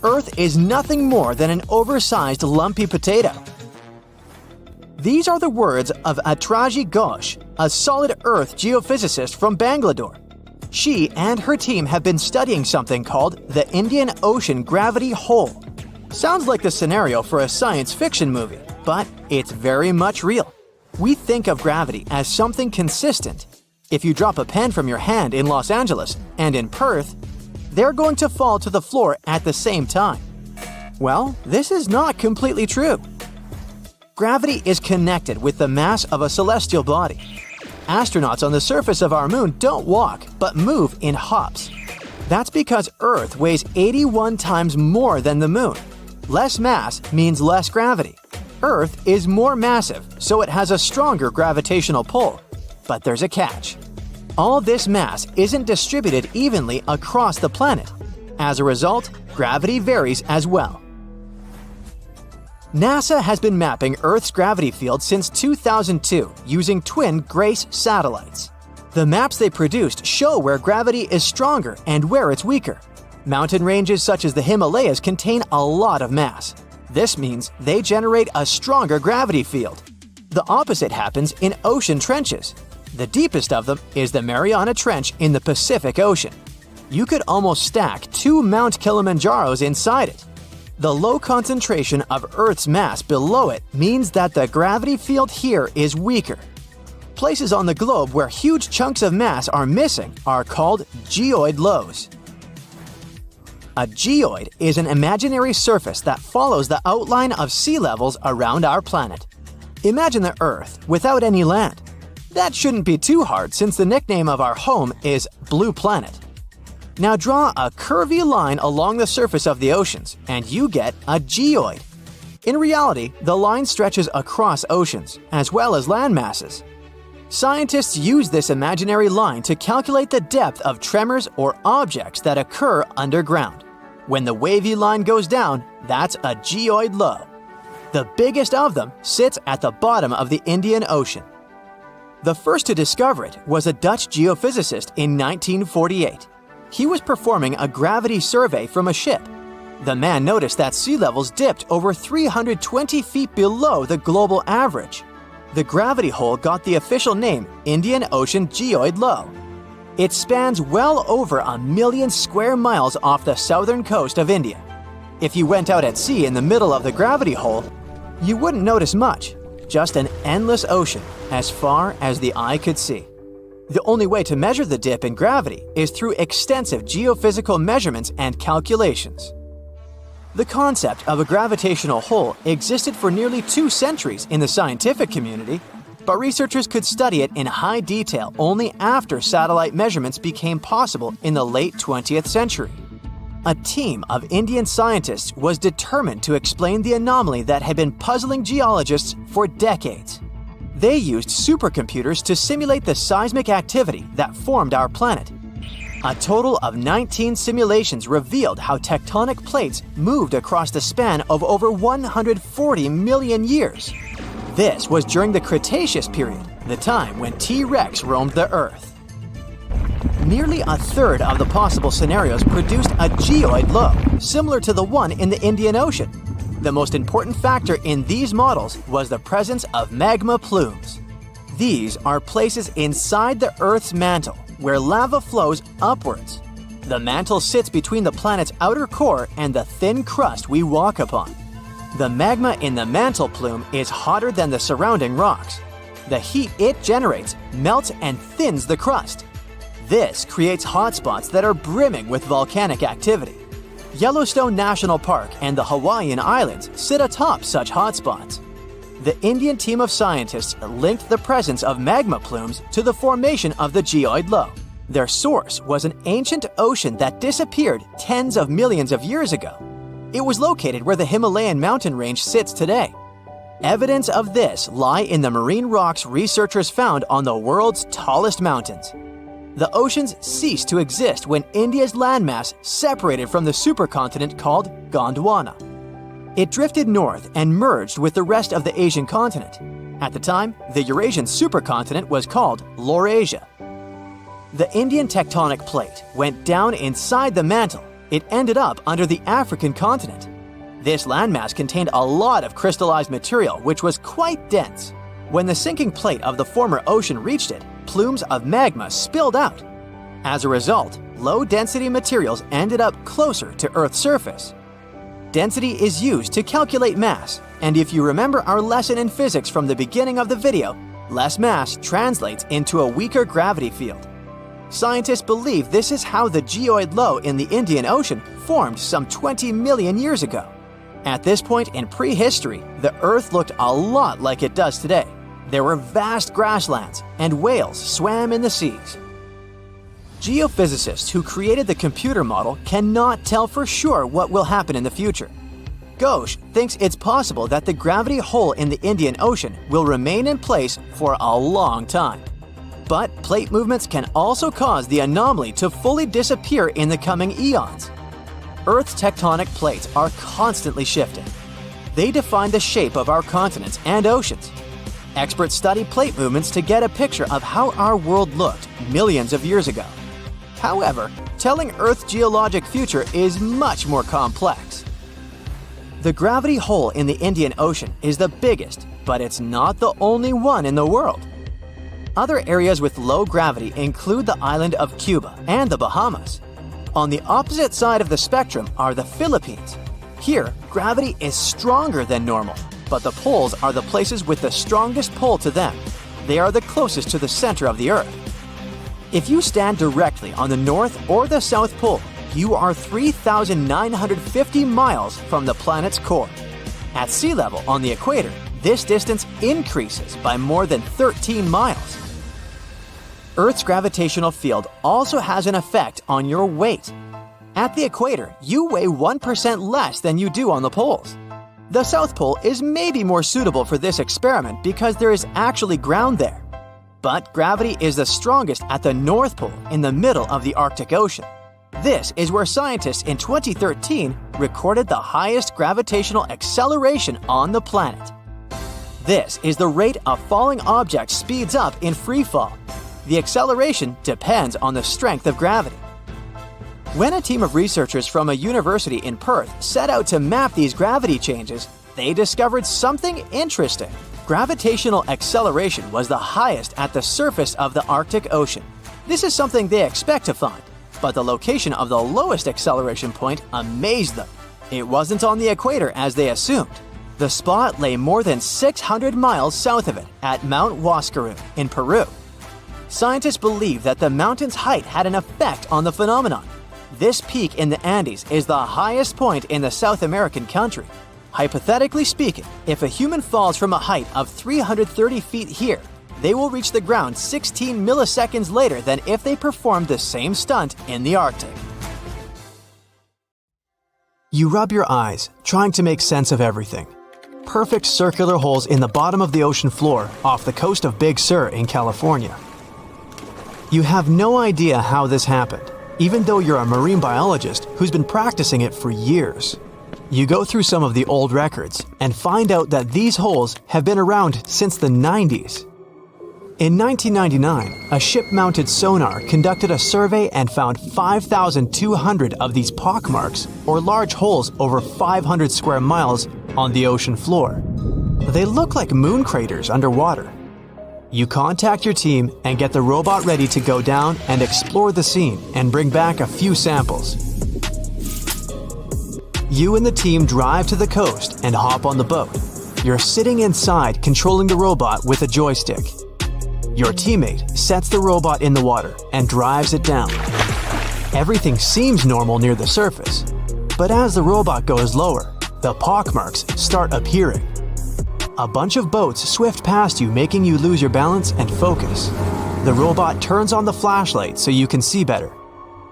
Earth is nothing more than an oversized lumpy potato. These are the words of Atraji Ghosh, a solid Earth geophysicist from Bangalore. She and her team have been studying something called the Indian Ocean Gravity Hole. Sounds like the scenario for a science fiction movie, but it's very much real. We think of gravity as something consistent. If you drop a pen from your hand in Los Angeles and in Perth, they're going to fall to the floor at the same time. Well, this is not completely true. Gravity is connected with the mass of a celestial body. Astronauts on the surface of our moon don't walk, but move in hops. That's because Earth weighs 81 times more than the moon. Less mass means less gravity. Earth is more massive, so it has a stronger gravitational pull. But there's a catch. All this mass isn't distributed evenly across the planet. As a result, gravity varies as well. NASA has been mapping Earth's gravity field since 2002 using twin GRACE satellites. The maps they produced show where gravity is stronger and where it's weaker. Mountain ranges such as the Himalayas contain a lot of mass. This means they generate a stronger gravity field. The opposite happens in ocean trenches. The deepest of them is the Mariana Trench in the Pacific Ocean. You could almost stack 2 Mount Kilimanjaros inside it. The low concentration of Earth's mass below it means that the gravity field here is weaker. Places on the globe where huge chunks of mass are missing are called geoid lows. A geoid is an imaginary surface that follows the outline of sea levels around our planet. Imagine the Earth without any land. That shouldn't be too hard since the nickname of our home is Blue Planet. Now draw a curvy line along the surface of the oceans, and you get a geoid. In reality, the line stretches across oceans, as well as land masses. Scientists use this imaginary line to calculate the depth of tremors or objects that occur underground. When the wavy line goes down, that's a geoid low. The biggest of them sits at the bottom of the Indian Ocean. The first to discover it was a Dutch geophysicist in 1948. He was performing a gravity survey from a ship. The man noticed that sea levels dipped over 320 feet below the global average. The gravity hole got the official name Indian Ocean Geoid Low. It spans well over 1 million square miles off the southern coast of India. If you went out at sea in the middle of the gravity hole, you wouldn't notice much, just an endless ocean as far as the eye could see. The only way to measure the dip in gravity is through extensive geophysical measurements and calculations. The concept of a gravitational hole existed for nearly 2 centuries in the scientific community, but researchers could study it in high detail only after satellite measurements became possible in the late 20th century. A team of Indian scientists was determined to explain the anomaly that had been puzzling geologists for decades. They used supercomputers to simulate the seismic activity that formed our planet. A total of 19 simulations revealed how tectonic plates moved across the span of over 140 million years. This was during the Cretaceous period, the time when T-Rex roamed the Earth. Nearly a third of the possible scenarios produced a geoid low, similar to the one in the Indian Ocean. The most important factor in these models was the presence of magma plumes. These are places inside the Earth's mantle, where lava flows upwards. The mantle sits between the planet's outer core and the thin crust we walk upon. The magma in the mantle plume is hotter than the surrounding rocks. The heat it generates melts and thins the crust. This creates hotspots that are brimming with volcanic activity. Yellowstone National Park and the Hawaiian Islands sit atop such hotspots. The Indian team of scientists linked the presence of magma plumes to the formation of the geoid low. Their source was an ancient ocean that disappeared tens of millions of years ago. It was located where the Himalayan mountain range sits today. Evidence of this lie in the marine rocks researchers found on the world's tallest mountains. The oceans ceased to exist when India's landmass separated from the supercontinent called Gondwana. It drifted north and merged with the rest of the Asian continent. At the time, the Eurasian supercontinent was called Laurasia. The Indian tectonic plate went down inside the mantle. It ended up under the African continent. This landmass contained a lot of crystallized material which was quite dense. When the sinking plate of the former ocean reached it, plumes of magma spilled out. As a result, low-density materials ended up closer to Earth's surface. Density is used to calculate mass, and if you remember our lesson in physics from the beginning of the video, less mass translates into a weaker gravity field. Scientists believe this is how the geoid low in the Indian Ocean formed some 20 million years ago. At this point in prehistory, the Earth looked a lot like it does today. There were vast grasslands, and whales swam in the seas. Geophysicists who created the computer model cannot tell for sure what will happen in the future. Ghosh thinks it's possible that the gravity hole in the Indian Ocean will remain in place for a long time. But plate movements can also cause the anomaly to fully disappear in the coming eons. Earth's tectonic plates are constantly shifting. They define the shape of our continents and oceans. Experts study plate movements to get a picture of how our world looked millions of years ago. However, telling Earth's geologic future is much more complex. The gravity hole in the Indian Ocean is the biggest, but it's not the only one in the world. Other areas with low gravity include the island of Cuba and the Bahamas. On the opposite side of the spectrum are the Philippines. Here, gravity is stronger than normal, but the poles are the places with the strongest pull to them. They are the closest to the center of the Earth. If you stand directly on the North or the South Pole, you are 3,950 miles from the planet's core. At sea level on the equator, this distance increases by more than 13 miles. Earth's gravitational field also has an effect on your weight. At the equator, you weigh 1% less than you do on the poles. The South Pole is maybe more suitable for this experiment because there is actually ground there. But gravity is the strongest at the North Pole in the middle of the Arctic Ocean. This is where scientists in 2013 recorded the highest gravitational acceleration on the planet. This is the rate a falling object speeds up in free fall. The acceleration depends on the strength of gravity. When a team of researchers from a university in Perth set out to map these gravity changes, they discovered something interesting. Gravitational acceleration was the highest at the surface of the Arctic Ocean. This is something they expect to find, but the location of the lowest acceleration point amazed them. It wasn't on the equator as they assumed. The spot lay more than 600 miles south of it at Mount Huascarán in Peru. Scientists believe that the mountain's height had an effect on the phenomenon. This peak in the Andes is the highest point in the South American country. Hypothetically speaking, if a human falls from a height of 330 feet here, they will reach the ground 16 milliseconds later than if they performed the same stunt in the Arctic. You rub your eyes, trying to make sense of everything. Perfect circular holes in the bottom of the ocean floor off the coast of Big Sur in California. You have no idea how this happened, even though you're a marine biologist who's been practicing it for years. You go through some of the old records and find out that these holes have been around since the 90s. In 1999, a ship-mounted sonar conducted a survey and found 5,200 of these pockmarks, or large holes over 500 square miles, on the ocean floor. They look like moon craters underwater. You contact your team and get the robot ready to go down and explore the scene and bring back a few samples. You and the team drive to the coast and hop on the boat. You're sitting inside controlling the robot with a joystick. Your teammate sets the robot in the water and drives it down. Everything seems normal near the surface, but as the robot goes lower, the pockmarks start appearing. A bunch of boats swift past you, making you lose your balance and focus. The robot turns on the flashlight so you can see better.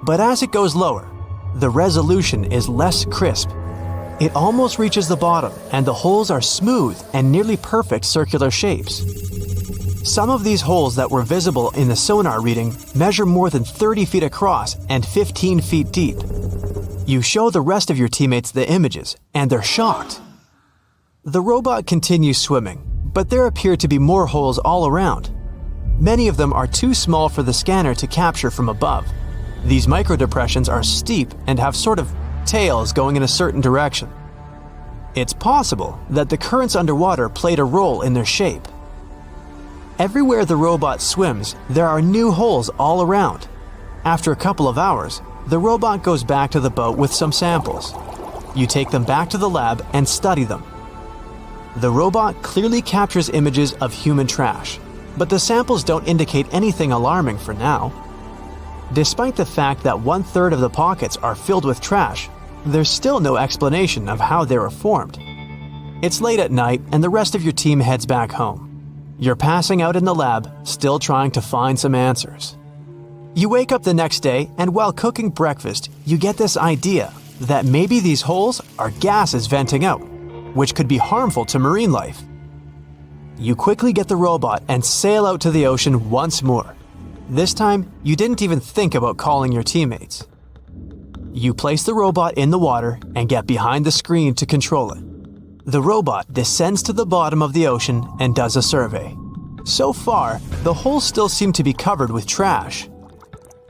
But as it goes lower, the resolution is less crisp. It almost reaches the bottom, and the holes are smooth and nearly perfect circular shapes. Some of these holes that were visible in the sonar reading measure more than 30 feet across and 15 feet deep. You show the rest of your teammates the images, and they're shocked. The robot continues swimming, but there appear to be more holes all around. Many of them are too small for the scanner to capture from above. These microdepressions are steep and have sort of tails going in a certain direction. It's possible that the currents underwater played a role in their shape. Everywhere the robot swims, there are new holes all around. After a couple of hours, the robot goes back to the boat with some samples. You take them back to the lab and study them. The robot clearly captures images of human trash, but the samples don't indicate anything alarming for now. Despite the fact that 1/3 of the pockets are filled with trash, there's still no explanation of how they were formed. It's late at night and the rest of your team heads back home. You're passing out in the lab, still trying to find some answers. You wake up the next day, and while cooking breakfast, you get this idea that maybe these holes are gases venting out, which could be harmful to marine life. You quickly get the robot and sail out to the ocean once more, This time, you didn't even think about calling your teammates. You place the robot in the water and get behind the screen to control it. The robot descends to the bottom of the ocean and does a survey. So far, the holes still seem to be covered with trash.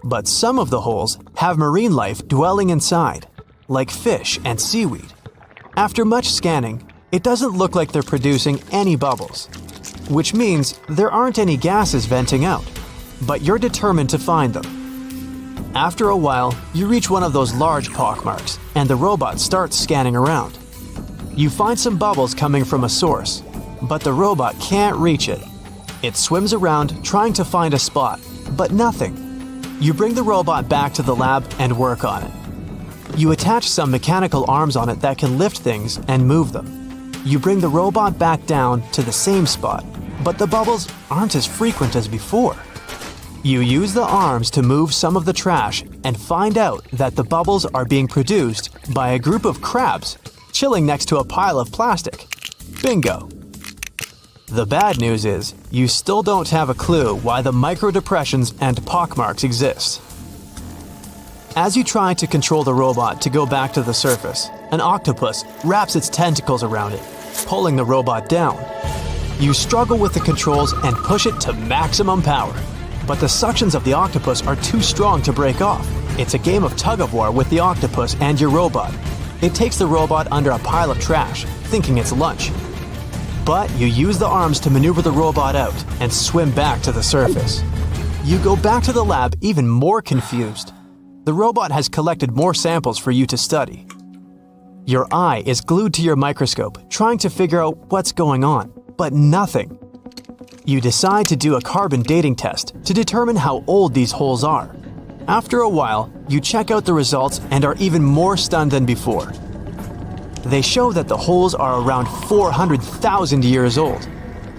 But some of the holes have marine life dwelling inside, like fish and seaweed. After much scanning, it doesn't look like they're producing any bubbles, which means there aren't any gases venting out, but you're determined to find them. After a while, you reach one of those large pockmarks, and the robot starts scanning around. You find some bubbles coming from a source, but the robot can't reach it. It swims around trying to find a spot, but nothing. You bring the robot back to the lab and work on it. You attach some mechanical arms on it that can lift things and move them. You bring the robot back down to the same spot, but the bubbles aren't as frequent as before. You use the arms to move some of the trash and find out that the bubbles are being produced by a group of crabs chilling next to a pile of plastic. Bingo! The bad news is, you still don't have a clue why the microdepressions and pockmarks exist. As you try to control the robot to go back to the surface, an octopus wraps its tentacles around it, pulling the robot down. You struggle with the controls and push it to maximum power, but the suctions of the octopus are too strong to break off. It's a game of tug-of-war with the octopus and your robot. It takes the robot under a pile of trash, thinking it's lunch. But you use the arms to maneuver the robot out and swim back to the surface. You go back to the lab even more confused. The robot has collected more samples for you to study. Your eye is glued to your microscope, trying to figure out what's going on, but nothing. You decide to do a carbon dating test to determine how old these holes are. After a while, you check out the results and are even more stunned than before. They show that the holes are around 400,000 years old,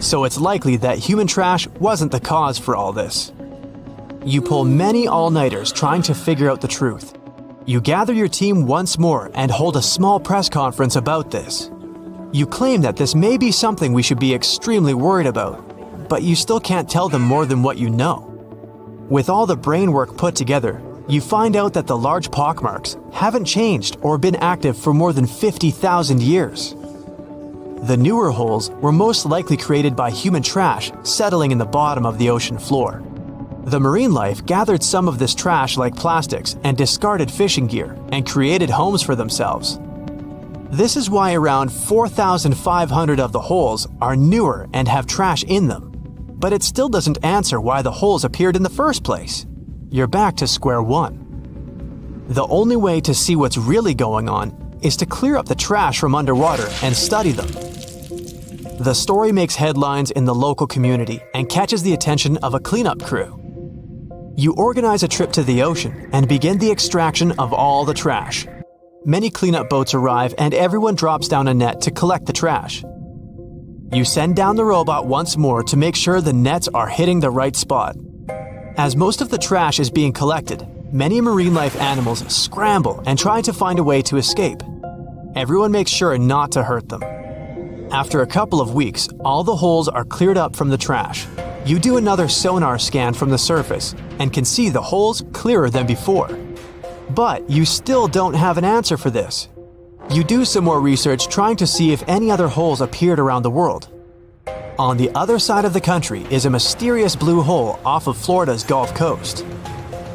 so it's likely that human trash wasn't the cause for all this. You pull many all-nighters trying to figure out the truth. You gather your team once more and hold a small press conference about this. You claim that this may be something we should be extremely worried about, but you still can't tell them more than what you know. With all the brain work put together, you find out that the large pockmarks haven't changed or been active for more than 50,000 years. The newer holes were most likely created by human trash settling in the bottom of the ocean floor. The marine life gathered some of this trash like plastics and discarded fishing gear and created homes for themselves. This is why around 4,500 of the holes are newer and have trash in them. But it still doesn't answer why the holes appeared in the first place. You're back to square one. The only way to see what's really going on is to clear up the trash from underwater and study them. The story makes headlines in the local community and catches the attention of a cleanup crew. You organize a trip to the ocean and begin the extraction of all the trash. Many cleanup boats arrive and everyone drops down a net to collect the trash. You send down the robot once more to make sure the nets are hitting the right spot. As most of the trash is being collected, many marine life animals scramble and try to find a way to escape. Everyone makes sure not to hurt them. After a couple of weeks, all the holes are cleared up from the trash. You do another sonar scan from the surface and can see the holes clearer than before. But you still don't have an answer for this. You do some more research trying to see if any other holes appeared around the world. On the other side of the country is a mysterious blue hole off of Florida's Gulf Coast.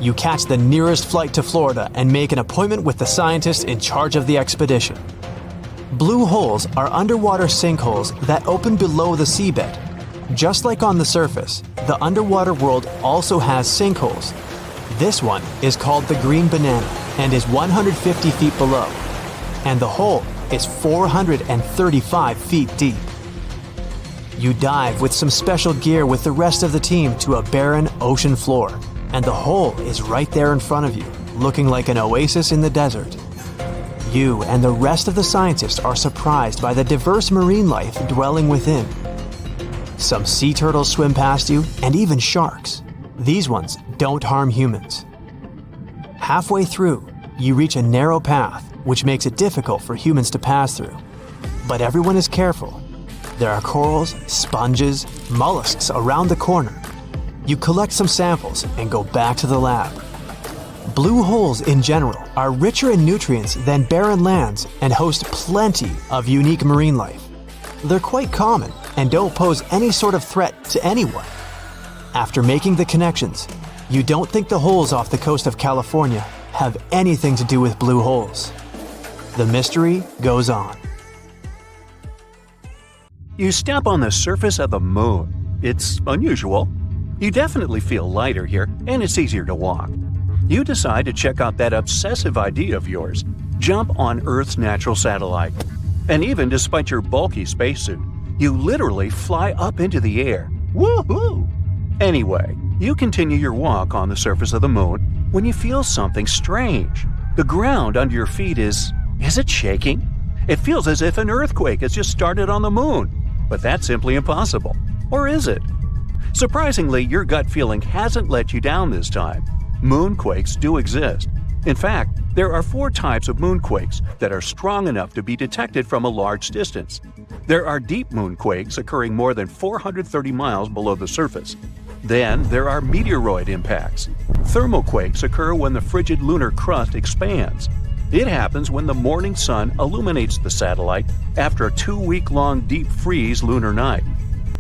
You catch the nearest flight to Florida and make an appointment with the scientists in charge of the expedition. Blue holes are underwater sinkholes that open below the seabed. Just like on the surface, the underwater world also has sinkholes. This one is called the Green Banana and is 150 feet below, and the hole is 435 feet deep. You dive with some special gear with the rest of the team to a barren ocean floor, and the hole is right there in front of you, looking like an oasis in the desert. You and the rest of the scientists are surprised by the diverse marine life dwelling within. Some sea turtles swim past you, and even sharks. These ones don't harm humans. Halfway through, you reach a narrow path, which makes it difficult for humans to pass through. But everyone is careful. There are corals, sponges, mollusks around the corner. You collect some samples and go back to the lab. Blue holes in general are richer in nutrients than barren lands and host plenty of unique marine life. They're quite common and don't pose any sort of threat to anyone. After making the connections, you don't think the holes off the coast of California have anything to do with blue holes. The mystery goes on. You step on the surface of the moon. It's unusual. You definitely feel lighter here, and it's easier to walk. You decide to check out that obsessive idea of yours, jump on Earth's natural satellite. And even despite your bulky spacesuit, you literally fly up into the air. Woohoo! Anyway, you continue your walk on the surface of the moon when you feel something strange. The ground under your feet is it shaking? It feels as if an earthquake has just started on the moon. But that's simply impossible. Or is it? Surprisingly, your gut feeling hasn't let you down this time. Moonquakes do exist. In fact, there are 4 types of moonquakes that are strong enough to be detected from a large distance. There are deep moonquakes occurring more than 430 miles below the surface. Then there are meteoroid impacts. Thermoquakes occur when the frigid lunar crust expands. It happens when the morning sun illuminates the satellite after a 2-week-long deep freeze lunar night.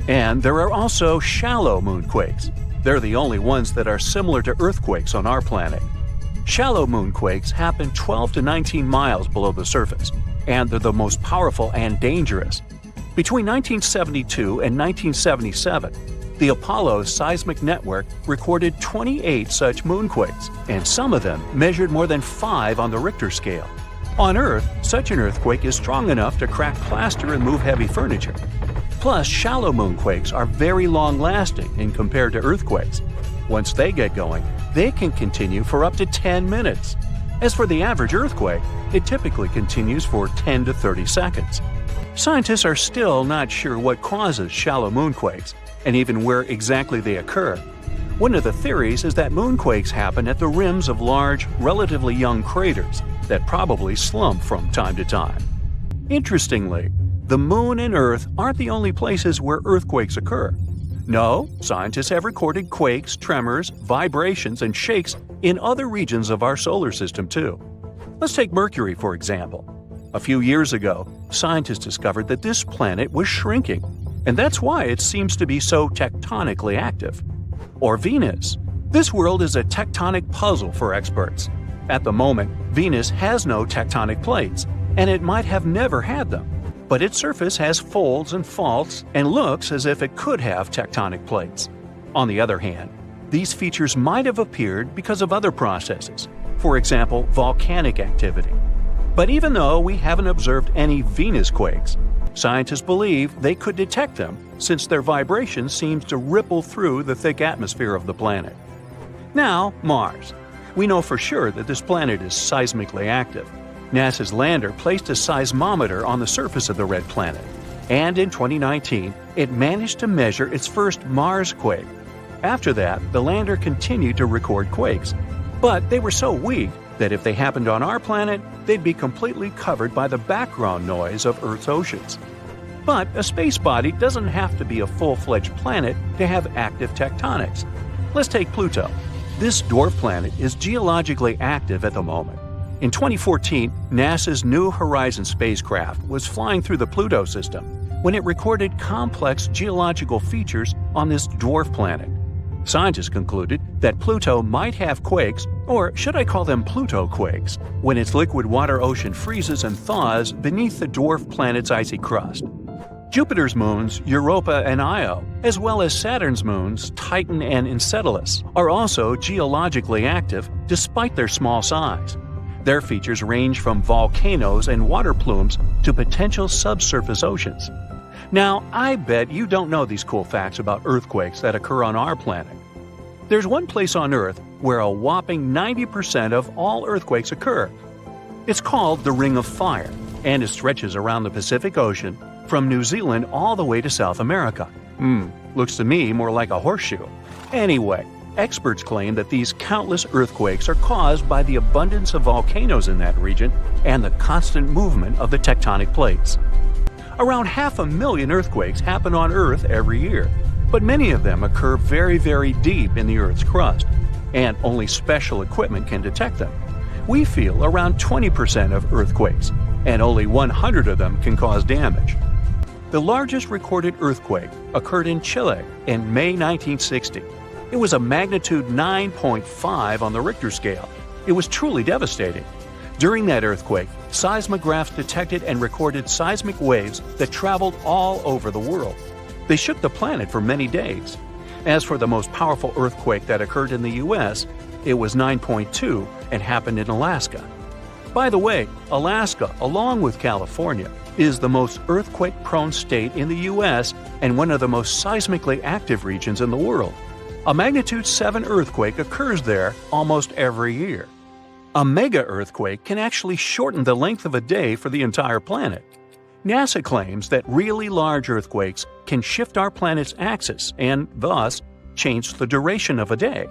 And there are also shallow moonquakes. They're the only ones that are similar to earthquakes on our planet. Shallow moonquakes happen 12 to 19 miles below the surface, and they're the most powerful and dangerous. Between 1972 and 1977, the Apollo seismic network recorded 28 such moonquakes, and some of them measured more than 5 on the Richter scale. On Earth, such an earthquake is strong enough to crack plaster and move heavy furniture. Plus, shallow moonquakes are very long-lasting in compared to earthquakes. Once they get going, they can continue for up to 10 minutes. As for the average earthquake, it typically continues for 10 to 30 seconds. Scientists are still not sure what causes shallow moonquakes, and even where exactly they occur. One of the theories is that moonquakes happen at the rims of large, relatively young craters that probably slump from time to time. Interestingly, the Moon and Earth aren't the only places where earthquakes occur. No, scientists have recorded quakes, tremors, vibrations, and shakes in other regions of our solar system too. Let's take Mercury, for example. A few years ago, scientists discovered that this planet was shrinking, and that's why it seems to be so tectonically active. Or Venus. This world is a tectonic puzzle for experts. At the moment, Venus has no tectonic plates, and it might have never had them. But its surface has folds and faults and looks as if it could have tectonic plates. On the other hand, these features might have appeared because of other processes, for example, volcanic activity. But even though we haven't observed any Venus quakes, scientists believe they could detect them since their vibration seems to ripple through the thick atmosphere of the planet. Now, Mars. We know for sure that this planet is seismically active. NASA's lander placed a seismometer on the surface of the red planet, and in 2019, it managed to measure its first Mars quake. After that, the lander continued to record quakes, but they were so weak that if they happened on our planet, they'd be completely covered by the background noise of Earth's oceans. But a space body doesn't have to be a full-fledged planet to have active tectonics. Let's take Pluto. This dwarf planet is geologically active at the moment. In 2014, NASA's New Horizons spacecraft was flying through the Pluto system when it recorded complex geological features on this dwarf planet. Scientists concluded that Pluto might have quakes, or should I call them Pluto quakes, when its liquid water ocean freezes and thaws beneath the dwarf planet's icy crust. Jupiter's moons, Europa and Io, as well as Saturn's moons, Titan and Enceladus, are also geologically active despite their small size. Their features range from volcanoes and water plumes to potential subsurface oceans. Now, I bet you don't know these cool facts about earthquakes that occur on our planet. There's one place on Earth where a whopping 90% of all earthquakes occur. It's called the Ring of Fire, and it stretches around the Pacific Ocean from New Zealand all the way to South America. Looks to me more like a horseshoe. Anyway, experts claim that these countless earthquakes are caused by the abundance of volcanoes in that region and the constant movement of the tectonic plates. Around 500,000 earthquakes happen on Earth every year. but many of them occur very, very deep in the Earth's crust, and only special equipment can detect them. We feel around 20% of earthquakes, and only 100 of them can cause damage. The largest recorded earthquake occurred in Chile in May 1960. It was a magnitude 9.5 on the Richter scale. It was truly devastating. During that earthquake, seismographs detected and recorded seismic waves that traveled all over the world. They shook the planet for many days. As for the most powerful earthquake that occurred in the U.S., it was 9.2 and happened in Alaska. By the way, Alaska, along with California, is the most earthquake-prone state in the U.S. and one of the most seismically active regions in the world. A magnitude 7 earthquake occurs there almost every year. A mega-earthquake can actually shorten the length of a day for the entire planet. NASA claims that really large earthquakes can shift our planet's axis and, thus, change the duration of a day.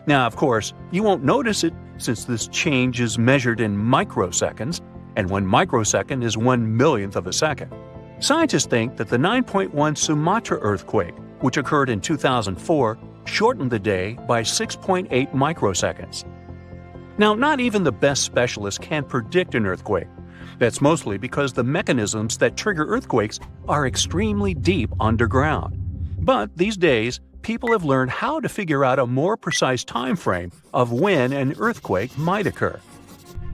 Now, of course, you won't notice it since this change is measured in microseconds, and 1 microsecond is 1/1,000,000th of a second. Scientists think that the 9.1 Sumatra earthquake, which occurred in 2004, shortened the day by 6.8 microseconds. Now, not even the best specialists can predict an earthquake. That's mostly because the mechanisms that trigger earthquakes are extremely deep underground. But these days, people have learned how to figure out a more precise time frame of when an earthquake might occur.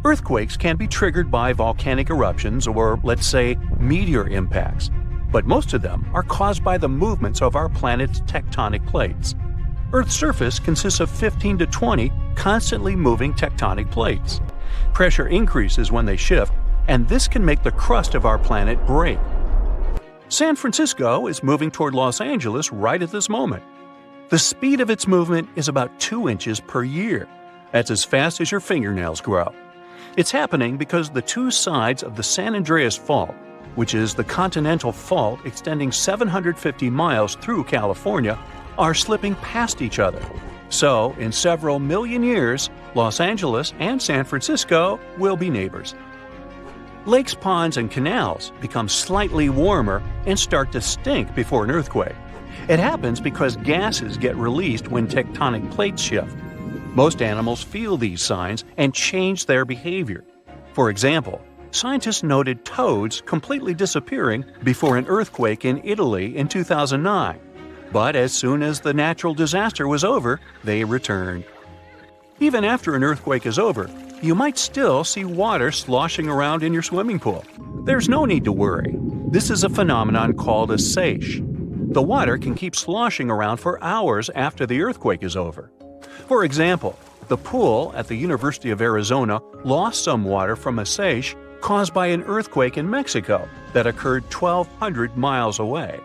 Earthquakes can be triggered by volcanic eruptions or, let's say, meteor impacts, but most of them are caused by the movements of our planet's tectonic plates. Earth's surface consists of 15 to 20 constantly moving tectonic plates. Pressure increases when they shift, and this can make the crust of our planet break. San Francisco is moving toward Los Angeles right at this moment. The speed of its movement is about 2 inches per year. That's as fast as your fingernails grow. It's happening because the two sides of the San Andreas Fault, which is the continental fault extending 750 miles through California, are slipping past each other. So, in several million years, Los Angeles and San Francisco will be neighbors. Lakes, ponds, and canals become slightly warmer and start to stink before an earthquake. It happens because gases get released when tectonic plates shift. Most animals feel these signs and change their behavior. For example, scientists noted toads completely disappearing before an earthquake in Italy in 2009. But as soon as the natural disaster was over, they returned. Even after an earthquake is over, you might still see water sloshing around in your swimming pool. There's no need to worry. This is a phenomenon called a seiche. The water can keep sloshing around for hours after the earthquake is over. For example, the pool at the University of Arizona lost some water from a seiche caused by an earthquake in Mexico that occurred 1,200 miles away.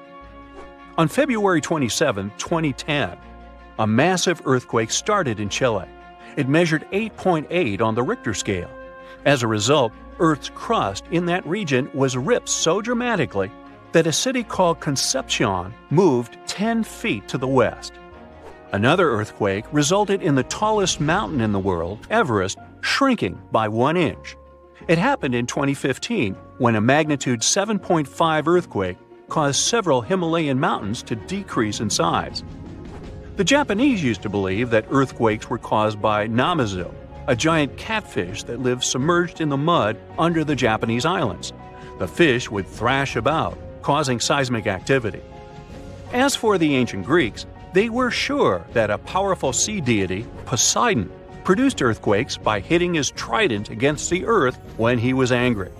On February 27, 2010, a massive earthquake started in Chile. It measured 8.8 on the Richter scale. As a result, Earth's crust in that region was ripped so dramatically that a city called Concepcion moved 10 feet to the west. Another earthquake resulted in the tallest mountain in the world, Everest, shrinking by 1 inch. It happened in 2015 when a magnitude 7.5 earthquake caused several Himalayan mountains to decrease in size. The Japanese used to believe that earthquakes were caused by namizu, a giant catfish that lives submerged in the mud under the Japanese islands. The fish would thrash about, causing seismic activity. As for the ancient Greeks, they were sure that a powerful sea deity, Poseidon, produced earthquakes by hitting his trident against the earth when he was angry.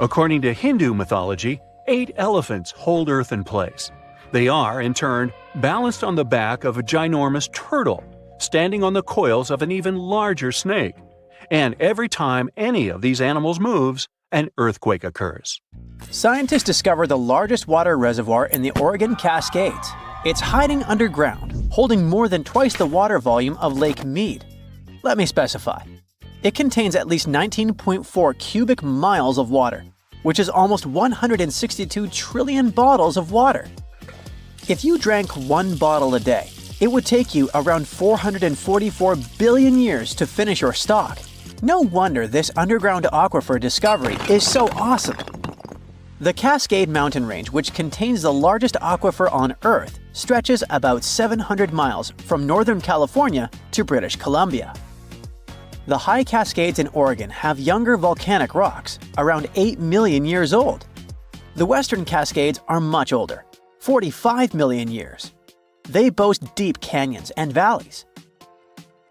According to Hindu mythology, 8 elephants hold Earth in place. They are, in turn, balanced on the back of a ginormous turtle, standing on the coils of an even larger snake. And every time any of these animals moves, an earthquake occurs. Scientists discovered the largest water reservoir in the Oregon Cascades. It's hiding underground, holding more than twice the water volume of Lake Mead. Let me specify. It contains at least 19.4 cubic miles of water, which is almost 162 trillion bottles of water. If you drank 1 bottle a day, it would take you around 444 billion years to finish your stock. No wonder this underground aquifer discovery is so awesome. The Cascade Mountain Range, which contains the largest aquifer on Earth, stretches about 700 miles from Northern California to British Columbia. The high Cascades in Oregon have younger volcanic rocks, around 8 million years old. The Western Cascades are much older, 45 million years. They boast deep canyons and valleys.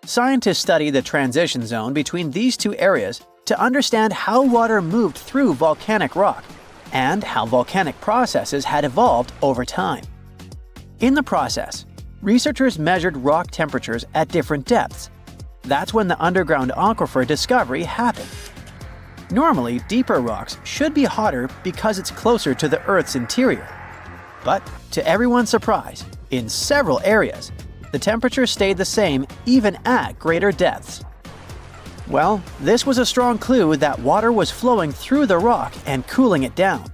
Scientists study the transition zone between these two areas to understand how water moved through volcanic rock and how volcanic processes had evolved over time. In the process, researchers measured rock temperatures at different depths. That's when the underground aquifer discovery happened. Normally, deeper rocks should be hotter because it's closer to the Earth's interior. But, to everyone's surprise, in several areas, the temperature stayed the same even at greater depths. Well, this was a strong clue that water was flowing through the rock and cooling it down.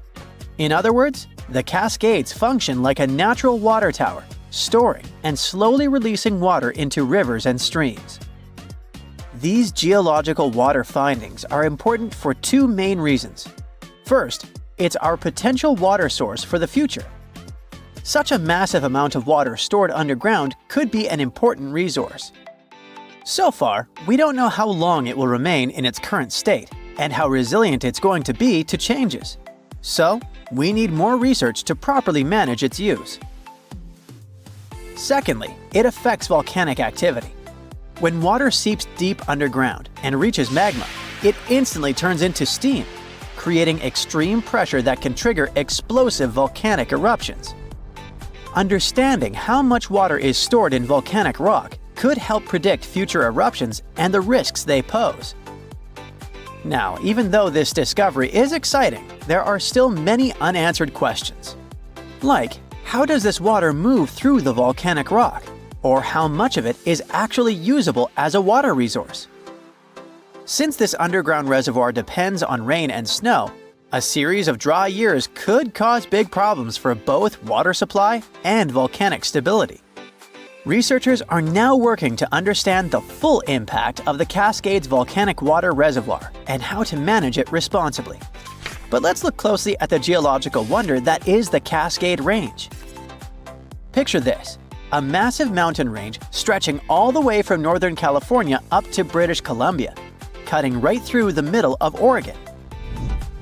In other words, the Cascades function like a natural water tower, storing and slowly releasing water into rivers and streams. These geological water findings are important for two main reasons. First, it's our potential water source for the future. Such a massive amount of water stored underground could be an important resource. So far, we don't know how long it will remain in its current state and how resilient it's going to be to changes. So, we need more research to properly manage its use. Secondly, it affects volcanic activity. When water seeps deep underground and reaches magma, it instantly turns into steam, creating extreme pressure that can trigger explosive volcanic eruptions. Understanding how much water is stored in volcanic rock could help predict future eruptions and the risks they pose. Now, even though this discovery is exciting, there are still many unanswered questions. Like, how does this water move through the volcanic rock? Or how much of it is actually usable as a water resource? Since this underground reservoir depends on rain and snow, a series of dry years could cause big problems for both water supply and volcanic stability. Researchers are now working to understand the full impact of the Cascades volcanic water reservoir and how to manage it responsibly. But let's look closely at the geological wonder that is the Cascade Range. Picture this: a massive mountain range stretching all the way from Northern California up to British Columbia, cutting right through the middle of Oregon.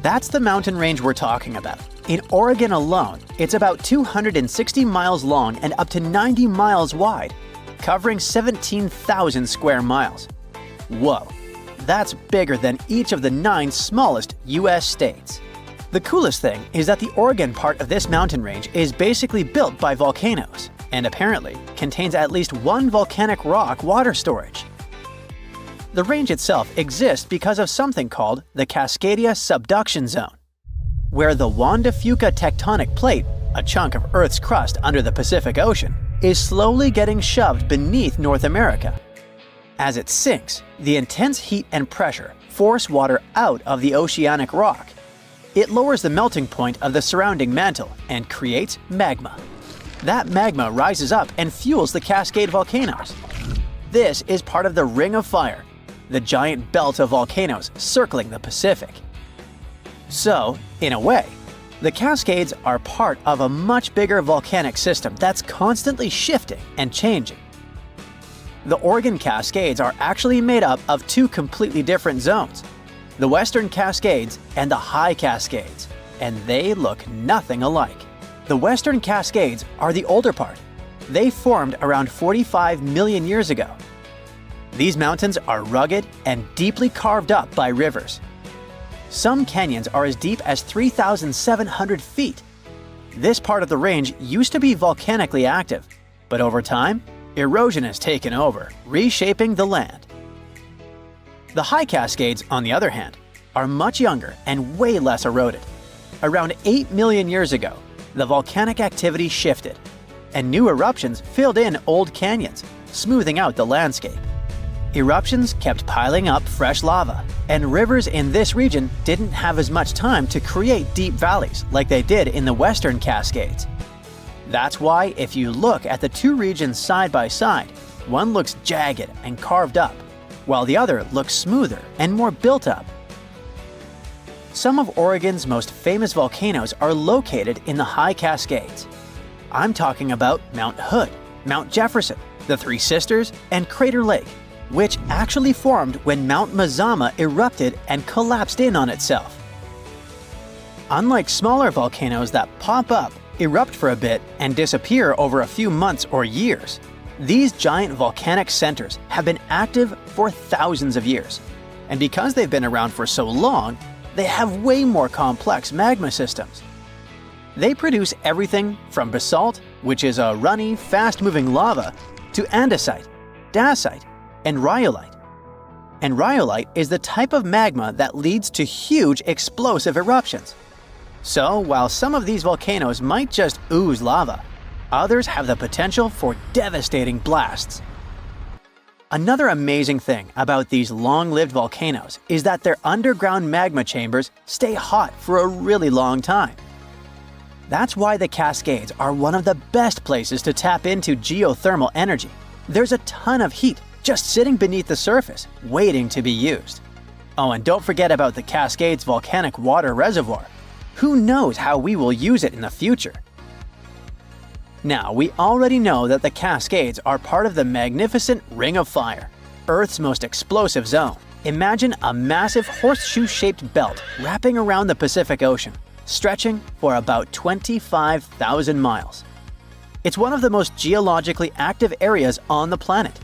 That's the mountain range we're talking about. In Oregon alone, it's about 260 miles long and up to 90 miles wide, covering 17,000 square miles. Whoa, that's bigger than each of the 9 smallest US states. The coolest thing is that the Oregon part of this mountain range is basically built by volcanoes, and apparently contains at least one volcanic rock water storage. The range itself exists because of something called the Cascadia Subduction Zone, where the Juan de Fuca tectonic plate, a chunk of Earth's crust under the Pacific Ocean, is slowly getting shoved beneath North America. As it sinks, the intense heat and pressure force water out of the oceanic rock. It lowers the melting point of the surrounding mantle and creates magma. That magma rises up and fuels the Cascade volcanoes. This is part of the Ring of Fire, the giant belt of volcanoes circling the Pacific. So, in a way, the Cascades are part of a much bigger volcanic system that's constantly shifting and changing. The Oregon Cascades are actually made up of 2 completely different zones, the Western Cascades and the High Cascades, and they look nothing alike. The Western Cascades are the older part. They formed around 45 million years ago. These mountains are rugged and deeply carved up by rivers. Some canyons are as deep as 3,700 feet. This part of the range used to be volcanically active, but over time, erosion has taken over, reshaping the land. The High Cascades, on the other hand, are much younger and way less eroded. Around 8 million years ago, the volcanic activity shifted, and new eruptions filled in old canyons, smoothing out the landscape. Eruptions kept piling up fresh lava, and rivers in this region didn't have as much time to create deep valleys like they did in the Western Cascades. That's why if you look at the 2 regions side by side, one looks jagged and carved up, while the other looks smoother and more built up. Some of Oregon's most famous volcanoes are located in the high Cascades. I'm talking about Mount Hood, Mount Jefferson, the Three Sisters, and Crater Lake, which actually formed when Mount Mazama erupted and collapsed in on itself. Unlike smaller volcanoes that pop up, erupt for a bit, and disappear over a few months or years, these giant volcanic centers have been active for thousands of years. And because they've been around for so long, they have way more complex magma systems. They produce everything from basalt, which is a runny, fast-moving lava, to andesite, dacite, and rhyolite. And rhyolite is the type of magma that leads to huge explosive eruptions. So, while some of these volcanoes might just ooze lava, others have the potential for devastating blasts. Another amazing thing about these long-lived volcanoes is that their underground magma chambers stay hot for a really long time. That's why the Cascades are one of the best places to tap into geothermal energy. There's a ton of heat just sitting beneath the surface, waiting to be used. Oh, and don't forget about the Cascades volcanic water reservoir. Who knows how we will use it in the future? Now, we already know that the Cascades are part of the magnificent Ring of Fire, Earth's most explosive zone. Imagine a massive horseshoe-shaped belt wrapping around the Pacific Ocean, stretching for about 25,000 miles. It's one of the most geologically active areas on the planet.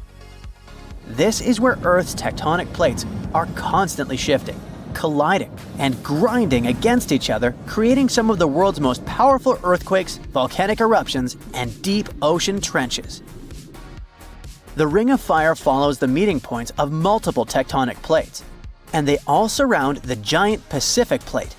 This is where Earth's tectonic plates are constantly shifting, colliding, and grinding against each other, creating some of the world's most powerful earthquakes, volcanic eruptions, and deep ocean trenches. The Ring of Fire follows the meeting points of multiple tectonic plates, and they all surround the giant Pacific Plate.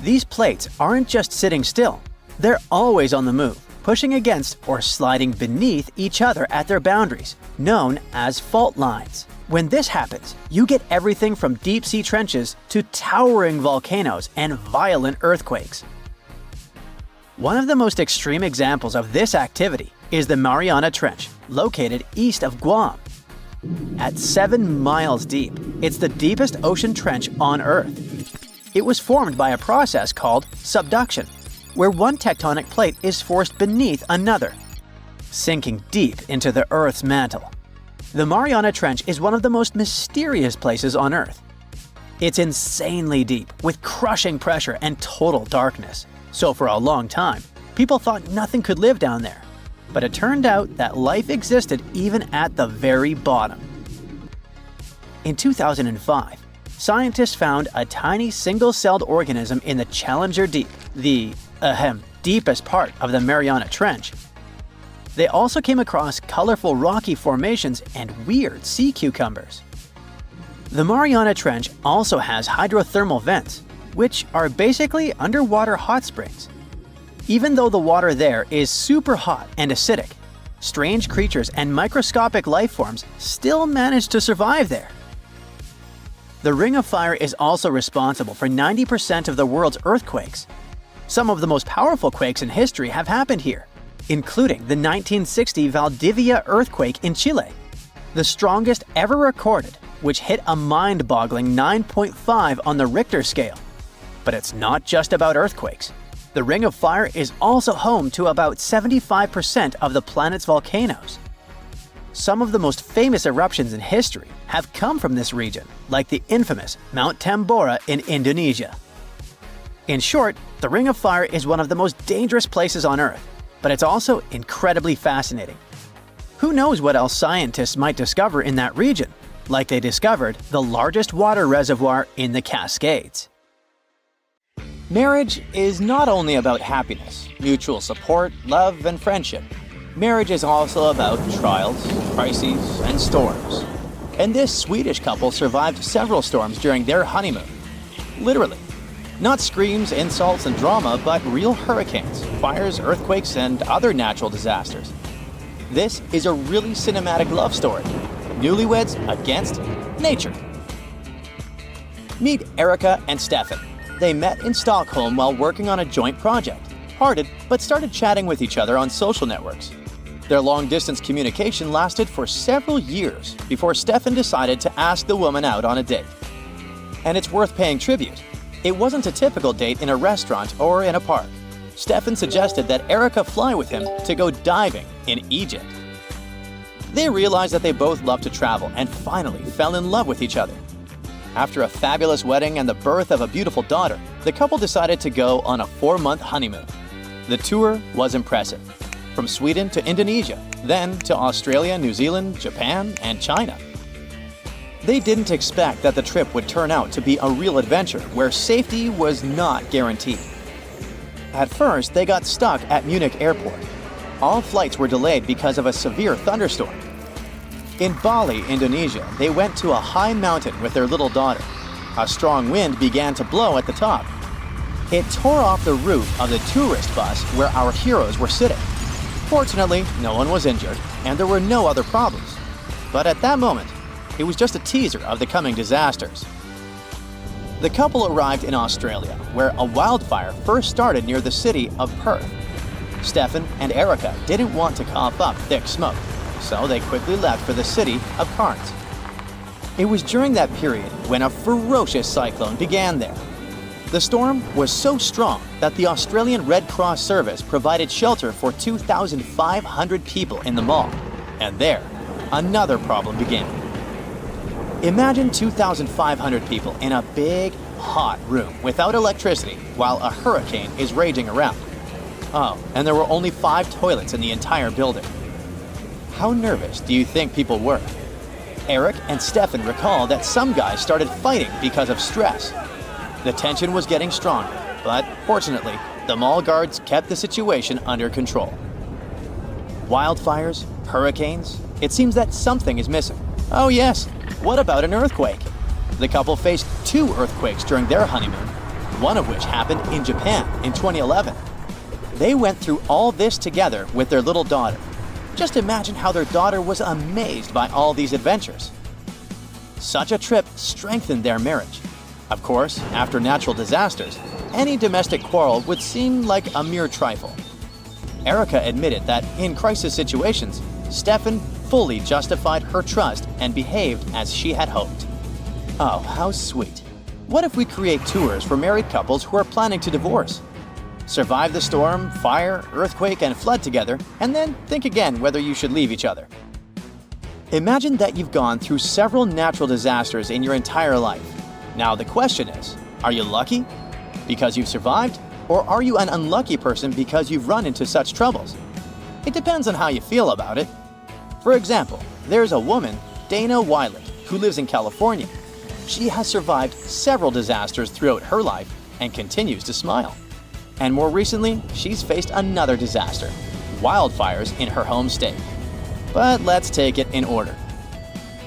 These plates aren't just sitting still, they're always on the move, pushing against or sliding beneath each other at their boundaries, known as fault lines. When this happens, you get everything from deep-sea trenches to towering volcanoes and violent earthquakes. One of the most extreme examples of this activity is the Mariana Trench, located east of Guam. At 7 miles deep, it's the deepest ocean trench on Earth. It was formed by a process called subduction, where one tectonic plate is forced beneath another, sinking deep into the Earth's mantle. The Mariana Trench is one of the most mysterious places on Earth. It's insanely deep, with crushing pressure and total darkness. So for a long time, people thought nothing could live down there. But it turned out that life existed even at the very bottom. In 2005, scientists found a tiny single-celled organism in the Challenger Deep, the deepest part of the Mariana Trench. They also came across colorful rocky formations and weird sea cucumbers. The Mariana Trench also has hydrothermal vents, which are basically underwater hot springs. Even though the water there is super hot and acidic, strange creatures and microscopic life forms still manage to survive there. The Ring of Fire is also responsible for 90% of the world's earthquakes. Some of the most powerful quakes in history have happened here, including the 1960 Valdivia earthquake in Chile, the strongest ever recorded, which hit a mind-boggling 9.5 on the Richter scale. But it's not just about earthquakes. The Ring of Fire is also home to about 75% of the planet's volcanoes. Some of the most famous eruptions in history have come from this region, like the infamous Mount Tambora in Indonesia. In short, the Ring of Fire is one of the most dangerous places on Earth, but it's also incredibly fascinating. Who knows what else scientists might discover in that region, like they discovered the largest water reservoir in the Cascades. Marriage is not only about happiness, mutual support, love, and friendship. Marriage is also about trials, crises, and storms. And this Swedish couple survived several storms during their honeymoon. Literally. Not screams, insults, and drama, but real hurricanes, fires, earthquakes, and other natural disasters. This is a really cinematic love story. Newlyweds against nature. Meet Erica and Stefan. They met in Stockholm while working on a joint project, parted, but started chatting with each other on social networks. Their long-distance communication lasted for several years before Stefan decided to ask the woman out on a date. And it's worth paying tribute. It wasn't a typical date in a restaurant or in a park. Stefan suggested that Erica fly with him to go diving in Egypt. They realized that they both loved to travel and finally fell in love with each other. After a fabulous wedding and the birth of a beautiful daughter, the couple decided to go on a 4-month honeymoon. The tour was impressive. From Sweden to Indonesia, then to Australia, New Zealand, Japan, and China. They didn't expect that the trip would turn out to be a real adventure where safety was not guaranteed. At first, they got stuck at Munich airport. All flights were delayed because of a severe thunderstorm. In Bali, Indonesia, they went to a high mountain with their little daughter. A strong wind began to blow at the top. It tore off the roof of the tourist bus where our heroes were sitting. Fortunately, no one was injured, and there were no other problems. But at that moment, it was just a teaser of the coming disasters. The couple arrived in Australia, where a wildfire first started near the city of Perth. Stefan and Erica didn't want to cough up thick smoke, so they quickly left for the city of Cairns. It was during that period when a ferocious cyclone began there. The storm was so strong that the Australian Red Cross Service provided shelter for 2,500 people in the mall. And there, another problem began. Imagine 2,500 people in a big, hot room without electricity while a hurricane is raging around. Oh, and there were only 5 toilets in the entire building. How nervous do you think people were? Eric and Stefan recall that some guys started fighting because of stress. The tension was getting stronger, but fortunately, the mall guards kept the situation under control. Wildfires, hurricanes, it seems that something is missing. Oh yes, what about an earthquake? The couple faced 2 earthquakes during their honeymoon, one of which happened in Japan in 2011. They went through all this together with their little daughter. Just imagine how their daughter was amazed by all these adventures. Such a trip strengthened their marriage. Of course, after natural disasters, any domestic quarrel would seem like a mere trifle. Erica admitted that in crisis situations, Stefan fully justified her trust and behaved as she had hoped. Oh, how sweet. What if we create tours for married couples who are planning to divorce? Survive the storm, fire, earthquake, and flood together, and then think again whether you should leave each other. Imagine that you've gone through several natural disasters in your entire life. Now the question is, are you lucky because you've survived, or are you an unlucky person because you've run into such troubles? It depends on how you feel about it. For example, there's a woman, Dana Weiland, who lives in California. She has survived several disasters throughout her life and continues to smile. And more recently, she's faced another disaster, wildfires in her home state. But let's take it in order.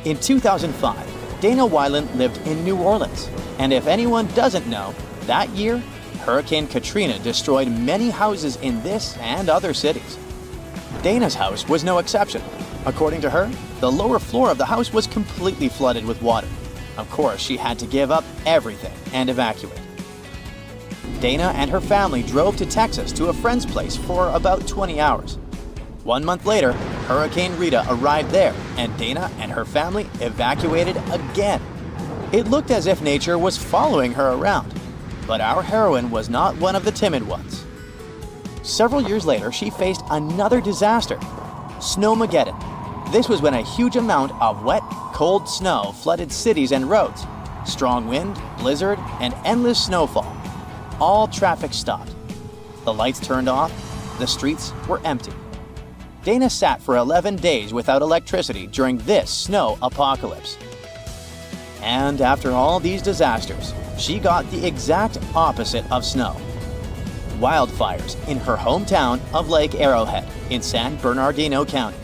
In 2005, Dana Weiland lived in New Orleans, and if anyone doesn't know, that year, Hurricane Katrina destroyed many houses in this and other cities. Dana's house was no exception. According to her, the lower floor of the house was completely flooded with water. Of course, she had to give up everything and evacuate. Dana and her family drove to Texas to a friend's place for about 20 hours. 1 month later, Hurricane Rita arrived there, and Dana and her family evacuated again. It looked as if nature was following her around, but our heroine was not one of the timid ones. Several years later, she faced another disaster, Snowmageddon. This was when a huge amount of wet, cold snow flooded cities and roads. Strong wind, blizzard, and endless snowfall. All traffic stopped. The lights turned off. The streets were empty. Dana sat for 11 days without electricity during this snow apocalypse. And after all these disasters, she got the exact opposite of snow. Wildfires in her hometown of Lake Arrowhead in San Bernardino County.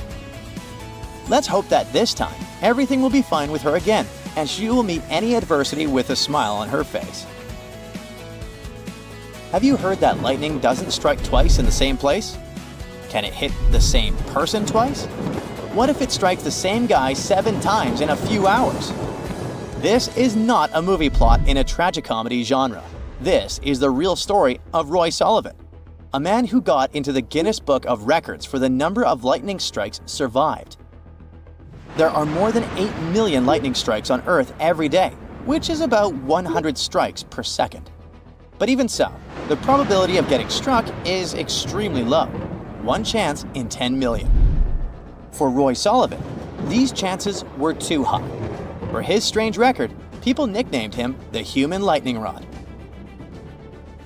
Let's hope that this time, everything will be fine with her again, and she will meet any adversity with a smile on her face. Have you heard that lightning doesn't strike twice in the same place? Can it hit the same person twice? What if it strikes the same guy 7 times in a few hours? This is not a movie plot in a tragicomedy genre. This is the real story of Roy Sullivan, a man who got into the Guinness Book of Records for the number of lightning strikes survived. There are more than 8 million lightning strikes on Earth every day, which is about 100 strikes per second. But even so, the probability of getting struck is extremely low, 1 chance in 10 million. For Roy Sullivan, these chances were too high. For his strange record, people nicknamed him the human lightning rod.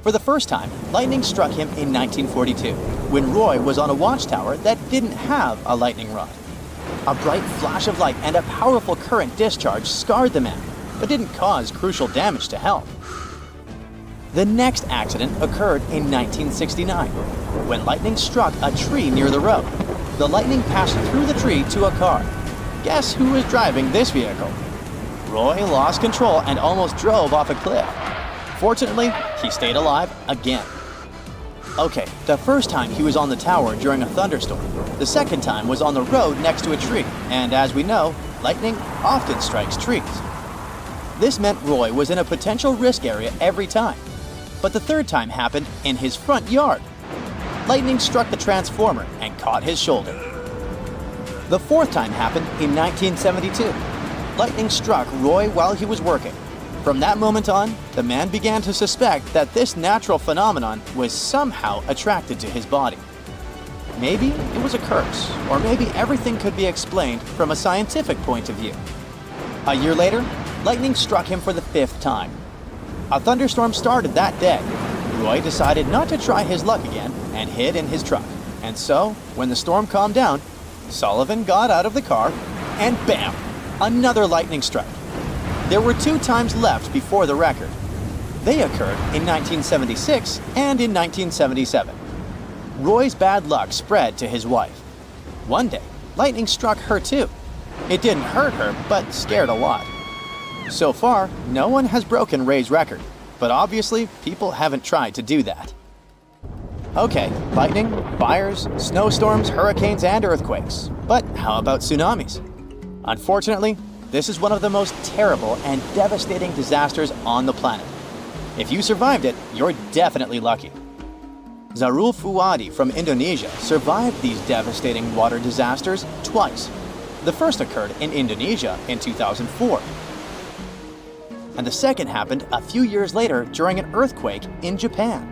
For the first time, lightning struck him in 1942, when Roy was on a watchtower that didn't have a lightning rod. A bright flash of light and a powerful current discharge scarred the man, but didn't cause crucial damage to health. The next accident occurred in 1969, when lightning struck a tree near the road. The lightning passed through the tree to a car. Guess who was driving this vehicle? Roy lost control and almost drove off a cliff. Fortunately, he stayed alive again. Okay, the first time he was on the tower during a thunderstorm. The second time was on the road next to a tree, and as we know, lightning often strikes trees. This meant Roy was in a potential risk area every time. But the third time happened in his front yard. Lightning struck the transformer and caught his shoulder. The fourth time happened in 1972. Lightning struck Roy while he was working. From that moment on, the man began to suspect that this natural phenomenon was somehow attracted to his body. Maybe it was a curse, or maybe everything could be explained from a scientific point of view. A year later, lightning struck him for the 5th time. A thunderstorm started that day. Roy decided not to try his luck again and hid in his truck. And so, when the storm calmed down, Sullivan got out of the car and bam! Another lightning strike. There were 2 times left before the record. They occurred in 1976 and in 1977. Roy's bad luck spread to his wife. One day, lightning struck her too. It didn't hurt her, but scared a lot. So far, no one has broken Ray's record, but obviously, people haven't tried to do that. Okay, lightning, fires, snowstorms, hurricanes, and earthquakes. But how about tsunamis? Unfortunately, this is one of the most terrible and devastating disasters on the planet. If you survived it, you're definitely lucky. Zarul Fuadi from Indonesia survived these devastating water disasters twice. The first occurred in Indonesia in 2004. And the second happened a few years later during an earthquake in Japan.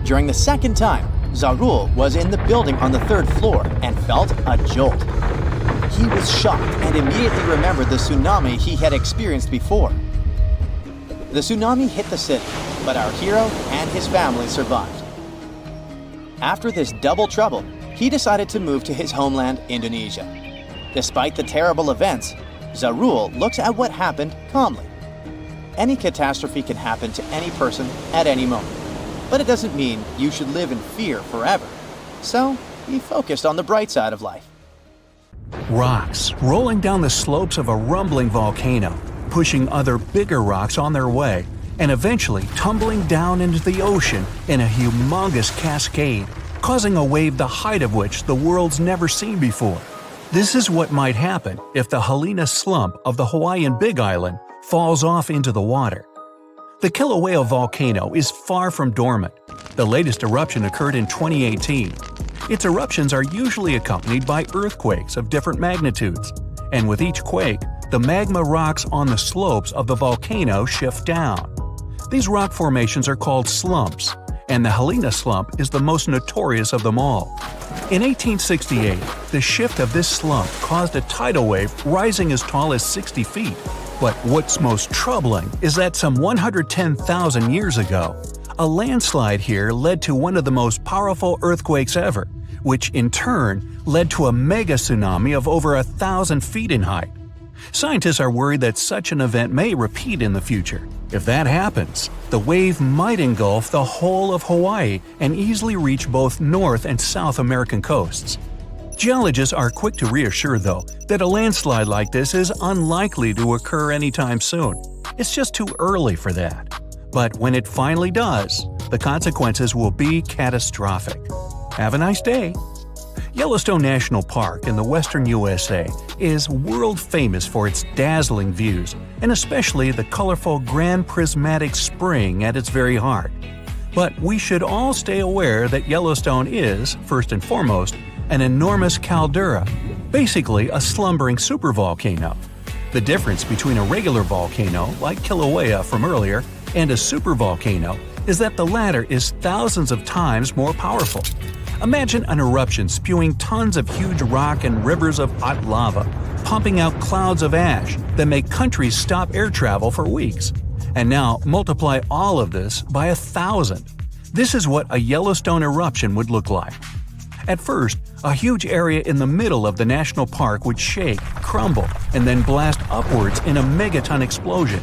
During the second time, Zarul was in the building on the 3rd floor and felt a jolt. He was shocked and immediately remembered the tsunami he had experienced before. The tsunami hit the city, but our hero and his family survived. After this double trouble, he decided to move to his homeland, Indonesia. Despite the terrible events, Zarul looks at what happened calmly. Any catastrophe can happen to any person at any moment, but it doesn't mean you should live in fear forever. So, he focused on the bright side of life. Rocks rolling down the slopes of a rumbling volcano, pushing other bigger rocks on their way, and eventually tumbling down into the ocean in a humongous cascade, causing a wave the height of which the world's never seen before. This is what might happen if the Helena slump of the Hawaiian Big Island falls off into the water. The Kilauea volcano is far from dormant. The latest eruption occurred in 2018. Its eruptions are usually accompanied by earthquakes of different magnitudes, and with each quake, the magma rocks on the slopes of the volcano shift down. These rock formations are called slumps, and the Helena slump is the most notorious of them all. In 1868, the shift of this slump caused a tidal wave rising as tall as 60 feet. But what's most troubling is that some 110,000 years ago, a landslide here led to one of the most powerful earthquakes ever, which in turn led to a mega tsunami of over 1,000 feet in height. Scientists are worried that such an event may repeat in the future. If that happens, the wave might engulf the whole of Hawaii and easily reach both North and South American coasts. Geologists are quick to reassure, though, that a landslide like this is unlikely to occur anytime soon. It's just too early for that. But when it finally does, the consequences will be catastrophic. Have a nice day! Yellowstone National Park in the western USA is world famous for its dazzling views, and especially the colorful Grand Prismatic Spring at its very heart. But we should all stay aware that Yellowstone is, first and foremost, an enormous caldera, basically a slumbering supervolcano. The difference between a regular volcano, like Kilauea from earlier, and a supervolcano is that the latter is thousands of times more powerful. Imagine an eruption spewing tons of huge rock and rivers of hot lava, pumping out clouds of ash that make countries stop air travel for weeks. And now multiply all of this by 1,000. This is what a Yellowstone eruption would look like. At first, a huge area in the middle of the national park would shake, crumble, and then blast upwards in a megaton explosion.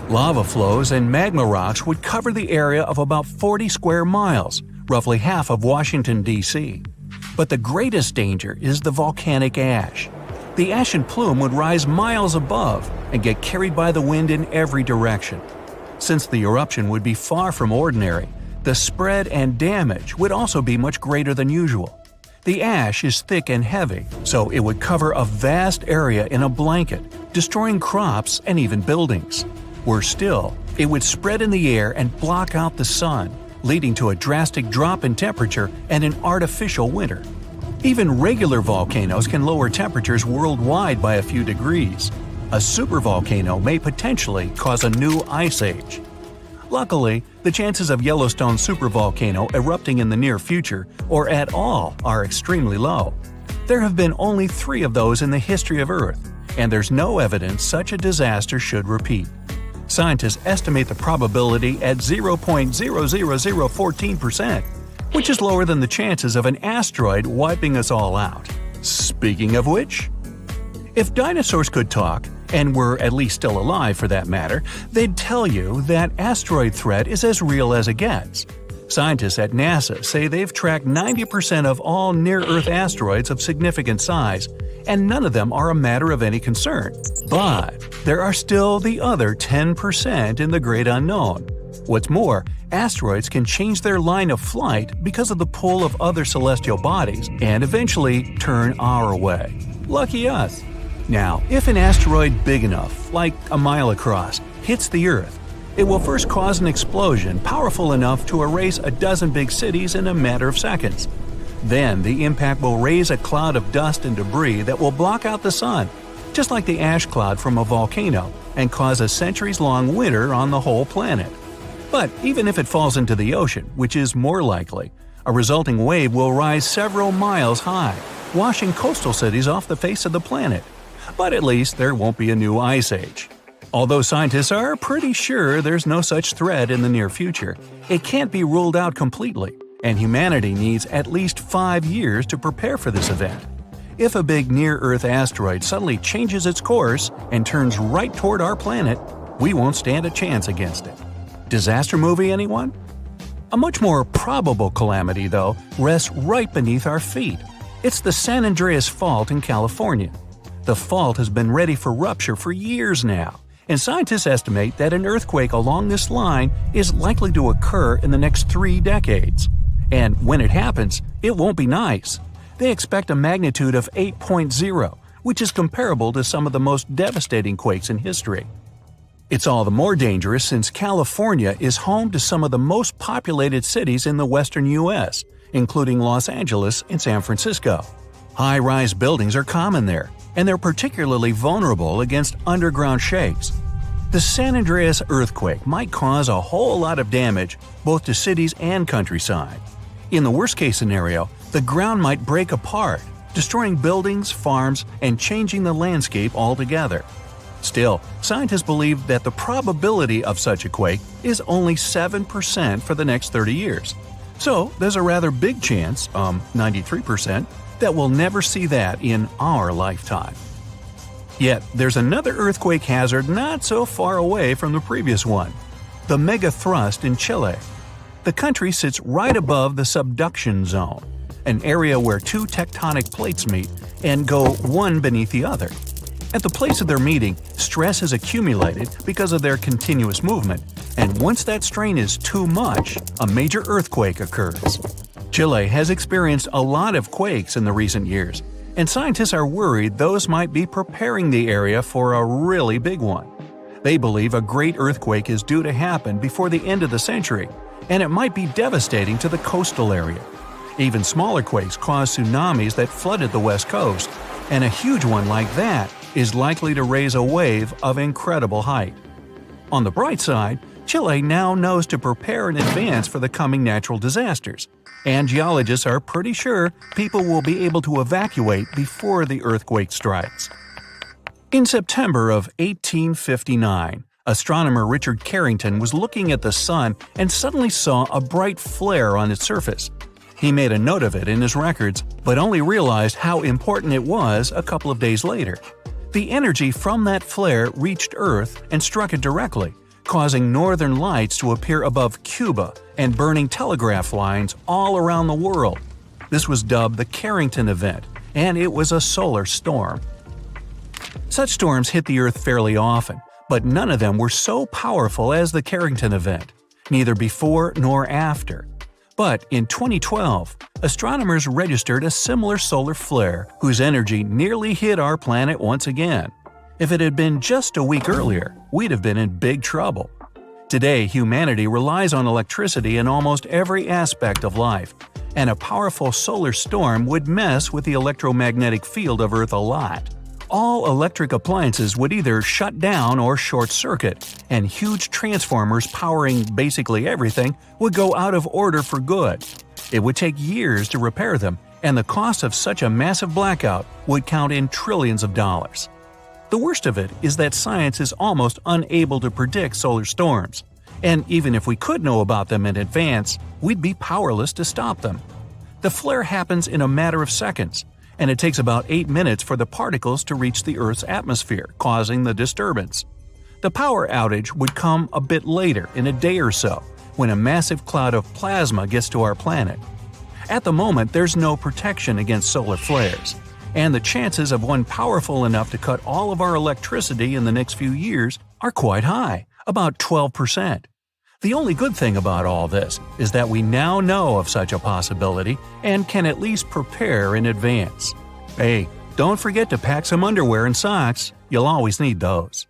Lava flows and magma rocks would cover the area of about 40 square miles, roughly half of Washington, D.C. But the greatest danger is the volcanic ash. The ashen plume would rise miles above and get carried by the wind in every direction. Since the eruption would be far from ordinary, the spread and damage would also be much greater than usual. The ash is thick and heavy, so it would cover a vast area in a blanket, destroying crops and even buildings. Worse still, it would spread in the air and block out the sun, leading to a drastic drop in temperature and an artificial winter. Even regular volcanoes can lower temperatures worldwide by a few degrees. A supervolcano may potentially cause a new ice age. Luckily, the chances of Yellowstone supervolcano erupting in the near future, or at all, are extremely low. There have been only 3 of those in the history of Earth, and there's no evidence such a disaster should repeat. Scientists estimate the probability at 0.00014%, which is lower than the chances of an asteroid wiping us all out. Speaking of which, if dinosaurs could talk, and were at least still alive for that matter, they'd tell you that asteroid threat is as real as it gets. Scientists at NASA say they've tracked 90% of all near-Earth asteroids of significant size, and none of them are a matter of any concern. But there are still the other 10% in the great unknown. What's more, asteroids can change their line of flight because of the pull of other celestial bodies and eventually turn our way. Lucky us. Now, if an asteroid big enough, like a mile across, hits the Earth, it will first cause an explosion powerful enough to erase a dozen big cities in a matter of seconds. Then the impact will raise a cloud of dust and debris that will block out the sun, just like the ash cloud from a volcano, and cause a centuries-long winter on the whole planet. But even if it falls into the ocean, which is more likely, a resulting wave will rise several miles high, washing coastal cities off the face of the planet. But at least there won't be a new ice age. Although scientists are pretty sure there's no such threat in the near future, it can't be ruled out completely, and humanity needs at least 5 years to prepare for this event. If a big near-Earth asteroid suddenly changes its course and turns right toward our planet, we won't stand a chance against it. Disaster movie, anyone? A much more probable calamity, though, rests right beneath our feet. It's the San Andreas Fault in California. The fault has been ready for rupture for years now, and scientists estimate that an earthquake along this line is likely to occur in the next 3 decades. And when it happens, it won't be nice. They expect a magnitude of 8.0, which is comparable to some of the most devastating quakes in history. It's all the more dangerous since California is home to some of the most populated cities in the western U.S., including Los Angeles and San Francisco. High-rise buildings are common there, and they're particularly vulnerable against underground shakes. The San Andreas earthquake might cause a whole lot of damage both to cities and countryside. In the worst-case scenario, the ground might break apart, destroying buildings, farms, and changing the landscape altogether. Still, scientists believe that the probability of such a quake is only 7% for the next 30 years. So there's a rather big chance, 93%, that we'll never see that in our lifetime. Yet, there's another earthquake hazard not so far away from the previous one: the megathrust in Chile. The country sits right above the subduction zone, an area where 2 tectonic plates meet and go one beneath the other. At the place of their meeting, stress has accumulated because of their continuous movement, and once that strain is too much, a major earthquake occurs. Chile has experienced a lot of quakes in the recent years, and scientists are worried those might be preparing the area for a really big one. They believe a great earthquake is due to happen before the end of the century, and it might be devastating to the coastal area. Even smaller quakes caused tsunamis that flooded the west coast, and a huge one like that is likely to raise a wave of incredible height. On the bright side, Chile now knows to prepare in advance for the coming natural disasters, and geologists are pretty sure people will be able to evacuate before the earthquake strikes. In September of 1859, astronomer Richard Carrington was looking at the sun and suddenly saw a bright flare on its surface. He made a note of it in his records, but only realized how important it was a couple of days later. The energy from that flare reached Earth and struck it directly, causing northern lights to appear above Cuba and burning telegraph lines all around the world. This was dubbed the Carrington event, and it was a solar storm. Such storms hit the Earth fairly often, but none of them were so powerful as the Carrington event, neither before nor after. But in 2012, astronomers registered a similar solar flare whose energy nearly hit our planet once again. If it had been just a week earlier, we'd have been in big trouble. Today, humanity relies on electricity in almost every aspect of life, and a powerful solar storm would mess with the electromagnetic field of Earth a lot. All electric appliances would either shut down or short-circuit, and huge transformers powering basically everything would go out of order for good. It would take years to repair them, and the cost of such a massive blackout would count in trillions of dollars. The worst of it is that science is almost unable to predict solar storms, and even if we could know about them in advance, we'd be powerless to stop them. The flare happens in a matter of seconds, and it takes about 8 minutes for the particles to reach the Earth's atmosphere, causing the disturbance. The power outage would come a bit later, in a day or so, when a massive cloud of plasma gets to our planet. At the moment, there's no protection against solar flares, and the chances of one powerful enough to cut all of our electricity in the next few years are quite high, about 12%. The only good thing about all this is that we now know of such a possibility and can at least prepare in advance. Hey, don't forget to pack some underwear and socks. You'll always need those.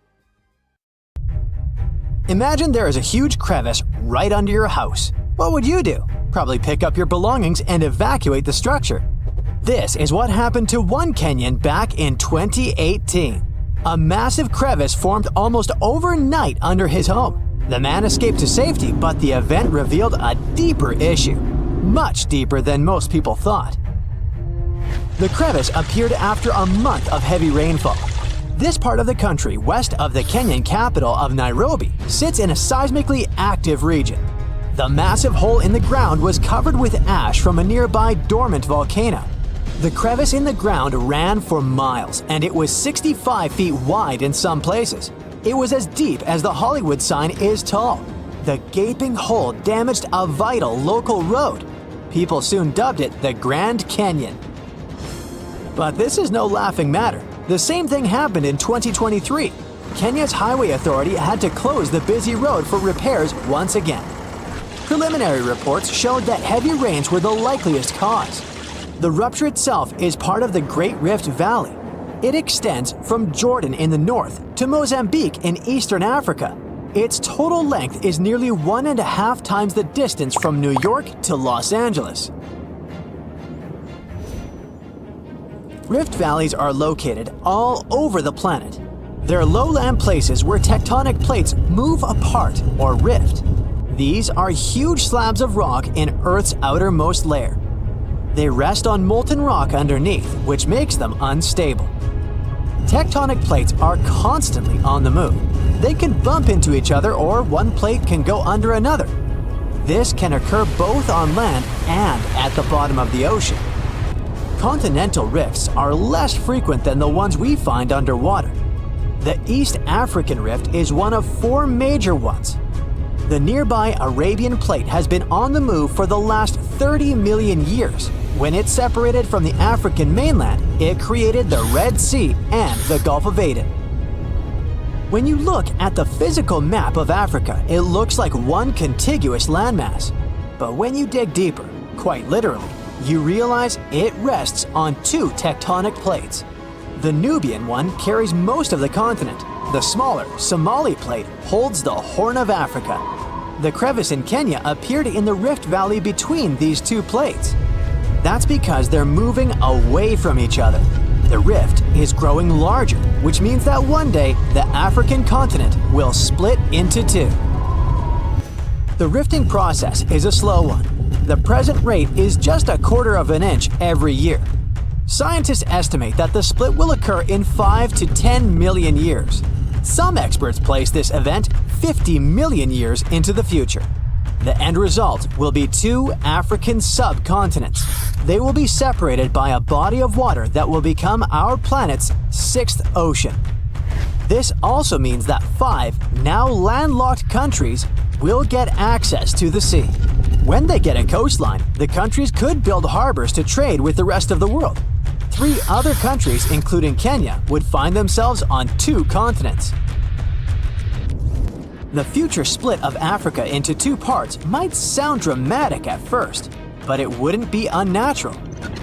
Imagine there is a huge crevice right under your house. What would you do? Probably pick up your belongings and evacuate the structure. This is what happened to one Kenyan back in 2018. A massive crevice formed almost overnight under his home. The man escaped to safety, but the event revealed a deeper issue, much deeper than most people thought. The crevice appeared after a month of heavy rainfall. This part of the country, west of the Kenyan capital of Nairobi, sits in a seismically active region. The massive hole in the ground was covered with ash from a nearby dormant volcano. The crevice in the ground ran for miles, and it was 65 feet wide in some places. It was as deep as the Hollywood sign is tall. The gaping hole damaged a vital local road. People soon dubbed it the Grand Canyon. But this is no laughing matter. The same thing happened in 2023. Kenya's highway authority had to close the busy road for repairs once again. Preliminary reports showed that heavy rains were the likeliest cause. The rupture itself is part of the Great Rift Valley. It extends from Jordan in the north to Mozambique in eastern Africa. Its total length is nearly 1.5 times the distance from New York to Los Angeles. Rift valleys are located all over the planet. They're lowland places where tectonic plates move apart or rift. These are huge slabs of rock in Earth's outermost layer. They rest on molten rock underneath, which makes them unstable. Tectonic plates are constantly on the move. They can bump into each other, or one plate can go under another. This can occur both on land and at the bottom of the ocean. Continental rifts are less frequent than the ones we find underwater. The East African Rift is one of 4 major ones. The nearby Arabian Plate has been on the move for the last 30 million years. When it separated from the African mainland, it created the Red Sea and the Gulf of Aden. When you look at the physical map of Africa, it looks like one contiguous landmass. But when you dig deeper, quite literally, you realize it rests on 2 tectonic plates. The Nubian one carries most of the continent. The smaller Somali plate holds the Horn of Africa. The crevice in Kenya appeared in the Rift Valley between these 2 plates. That's because they're moving away from each other. The rift is growing larger, which means that one day the African continent will split into 2. The rifting process is a slow one. The present rate is just 1/4 of an inch every year. Scientists estimate that the split will occur in 5 to 10 million years. Some experts place this event 50 million years into the future. The end result will be 2 African subcontinents. They will be separated by a body of water that will become our planet's 6th ocean. This also means that 5 now landlocked countries will get access to the sea. When they get a coastline, the countries could build harbors to trade with the rest of the world. 3 other countries, including Kenya, would find themselves on 2 continents. The future split of Africa into 2 parts might sound dramatic at first, but it wouldn't be unnatural.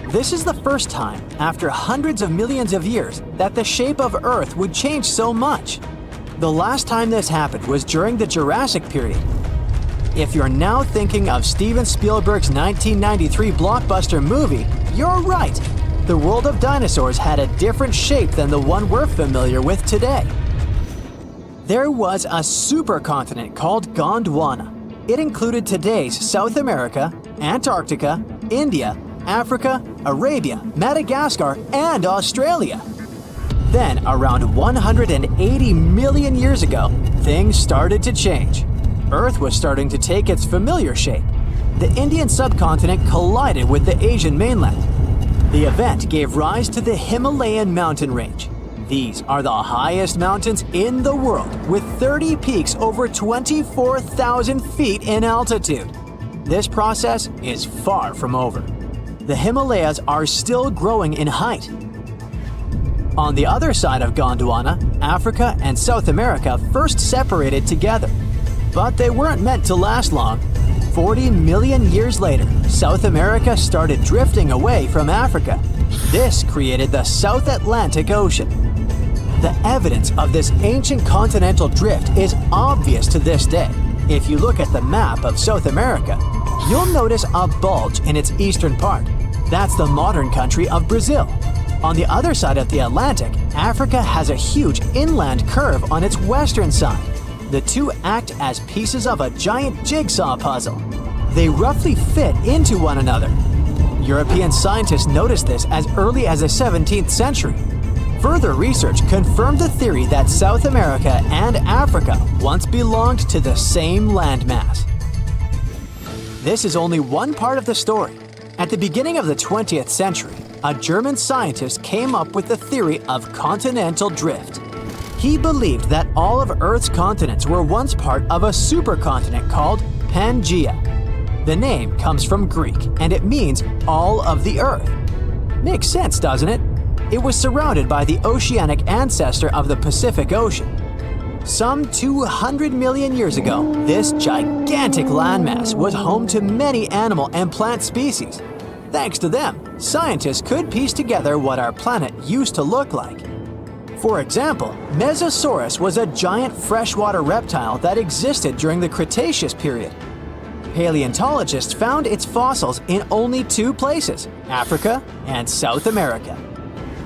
This is the first time, after hundreds of millions of years, that the shape of Earth would change so much. The last time this happened was during the Jurassic period. If you're now thinking of Steven Spielberg's 1993 blockbuster movie, you're right. The world of dinosaurs had a different shape than the one we're familiar with today. There was a supercontinent called Gondwana. It included today's South America, Antarctica, India, Africa, Arabia, Madagascar, and Australia. Then, around 180 million years ago, things started to change. Earth was starting to take its familiar shape. The Indian subcontinent collided with the Asian mainland. The event gave rise to the Himalayan mountain range. These are the highest mountains in the world, with 30 peaks over 24,000 feet in altitude. This process is far from over. The Himalayas are still growing in height. On the other side of Gondwana, Africa and South America first separated together. But they weren't meant to last long. 40 million years later, South America started drifting away from Africa. This created the South Atlantic Ocean. The evidence of this ancient continental drift is obvious to this day. If you look at the map of South America, you'll notice a bulge in its eastern part. That's the modern country of Brazil. On the other side of the Atlantic, Africa has a huge inland curve on its western side. The two act as pieces of a giant jigsaw puzzle. They roughly fit into one another. European scientists noticed this as early as the 17th century. Further research confirmed the theory that South America and Africa once belonged to the same landmass. This is only one part of the story. At the beginning of the 20th century, a German scientist came up with the theory of continental drift. He believed that all of Earth's continents were once part of a supercontinent called Pangaea. The name comes from Greek, and it means all of the Earth. Makes sense, doesn't it? It was surrounded by the oceanic ancestor of the Pacific Ocean. Some 200 million years ago, this gigantic landmass was home to many animal and plant species. Thanks to them, scientists could piece together what our planet used to look like. For example, Mesosaurus was a giant freshwater reptile that existed during the Cretaceous period. Paleontologists found its fossils in only 2 places, Africa and South America.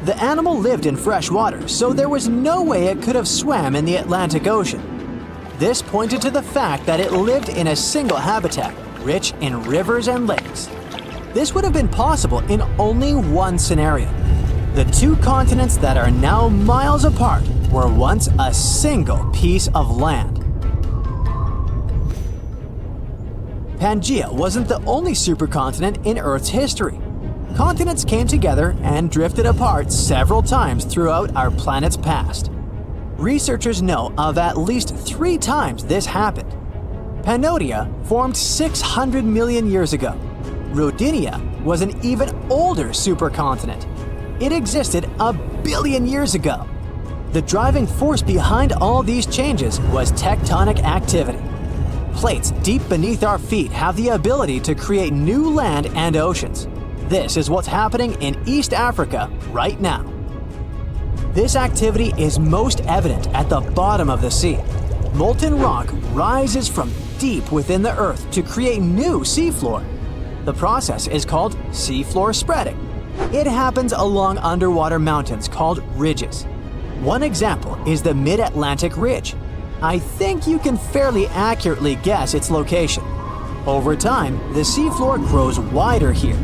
The animal lived in fresh water, so there was no way it could have swam in the Atlantic Ocean. This pointed to the fact that it lived in a single habitat, rich in rivers and lakes. This would have been possible in only one scenario. The 2 continents that are now miles apart were once a single piece of land. Pangaea wasn't the only supercontinent in Earth's history. Continents came together and drifted apart several times throughout our planet's past. Researchers know of at least 3 times this happened. Pannonia formed 600 million years ago. Rodinia was an even older supercontinent. It existed 1 billion years ago. The driving force behind all these changes was tectonic activity. Plates deep beneath our feet have the ability to create new land and oceans. This is what's happening in East Africa right now. This activity is most evident at the bottom of the sea. Molten rock rises from deep within the Earth to create new seafloor. The process is called seafloor spreading. It happens along underwater mountains called ridges. One example is the Mid-Atlantic Ridge. I think you can fairly accurately guess its location. Over time, the seafloor grows wider here.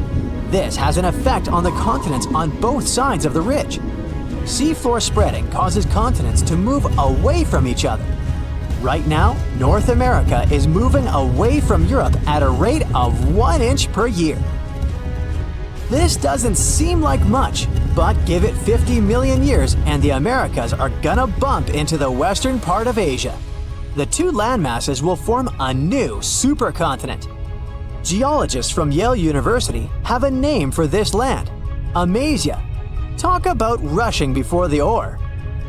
This has an effect on the continents on both sides of the ridge. Seafloor spreading causes continents to move away from each other. Right now, North America is moving away from Europe at a rate of 1 inch per year. This doesn't seem like much, but give it 50 million years and the Americas are gonna bump into the western part of Asia. The two landmasses will form a new supercontinent. Geologists from Yale University have a name for this land: Amasia. Talk about rushing before the ore.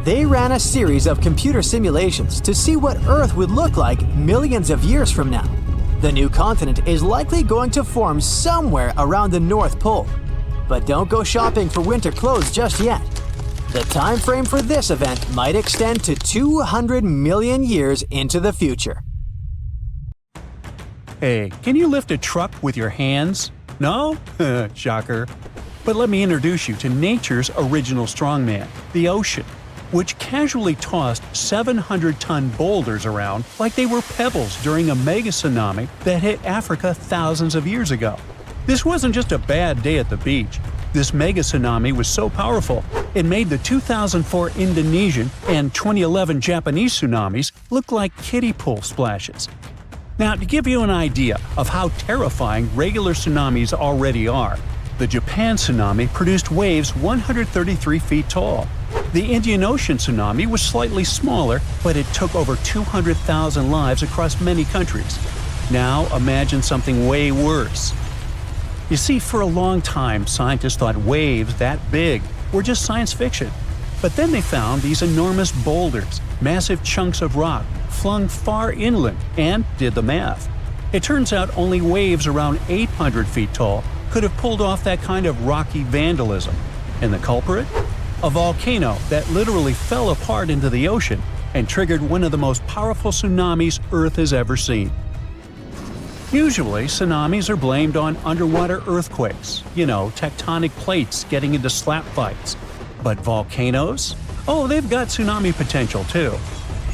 They ran a series of computer simulations to see what Earth would look like millions of years from now. The new continent is likely going to form somewhere around the North Pole. But don't go shopping for winter clothes just yet. The time frame for this event might extend to 200 million years into the future. Hey, can you lift a truck with your hands? No? Shocker. But let me introduce you to nature's original strongman, the ocean, which casually tossed 700-ton boulders around like they were pebbles during a mega tsunami that hit Africa thousands of years ago. This wasn't just a bad day at the beach. This mega tsunami was so powerful, it made the 2004 Indonesian and 2011 Japanese tsunamis look like kiddie pool splashes. Now, to give you an idea of how terrifying regular tsunamis already are, the Japan tsunami produced waves 133 feet tall. The Indian Ocean tsunami was slightly smaller, but it took over 200,000 lives across many countries. Now imagine something way worse. You see, for a long time, scientists thought waves that big were just science fiction. But then they found these enormous boulders, massive chunks of rock, flung far inland, and did the math. It turns out only waves around 800 feet tall could have pulled off that kind of rocky vandalism. And the culprit? A volcano that literally fell apart into the ocean and triggered one of the most powerful tsunamis Earth has ever seen. Usually, tsunamis are blamed on underwater earthquakes, tectonic plates getting into slap fights. But volcanoes? Oh, they've got tsunami potential too.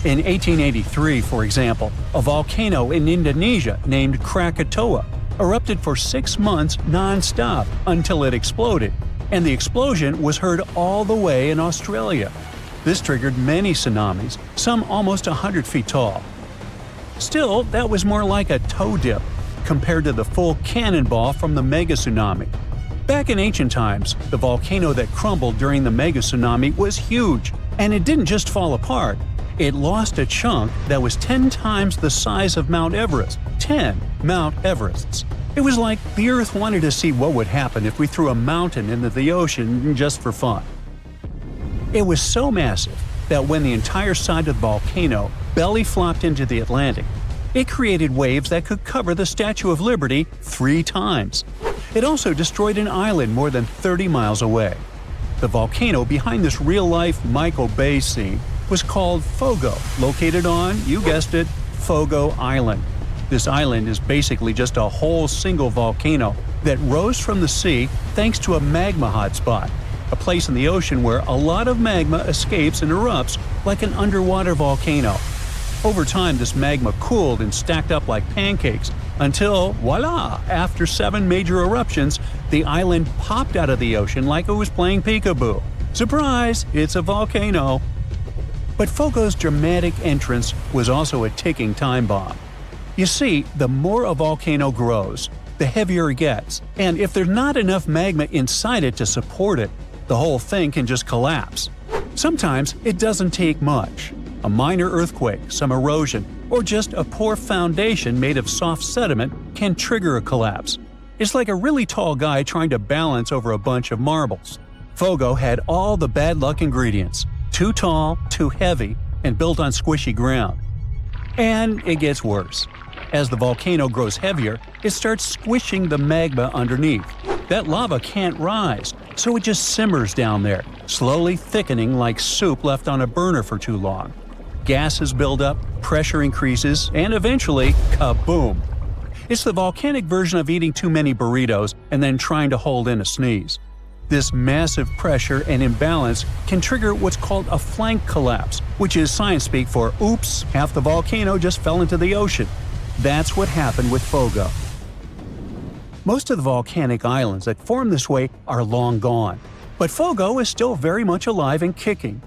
In 1883, for example, a volcano in Indonesia named Krakatoa erupted for 6 months non-stop until it exploded, and the explosion was heard all the way in Australia. This triggered many tsunamis, some almost 100 feet tall. Still, that was more like a toe dip compared to the full cannonball from the mega tsunami. Back in ancient times, the volcano that crumbled during the mega tsunami was huge, and it didn't just fall apart. It lost a chunk that was 10 times the size of Mount Everest. 10 Mount Everests. It was like the Earth wanted to see what would happen if we threw a mountain into the ocean just for fun. It was so massive that when the entire side of the volcano belly flopped into the Atlantic, it created waves that could cover the Statue of Liberty 3 times. It also destroyed an island more than 30 miles away. The volcano behind this real-life Michael Bay scene was called Fogo, located on, you guessed it, Fogo Island. This island is basically just a whole single volcano that rose from the sea thanks to a magma hotspot, a place in the ocean where a lot of magma escapes and erupts like an underwater volcano. Over time, this magma cooled and stacked up like pancakes until, voila, after 7 major eruptions, the island popped out of the ocean like it was playing peekaboo. Surprise, it's a volcano. But Fogo's dramatic entrance was also a ticking time bomb. You see, the more a volcano grows, the heavier it gets, and if there's not enough magma inside it to support it, the whole thing can just collapse. Sometimes it doesn't take much. A minor earthquake, some erosion, or just a poor foundation made of soft sediment can trigger a collapse. It's like a really tall guy trying to balance over a bunch of marbles. Fogo had all the bad luck ingredients: too tall, too heavy, and built on squishy ground. And it gets worse. As the volcano grows heavier, it starts squishing the magma underneath. That lava can't rise, so it just simmers down there, slowly thickening like soup left on a burner for too long. Gases build up, pressure increases, and eventually, kaboom! It's the volcanic version of eating too many burritos and then trying to hold in a sneeze. This massive pressure and imbalance can trigger what's called a flank collapse, which is science speak for oops, half the volcano just fell into the ocean. That's what happened with Fogo. Most of the volcanic islands that form this way are long gone, but Fogo is still very much alive and kicking.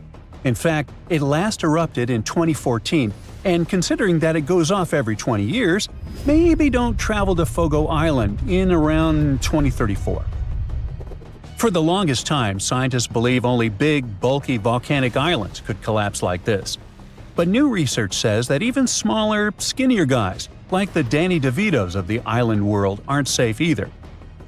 In fact, it last erupted in 2014, and considering that it goes off every 20 years, maybe don't travel to Fogo Island in around 2034. For the longest time, scientists believe only big, bulky volcanic islands could collapse like this. But new research says that even smaller, skinnier guys, like the Danny DeVitos of the island world, aren't safe either.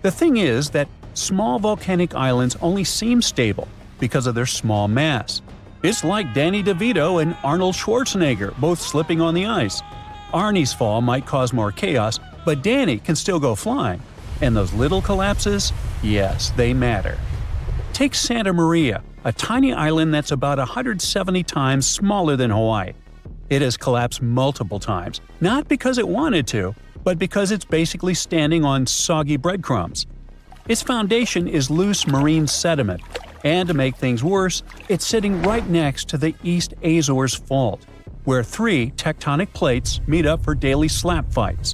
The thing is that small volcanic islands only seem stable because of their small mass. It's like Danny DeVito and Arnold Schwarzenegger both slipping on the ice. Arnie's fall might cause more chaos, but Danny can still go flying. And those little collapses? Yes, they matter. Take Santa Maria, a tiny island that's about 170 times smaller than Hawaii. It has collapsed multiple times, not because it wanted to, but because it's basically standing on soggy breadcrumbs. Its foundation is loose marine sediment, and to make things worse, it's sitting right next to the East Azores Fault, where 3 tectonic plates meet up for daily slap fights.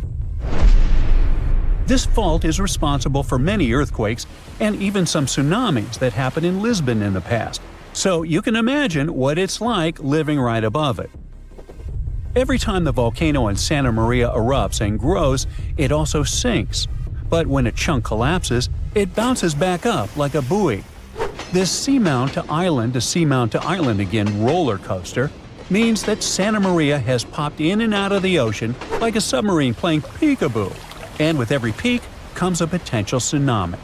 This fault is responsible for many earthquakes and even some tsunamis that happened in Lisbon in the past, so you can imagine what it's like living right above it. Every time the volcano in Santa Maria erupts and grows, it also sinks. But when a chunk collapses, it bounces back up like a buoy. This seamount to island again roller coaster means that Santa Maria has popped in and out of the ocean like a submarine playing peekaboo, and with every peak comes a potential tsunami.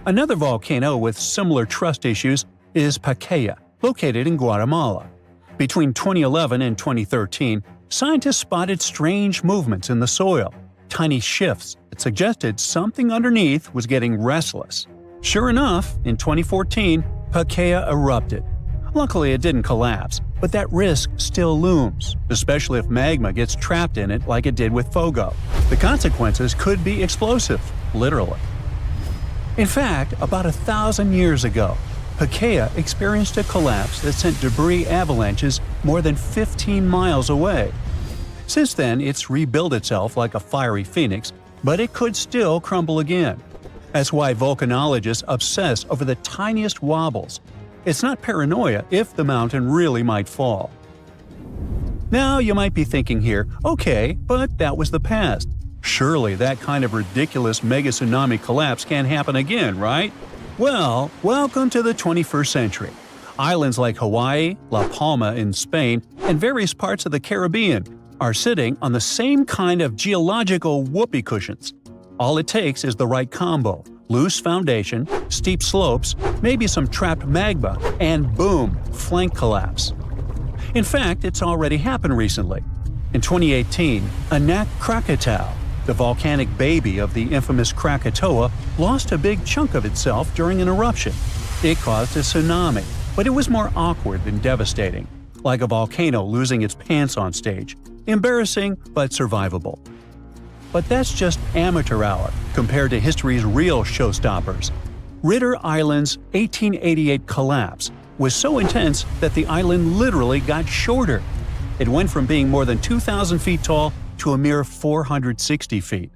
Another volcano with similar trust issues is Pacaya, located in Guatemala. Between 2011 and 2013, scientists spotted strange movements in the soil, tiny shifts that suggested something underneath was getting restless. Sure enough, in 2014, Pacaya erupted. Luckily, it didn't collapse, but that risk still looms, especially if magma gets trapped in it like it did with Fogo. The consequences could be explosive, literally. In fact, about 1,000 years ago, Pacaya experienced a collapse that sent debris avalanches more than 15 miles away. Since then, it's rebuilt itself like a fiery phoenix, but it could still crumble again. That's why volcanologists obsess over the tiniest wobbles. It's not paranoia if the mountain really might fall. Now you might be thinking here, okay, but that was the past. Surely that kind of ridiculous mega tsunami collapse can't happen again, right? Well, welcome to the 21st century. Islands like Hawaii, La Palma in Spain, and various parts of the Caribbean are sitting on the same kind of geological whoopee cushions. All it takes is the right combo: loose foundation, steep slopes, maybe some trapped magma, and boom, flank collapse. In fact, it's already happened recently. In 2018, Anak Krakatau, the volcanic baby of the infamous Krakatoa, lost a big chunk of itself during an eruption. It caused a tsunami, but it was more awkward than devastating, like a volcano losing its pants on stage. Embarrassing, but survivable. But that's just amateur hour compared to history's real showstoppers. Ritter Island's 1888 collapse was so intense that the island literally got shorter. It went from being more than 2,000 feet tall to a mere 460 feet.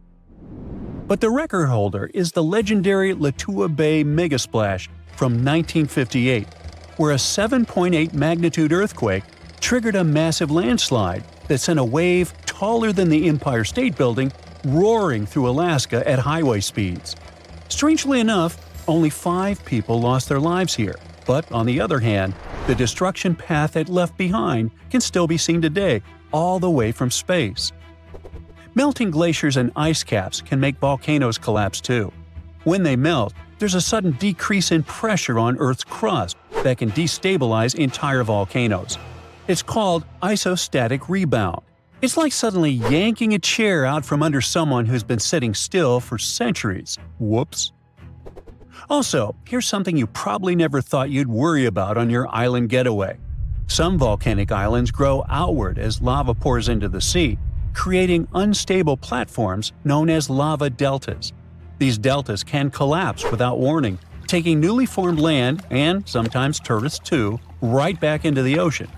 But the record holder is the legendary Latua Bay megasplash from 1958, where a 7.8 magnitude earthquake triggered a massive landslide that sent a wave taller than the Empire State Building roaring through Alaska at highway speeds. Strangely enough, only 5 people lost their lives here, but on the other hand, the destruction path it left behind can still be seen today, all the way from space. Melting glaciers and ice caps can make volcanoes collapse too. When they melt, there's a sudden decrease in pressure on Earth's crust that can destabilize entire volcanoes. It's called isostatic rebound. It's like suddenly yanking a chair out from under someone who's been sitting still for centuries. Whoops. Also, here's something you probably never thought you'd worry about on your island getaway. Some volcanic islands grow outward as lava pours into the sea, creating unstable platforms known as lava deltas. These deltas can collapse without warning, taking newly formed land, and sometimes tourists too, right back into the ocean.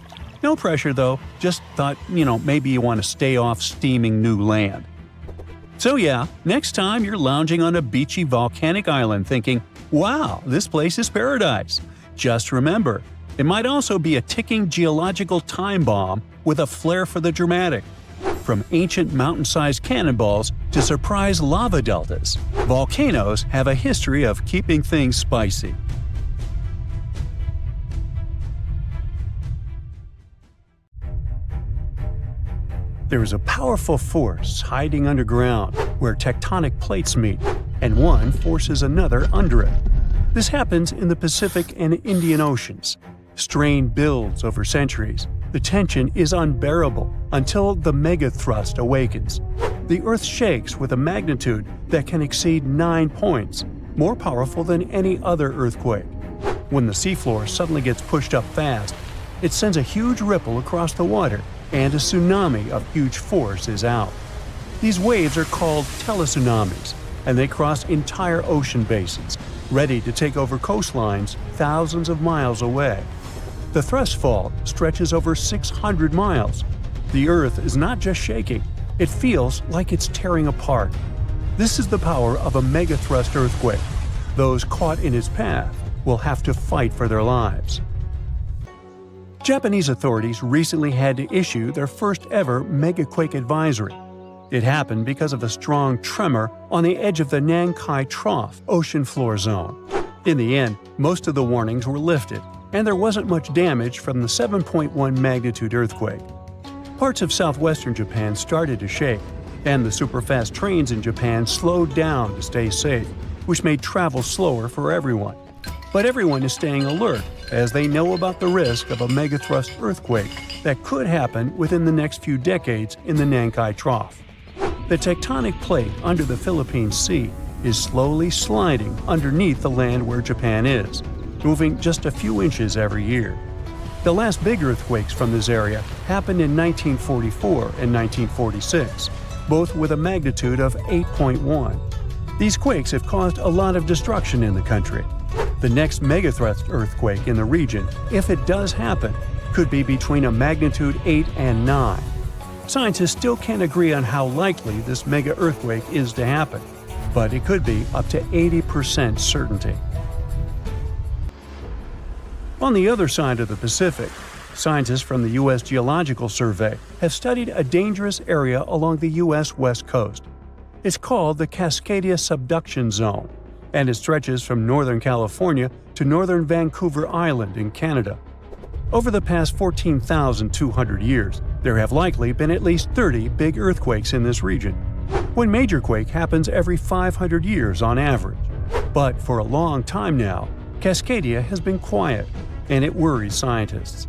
No pressure though, just thought, maybe you want to stay off steaming new land. So yeah, next time you're lounging on a beachy volcanic island thinking, wow, this place is paradise, just remember, it might also be a ticking geological time bomb with a flair for the dramatic. From ancient mountain-sized cannonballs to surprise lava deltas, volcanoes have a history of keeping things spicy. There is a powerful force hiding underground where tectonic plates meet, and one forces another under it. This happens in the Pacific and Indian Oceans. Strain builds over centuries. The tension is unbearable until the megathrust awakens. The Earth shakes with a magnitude that can exceed 9 points, more powerful than any other earthquake. When the seafloor suddenly gets pushed up fast, it sends a huge ripple across the water, and a tsunami of huge force is out. These waves are called teletsunamis, and they cross entire ocean basins, ready to take over coastlines thousands of miles away. The thrust fault stretches over 600 miles. The Earth is not just shaking, it feels like it's tearing apart. This is the power of a megathrust earthquake. Those caught in its path will have to fight for their lives. Japanese authorities recently had to issue their first ever megaquake advisory. It happened because of a strong tremor on the edge of the Nankai Trough ocean floor zone. In the end, most of the warnings were lifted, and there wasn't much damage from the 7.1 magnitude earthquake. Parts of southwestern Japan started to shake, and the superfast trains in Japan slowed down to stay safe, which made travel slower for everyone. But everyone is staying alert as they know about the risk of a megathrust earthquake that could happen within the next few decades in the Nankai Trough. The tectonic plate under the Philippine Sea is slowly sliding underneath the land where Japan is, moving just a few inches every year. The last big earthquakes from this area happened in 1944 and 1946, both with a magnitude of 8.1. These quakes have caused a lot of destruction in the country. The next megathrust earthquake in the region, if it does happen, could be between a magnitude 8 and 9. Scientists still can't agree on how likely this mega earthquake is to happen, but it could be up to 80% certainty. On the other side of the Pacific, scientists from the U.S. Geological Survey have studied a dangerous area along the U.S. West Coast. It's called the Cascadia Subduction Zone, and it stretches from northern California to northern Vancouver Island in Canada. Over the past 14,200 years, there have likely been at least 30 big earthquakes in this region. One major quake happens every 500 years on average. But for a long time now, Cascadia has been quiet, and it worries scientists.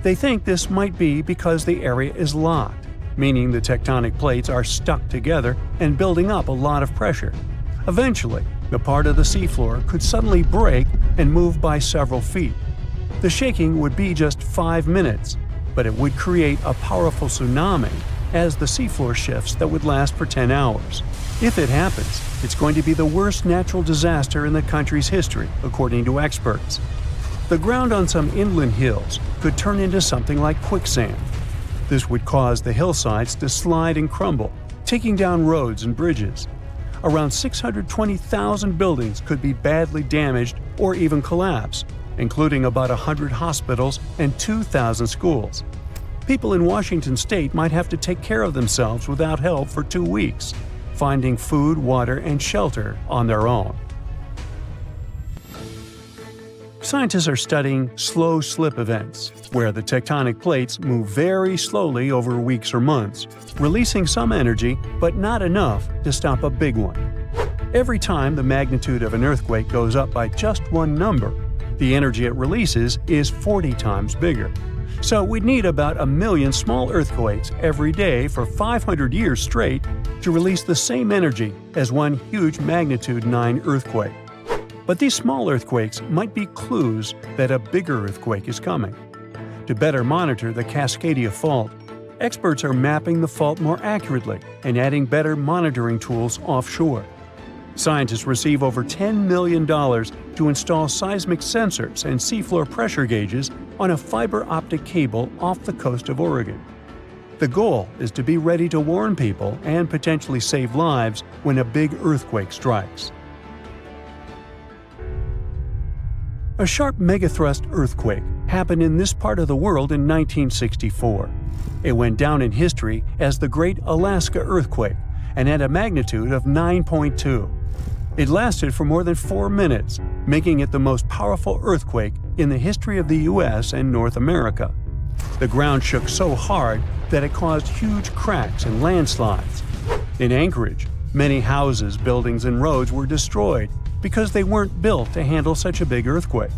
They think this might be because the area is locked, meaning the tectonic plates are stuck together and building up a lot of pressure. Eventually, the part of the seafloor could suddenly break and move by several feet. The shaking would be just 5 minutes, but it would create a powerful tsunami as the seafloor shifts that would last for 10 hours. If it happens, it's going to be the worst natural disaster in the country's history, according to experts. The ground on some inland hills could turn into something like quicksand. This would cause the hillsides to slide and crumble, taking down roads and bridges. Around 620,000 buildings could be badly damaged or even collapse, including about 100 hospitals and 2,000 schools. People in Washington state might have to take care of themselves without help for 2 weeks, finding food, water, and shelter on their own. Scientists are studying slow slip events, where the tectonic plates move very slowly over weeks or months, releasing some energy but not enough to stop a big one. Every time the magnitude of an earthquake goes up by just one number, the energy it releases is 40 times bigger. So we'd need about 1 million small earthquakes every day for 500 years straight to release the same energy as one huge magnitude 9 earthquake. But these small earthquakes might be clues that a bigger earthquake is coming. To better monitor the Cascadia Fault, experts are mapping the fault more accurately and adding better monitoring tools offshore. Scientists receive over $10 million to install seismic sensors and seafloor pressure gauges on a fiber optic cable off the coast of Oregon. The goal is to be ready to warn people and potentially save lives when a big earthquake strikes. A sharp megathrust earthquake happened in this part of the world in 1964. It went down in history as the Great Alaska Earthquake and had a magnitude of 9.2. It lasted for more than 4 minutes, making it the most powerful earthquake in the history of the U.S. and North America. The ground shook so hard that it caused huge cracks and landslides. In Anchorage, many houses, buildings, and roads were destroyed because they weren't built to handle such a big earthquake.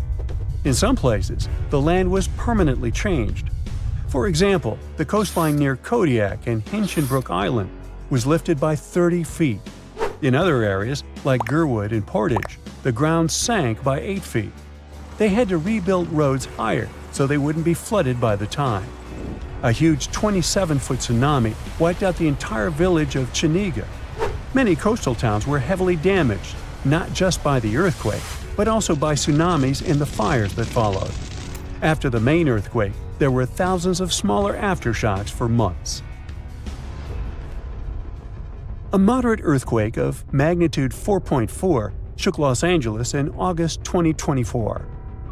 In some places, the land was permanently changed. For example, the coastline near Kodiak and Hinchinbrook Island was lifted by 30 feet. In other areas, like Gerwood and Portage, the ground sank by 8 feet. They had to rebuild roads higher so they wouldn't be flooded by the tide. A huge 27-foot tsunami wiped out the entire village of Chiniga. Many coastal towns were heavily damaged, not just by the earthquake, but also by tsunamis and the fires that followed. After the main earthquake, there were thousands of smaller aftershocks for months. A moderate earthquake of magnitude 4.4 shook Los Angeles in August 2024.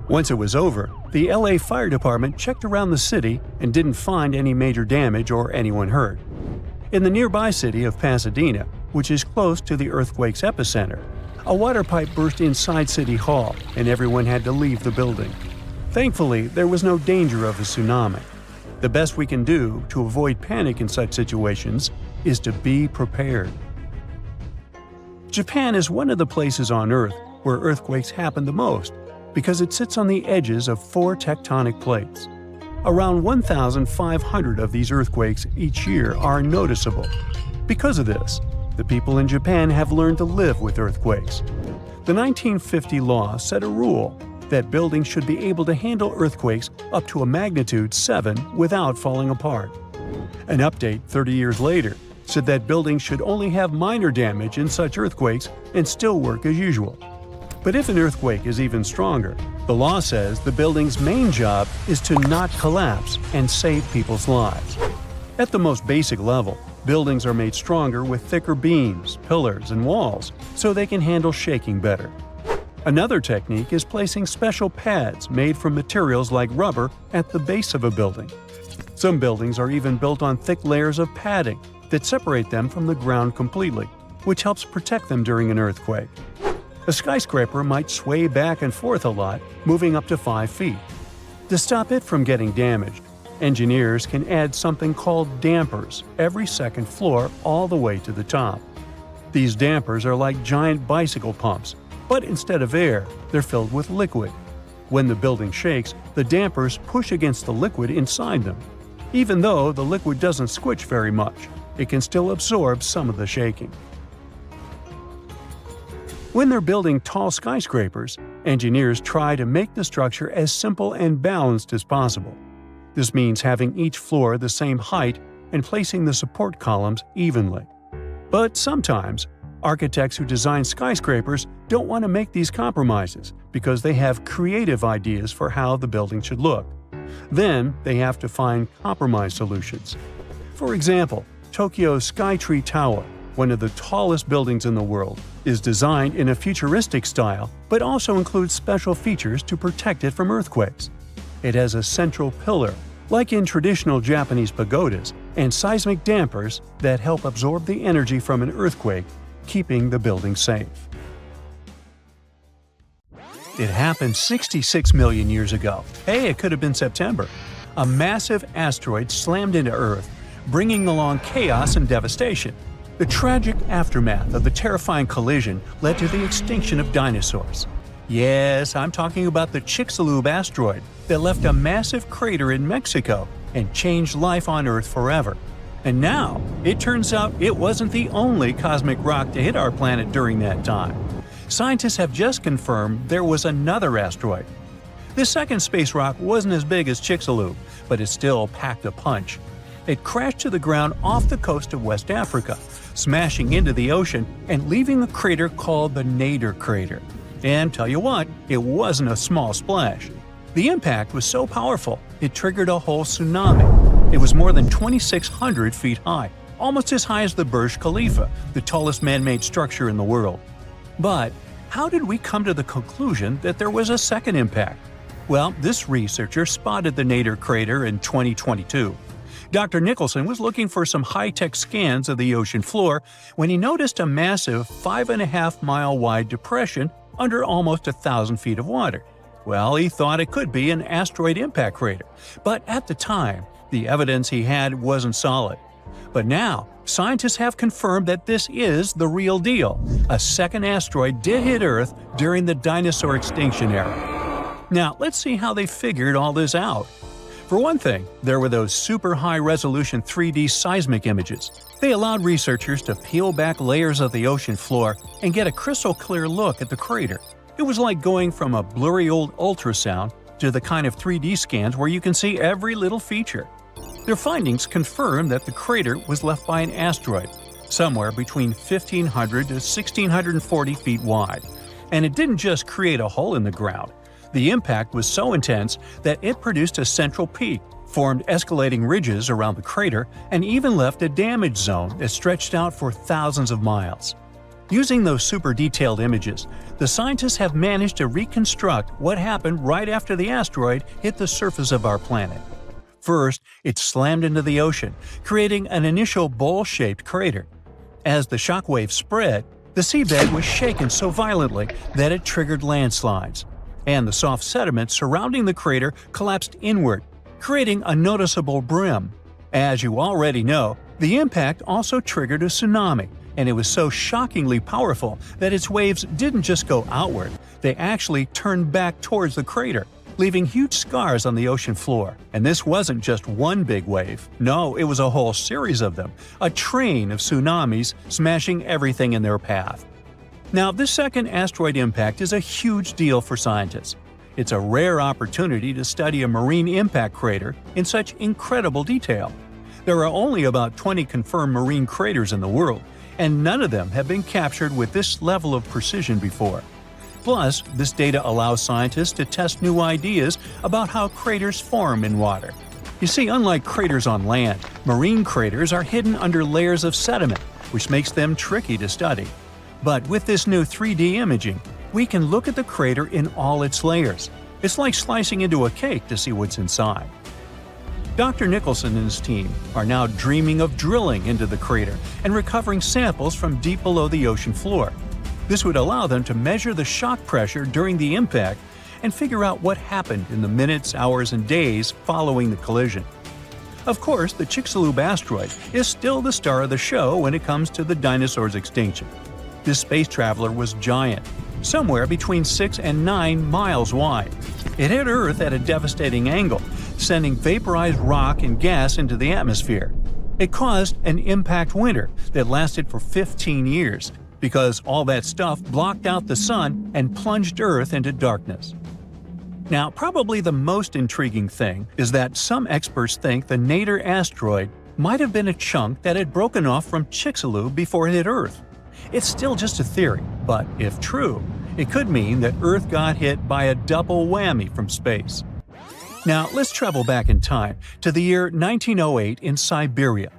Once it was over, the LA Fire Department checked around the city and didn't find any major damage or anyone hurt. In the nearby city of Pasadena, which is close to the earthquake's epicenter, a water pipe burst inside City Hall and everyone had to leave the building. Thankfully, there was no danger of a tsunami. The best we can do to avoid panic in such situations is to be prepared. Japan is one of the places on Earth where earthquakes happen the most because it sits on the edges of 4 tectonic plates. Around 1,500 of these earthquakes each year are noticeable. Because of this, the people in Japan have learned to live with earthquakes. The 1950 law set a rule that buildings should be able to handle earthquakes up to a magnitude 7 without falling apart. An update 30 years later said that buildings should only have minor damage in such earthquakes and still work as usual. But if an earthquake is even stronger, the law says the building's main job is to not collapse and save people's lives. At the most basic level, buildings are made stronger with thicker beams, pillars, and walls so they can handle shaking better. Another technique is placing special pads made from materials like rubber at the base of a building. Some buildings are even built on thick layers of padding that separate them from the ground completely, which helps protect them during an earthquake. A skyscraper might sway back and forth a lot, moving up to 5 feet. To stop it from getting damaged, engineers can add something called dampers every second floor all the way to the top. These dampers are like giant bicycle pumps, but instead of air, they're filled with liquid. When the building shakes, the dampers push against the liquid inside them. Even though the liquid doesn't squish very much, it can still absorb some of the shaking. When they're building tall skyscrapers, engineers try to make the structure as simple and balanced as possible. This means having each floor the same height and placing the support columns evenly. But sometimes, architects who design skyscrapers don't want to make these compromises because they have creative ideas for how the building should look. Then they have to find compromise solutions. For example, Tokyo's Skytree Tower, one of the tallest buildings in the world, is designed in a futuristic style but also includes special features to protect it from earthquakes. It has a central pillar, like in traditional Japanese pagodas, and seismic dampers that help absorb the energy from an earthquake, keeping the building safe. It happened 66 million years ago. Hey, it could have been September. A massive asteroid slammed into Earth, bringing along chaos and devastation. The tragic aftermath of the terrifying collision led to the extinction of dinosaurs. Yes, I'm talking about the Chicxulub asteroid that left a massive crater in Mexico and changed life on Earth forever. And now, it turns out it wasn't the only cosmic rock to hit our planet during that time. Scientists have just confirmed there was another asteroid. The second space rock wasn't as big as Chicxulub, but it still packed a punch. It crashed to the ground off the coast of West Africa, smashing into the ocean and leaving a crater called the Nader crater. And tell you what, it wasn't a small splash. The impact was so powerful, it triggered a whole tsunami. It was more than 2,600 feet high, almost as high as the Burj Khalifa, the tallest man-made structure in the world. But how did we come to the conclusion that there was a second impact? Well, this researcher spotted the Nader crater in 2022. Dr. Nicholson was looking for some high-tech scans of the ocean floor when he noticed a massive 5.5-mile-wide depression under almost 1,000 feet of water. Well, he thought it could be an asteroid impact crater, but at the time, the evidence he had wasn't solid. But now, scientists have confirmed that this is the real deal. A second asteroid did hit Earth during the dinosaur extinction era. Now, let's see how they figured all this out. For one thing, there were those super high-resolution 3D seismic images. They allowed researchers to peel back layers of the ocean floor and get a crystal-clear look at the crater. It was like going from a blurry old ultrasound to the kind of 3D scans where you can see every little feature. Their findings confirm that the crater was left by an asteroid, somewhere between 1,500 to 1,640 feet wide. And it didn't just create a hole in the ground. The impact was so intense that it produced a central peak, formed escalating ridges around the crater, and even left a damage zone that stretched out for thousands of miles. Using those super detailed images, the scientists have managed to reconstruct what happened right after the asteroid hit the surface of our planet. First, it slammed into the ocean, creating an initial bowl-shaped crater. As the shockwave spread, the seabed was shaken so violently that it triggered landslides, and the soft sediment surrounding the crater collapsed inward, creating a noticeable brim. As you already know, the impact also triggered a tsunami, and it was so shockingly powerful that its waves didn't just go outward, they actually turned back towards the crater, leaving huge scars on the ocean floor. And this wasn't just one big wave. No, it was a whole series of them, a train of tsunamis smashing everything in their path. Now, this second asteroid impact is a huge deal for scientists. It's a rare opportunity to study a marine impact crater in such incredible detail. There are only about 20 confirmed marine craters in the world, and none of them have been captured with this level of precision before. Plus, this data allows scientists to test new ideas about how craters form in water. You see, unlike craters on land, marine craters are hidden under layers of sediment, which makes them tricky to study. But with this new 3D imaging, we can look at the crater in all its layers. It's like slicing into a cake to see what's inside. Dr. Nicholson and his team are now dreaming of drilling into the crater and recovering samples from deep below the ocean floor. This would allow them to measure the shock pressure during the impact and figure out what happened in the minutes, hours, and days following the collision. Of course, the Chicxulub asteroid is still the star of the show when it comes to the dinosaurs' extinction. This space traveler was giant, somewhere between 6 and 9 miles wide. It hit Earth at a devastating angle, sending vaporized rock and gas into the atmosphere. It caused an impact winter that lasted for 15 years, because all that stuff blocked out the sun and plunged Earth into darkness. Now, probably the most intriguing thing is that some experts think the Nader asteroid might have been a chunk that had broken off from Chicxulub before it hit Earth. It's still just a theory, but if true, it could mean that Earth got hit by a double whammy from space. Now, let's travel back in time to the year 1908 in Siberia.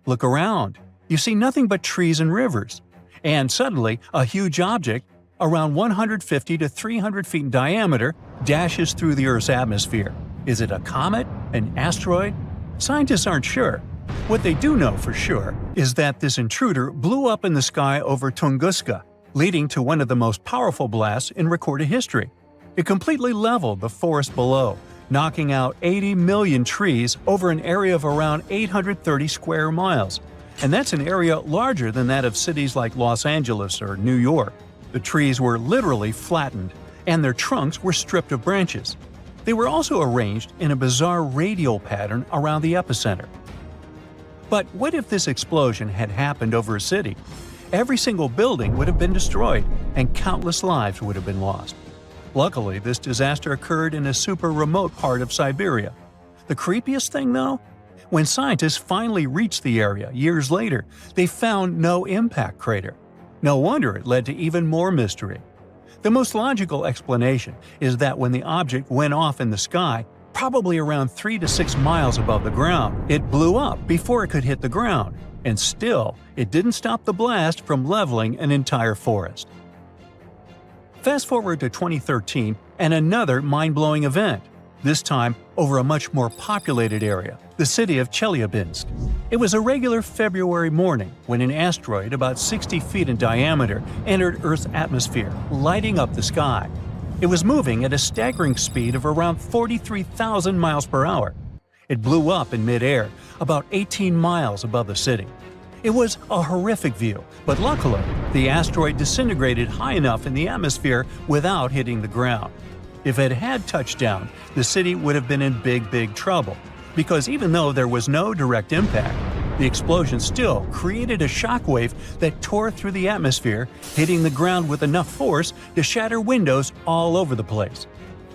Look around. You see nothing but trees and rivers. And suddenly, a huge object, around 150 to 300 feet in diameter, dashes through the Earth's atmosphere. Is it a comet? An asteroid? Scientists aren't sure. What they do know for sure is that this intruder blew up in the sky over Tunguska, leading to one of the most powerful blasts in recorded history. It completely leveled the forest below, knocking out 80 million trees over an area of around 830 square miles. And that's an area larger than that of cities like Los Angeles or New York. The trees were literally flattened, and their trunks were stripped of branches. They were also arranged in a bizarre radial pattern around the epicenter. But what if this explosion had happened over a city? Every single building would have been destroyed, and countless lives would have been lost. Luckily, this disaster occurred in a super remote part of Siberia. The creepiest thing, though? When scientists finally reached the area years later, they found no impact crater. No wonder it led to even more mystery. The most logical explanation is that when the object went off in the sky, probably around 3 to 6 miles above the ground, it blew up before it could hit the ground, and still, it didn't stop the blast from leveling an entire forest. Fast forward to 2013 and another mind-blowing event, this time over a much more populated area, the city of Chelyabinsk. It was a regular February morning when an asteroid about 60 feet in diameter entered Earth's atmosphere, lighting up the sky. It was moving at a staggering speed of around 43,000 miles per hour. It blew up in midair, about 18 miles above the city. It was a horrific view, but luckily, the asteroid disintegrated high enough in the atmosphere without hitting the ground. If it had touched down, the city would have been in big trouble, because even though there was no direct impact, the explosion still created a shockwave that tore through the atmosphere, hitting the ground with enough force to shatter windows all over the place.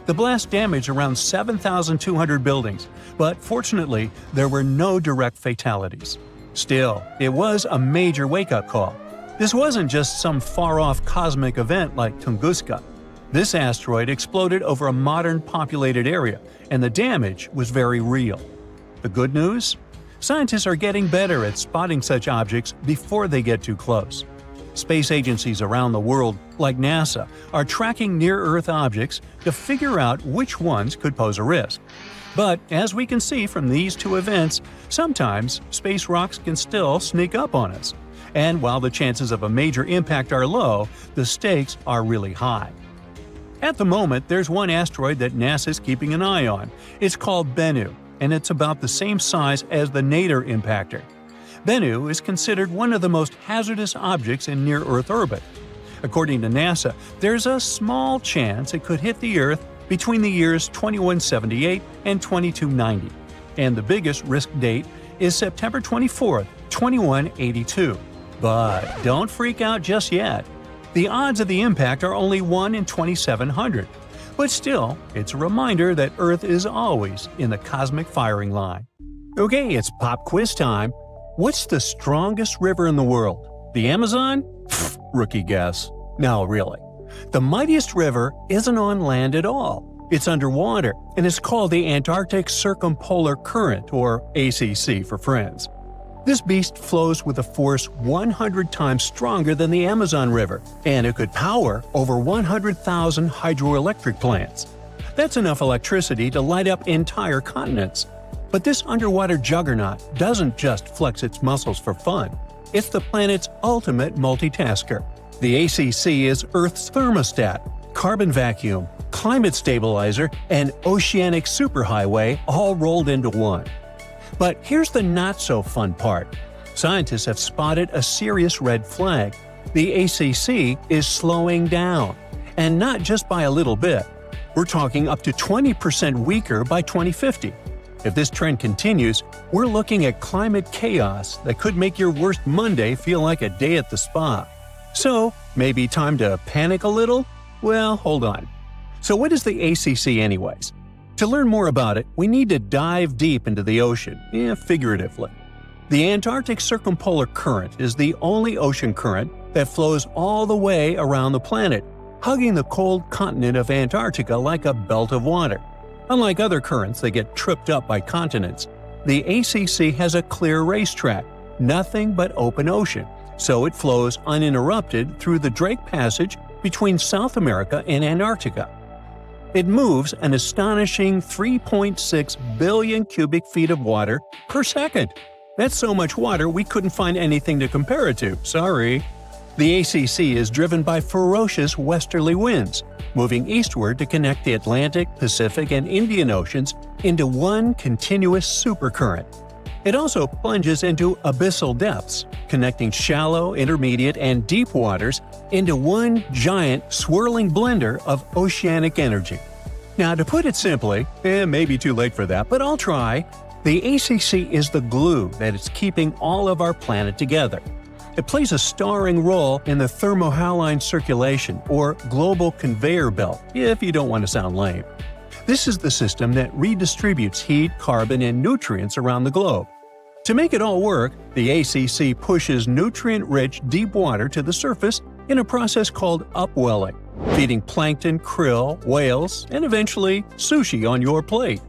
The blast damaged around 7,200 buildings, but fortunately, there were no direct fatalities. Still, it was a major wake-up call. This wasn't just some far-off cosmic event like Tunguska. This asteroid exploded over a modern populated area, and the damage was very real. The good news? Scientists are getting better at spotting such objects before they get too close. Space agencies around the world, like NASA, are tracking near-Earth objects to figure out which ones could pose a risk. But as we can see from these two events, sometimes space rocks can still sneak up on us. And while the chances of a major impact are low, the stakes are really high. At the moment, there's one asteroid that NASA's keeping an eye on. It's called Bennu, and it's about the same size as the Nader impactor. Bennu is considered one of the most hazardous objects in near-Earth orbit. According to NASA, there's a small chance it could hit the Earth between the years 2178 and 2290, and the biggest risk date is September 24, 2182. But don't freak out just yet. The odds of the impact are only 1 in 2,700. But still, it's a reminder that Earth is always in the cosmic firing line. Okay, it's pop quiz time. What's the strongest river in the world? The Amazon? Pfft, rookie guess. No, really. The mightiest river isn't on land at all. It's underwater, and it's called the Antarctic Circumpolar Current, or ACC for friends. This beast flows with a force 100 times stronger than the Amazon River, and it could power over 100,000 hydroelectric plants. That's enough electricity to light up entire continents. But this underwater juggernaut doesn't just flex its muscles for fun. It's the planet's ultimate multitasker. The ACC is Earth's thermostat, carbon vacuum, climate stabilizer, and oceanic superhighway all rolled into one. But here's the not-so-fun part. Scientists have spotted a serious red flag. The ACC is slowing down. And not just by a little bit. We're talking up to 20% weaker by 2050. If this trend continues, we're looking at climate chaos that could make your worst Monday feel like a day at the spa. So, maybe time to panic a little? Well, hold on. So what is the ACC anyways? To learn more about it, we need to dive deep into the ocean, figuratively. The Antarctic Circumpolar Current is the only ocean current that flows all the way around the planet, hugging the cold continent of Antarctica like a belt of water. Unlike other currents that get tripped up by continents, the ACC has a clear racetrack, nothing but open ocean, so it flows uninterrupted through the Drake Passage between South America and Antarctica. It moves an astonishing 3.6 billion cubic feet of water per second. That's so much water we couldn't find anything to compare it to, sorry. The ACC is driven by ferocious westerly winds, moving eastward to connect the Atlantic, Pacific, and Indian Oceans into one continuous supercurrent. It also plunges into abyssal depths, connecting shallow, intermediate, and deep waters into one giant, swirling blender of oceanic energy. Now, to put it simply, it may be too late for that, but I'll try. The ACC is the glue that is keeping all of our planet together. It plays a starring role in the thermohaline circulation, or global conveyor belt, if you don't want to sound lame. This is the system that redistributes heat, carbon, and nutrients around the globe. To make it all work, the ACC pushes nutrient-rich deep water to the surface in a process called upwelling, feeding plankton, krill, whales, and eventually sushi on your plate.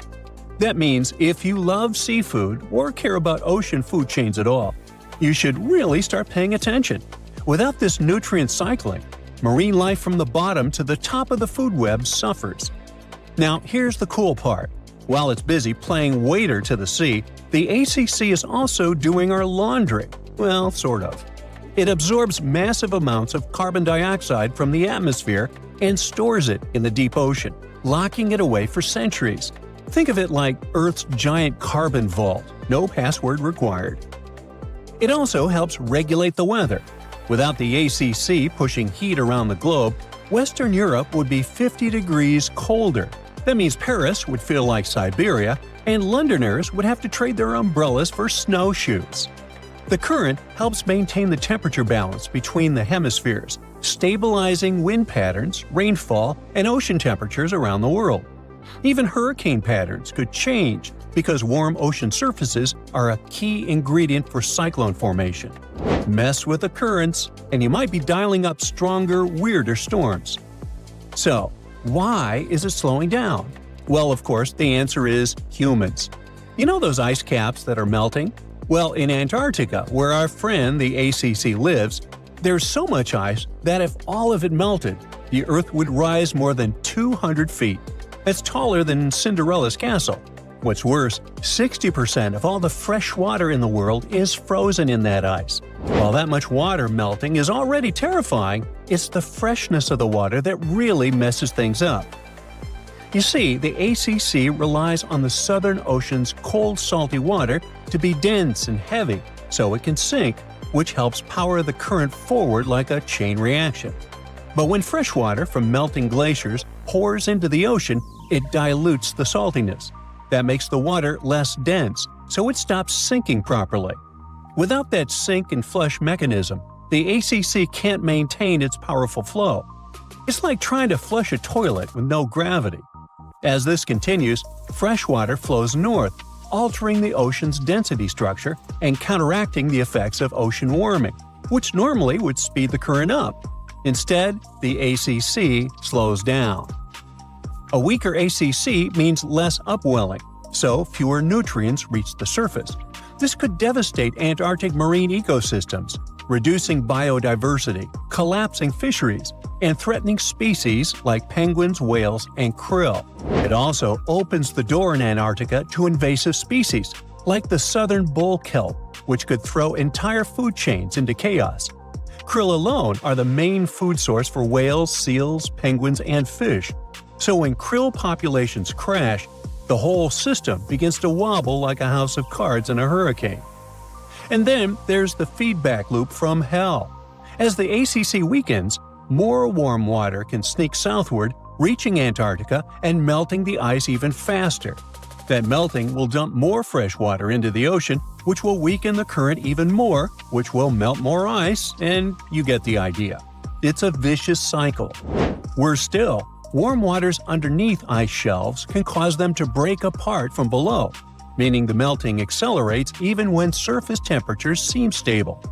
That means if you love seafood or care about ocean food chains at all, you should really start paying attention. Without this nutrient cycling, marine life from the bottom to the top of the food web suffers. Now, here's the cool part. While it's busy playing waiter to the sea, the ACC is also doing our laundry. Well, sort of. It absorbs massive amounts of carbon dioxide from the atmosphere and stores it in the deep ocean, locking it away for centuries. Think of it like Earth's giant carbon vault, no password required. It also helps regulate the weather. Without the ACC pushing heat around the globe, Western Europe would be 50 degrees colder. That means Paris would feel like Siberia, and Londoners would have to trade their umbrellas for snowshoes. The current helps maintain the temperature balance between the hemispheres, stabilizing wind patterns, rainfall, and ocean temperatures around the world. Even hurricane patterns could change because warm ocean surfaces are a key ingredient for cyclone formation. Mess with the currents, and you might be dialing up stronger, weirder storms. So, why is it slowing down? Well, of course, the answer is humans. You know those ice caps that are melting? Well, in Antarctica, where our friend the ACC lives, there's so much ice that if all of it melted, the Earth would rise more than 200 feet. That's taller than Cinderella's castle. What's worse, 60% of all the fresh water in the world is frozen in that ice. While that much water melting is already terrifying, it's the freshness of the water that really messes things up. You see, the ACC relies on the Southern Ocean's cold, salty water to be dense and heavy so it can sink, which helps power the current forward like a chain reaction. But when fresh water from melting glaciers pours into the ocean, it dilutes the saltiness. That makes the water less dense, so it stops sinking properly. Without that sink and flush mechanism, the ACC can't maintain its powerful flow. It's like trying to flush a toilet with no gravity. As this continues, fresh water flows north, altering the ocean's density structure and counteracting the effects of ocean warming, which normally would speed the current up. Instead, the ACC slows down. A weaker ACC means less upwelling, so fewer nutrients reach the surface. This could devastate Antarctic marine ecosystems, reducing biodiversity, collapsing fisheries, and threatening species like penguins, whales, and krill. It also opens the door in Antarctica to invasive species, like the southern bull kelp, which could throw entire food chains into chaos. Krill alone are the main food source for whales, seals, penguins, and fish. So when krill populations crash, the whole system begins to wobble like a house of cards in a hurricane. And then there's the feedback loop from hell. As the ACC weakens, more warm water can sneak southward, reaching Antarctica and melting the ice even faster. That melting will dump more fresh water into the ocean, which will weaken the current even more, which will melt more ice, and you get the idea. It's a vicious cycle. Worse still, warm waters underneath ice shelves can cause them to break apart from below, meaning the melting accelerates even when surface temperatures seem stable.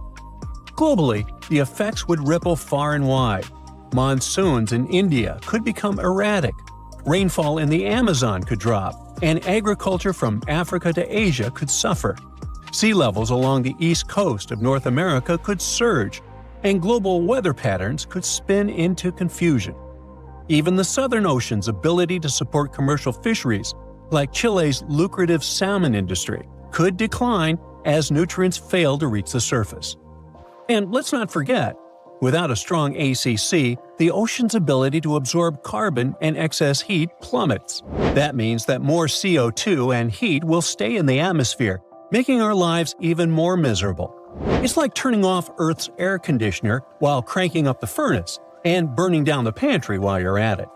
Globally, the effects would ripple far and wide. Monsoons in India could become erratic, rainfall in the Amazon could drop, and agriculture from Africa to Asia could suffer. Sea levels along the east coast of North America could surge, and global weather patterns could spin into confusion. Even the Southern Ocean's ability to support commercial fisheries, like Chile's lucrative salmon industry, could decline as nutrients fail to reach the surface. And let's not forget, without a strong ACC, the ocean's ability to absorb carbon and excess heat plummets. That means that more CO2 and heat will stay in the atmosphere, making our lives even more miserable. It's like turning off Earth's air conditioner while cranking up the furnace, and burning down the pantry while you're at it.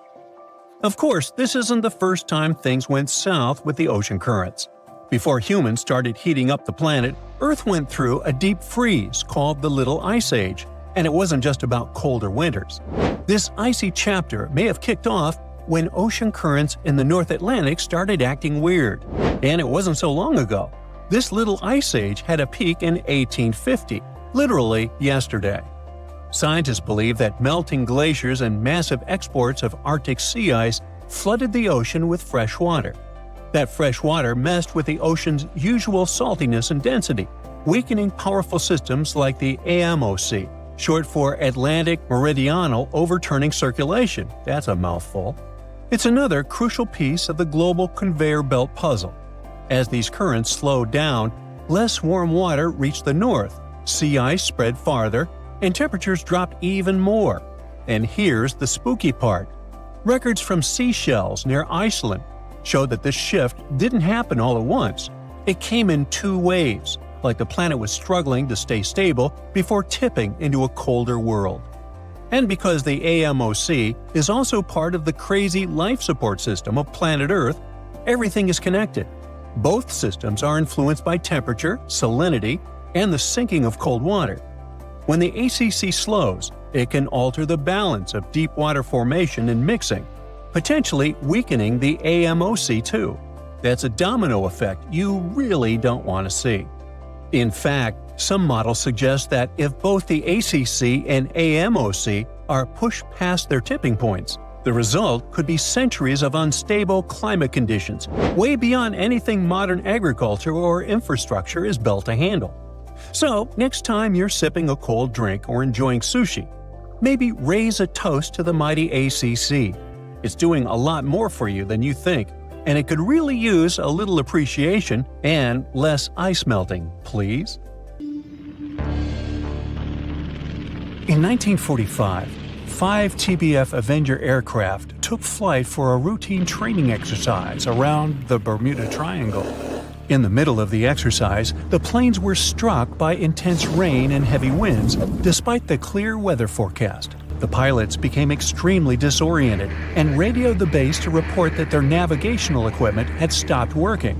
Of course, this isn't the first time things went south with the ocean currents. Before humans started heating up the planet, Earth went through a deep freeze called the Little Ice Age, and it wasn't just about colder winters. This icy chapter may have kicked off when ocean currents in the North Atlantic started acting weird. And it wasn't so long ago. This little ice age had a peak in 1850, literally yesterday. Scientists believe that melting glaciers and massive exports of Arctic sea ice flooded the ocean with fresh water. That fresh water messed with the ocean's usual saltiness and density, weakening powerful systems like the AMOC, short for Atlantic Meridional Overturning Circulation. That's a mouthful. It's another crucial piece of the global conveyor belt puzzle. As these currents slowed down, less warm water reached the north, sea ice spread farther, and temperatures dropped even more. And here's the spooky part. Records from seashells near Iceland show that this shift didn't happen all at once. It came in two waves, like the planet was struggling to stay stable before tipping into a colder world. And because the AMOC is also part of the crazy life support system of planet Earth, everything is connected. Both systems are influenced by temperature, salinity, and the sinking of cold water. When the ACC slows, it can alter the balance of deep water formation and mixing, potentially weakening the AMOC too. That's a domino effect you really don't want to see. In fact, some models suggest that if both the ACC and AMOC are pushed past their tipping points, the result could be centuries of unstable climate conditions, way beyond anything modern agriculture or infrastructure is built to handle. So, next time you're sipping a cold drink or enjoying sushi, maybe raise a toast to the mighty ACC. It's doing a lot more for you than you think, and it could really use a little appreciation and less ice melting, please. In 1945, 5 TBF Avenger aircraft took flight for a routine training exercise around the Bermuda Triangle. In the middle of the exercise, the planes were struck by intense rain and heavy winds, despite the clear weather forecast. The pilots became extremely disoriented and radioed the base to report that their navigational equipment had stopped working.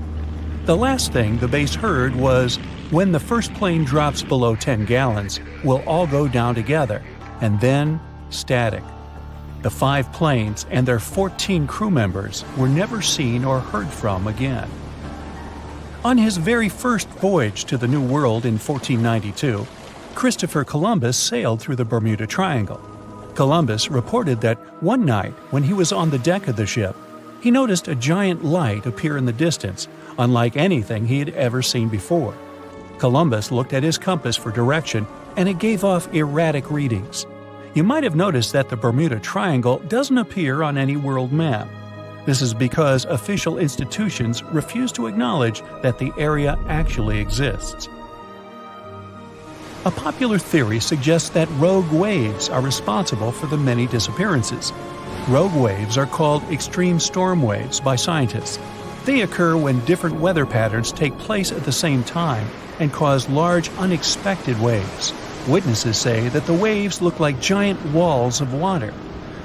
The last thing the base heard was, "When the first plane drops below 10 gallons, we'll all go down together," and then static. The 5 planes and their 14 crew members were never seen or heard from again. On his very first voyage to the New World in 1492, Christopher Columbus sailed through the Bermuda Triangle. Columbus reported that one night when he was on the deck of the ship, he noticed a giant light appear in the distance, unlike anything he had ever seen before. Columbus looked at his compass for direction, and it gave off erratic readings. You might have noticed that the Bermuda Triangle doesn't appear on any world map. This is because official institutions refuse to acknowledge that the area actually exists. A popular theory suggests that rogue waves are responsible for the many disappearances. Rogue waves are called extreme storm waves by scientists. They occur when different weather patterns take place at the same time and cause large, unexpected waves. Witnesses say that the waves look like giant walls of water.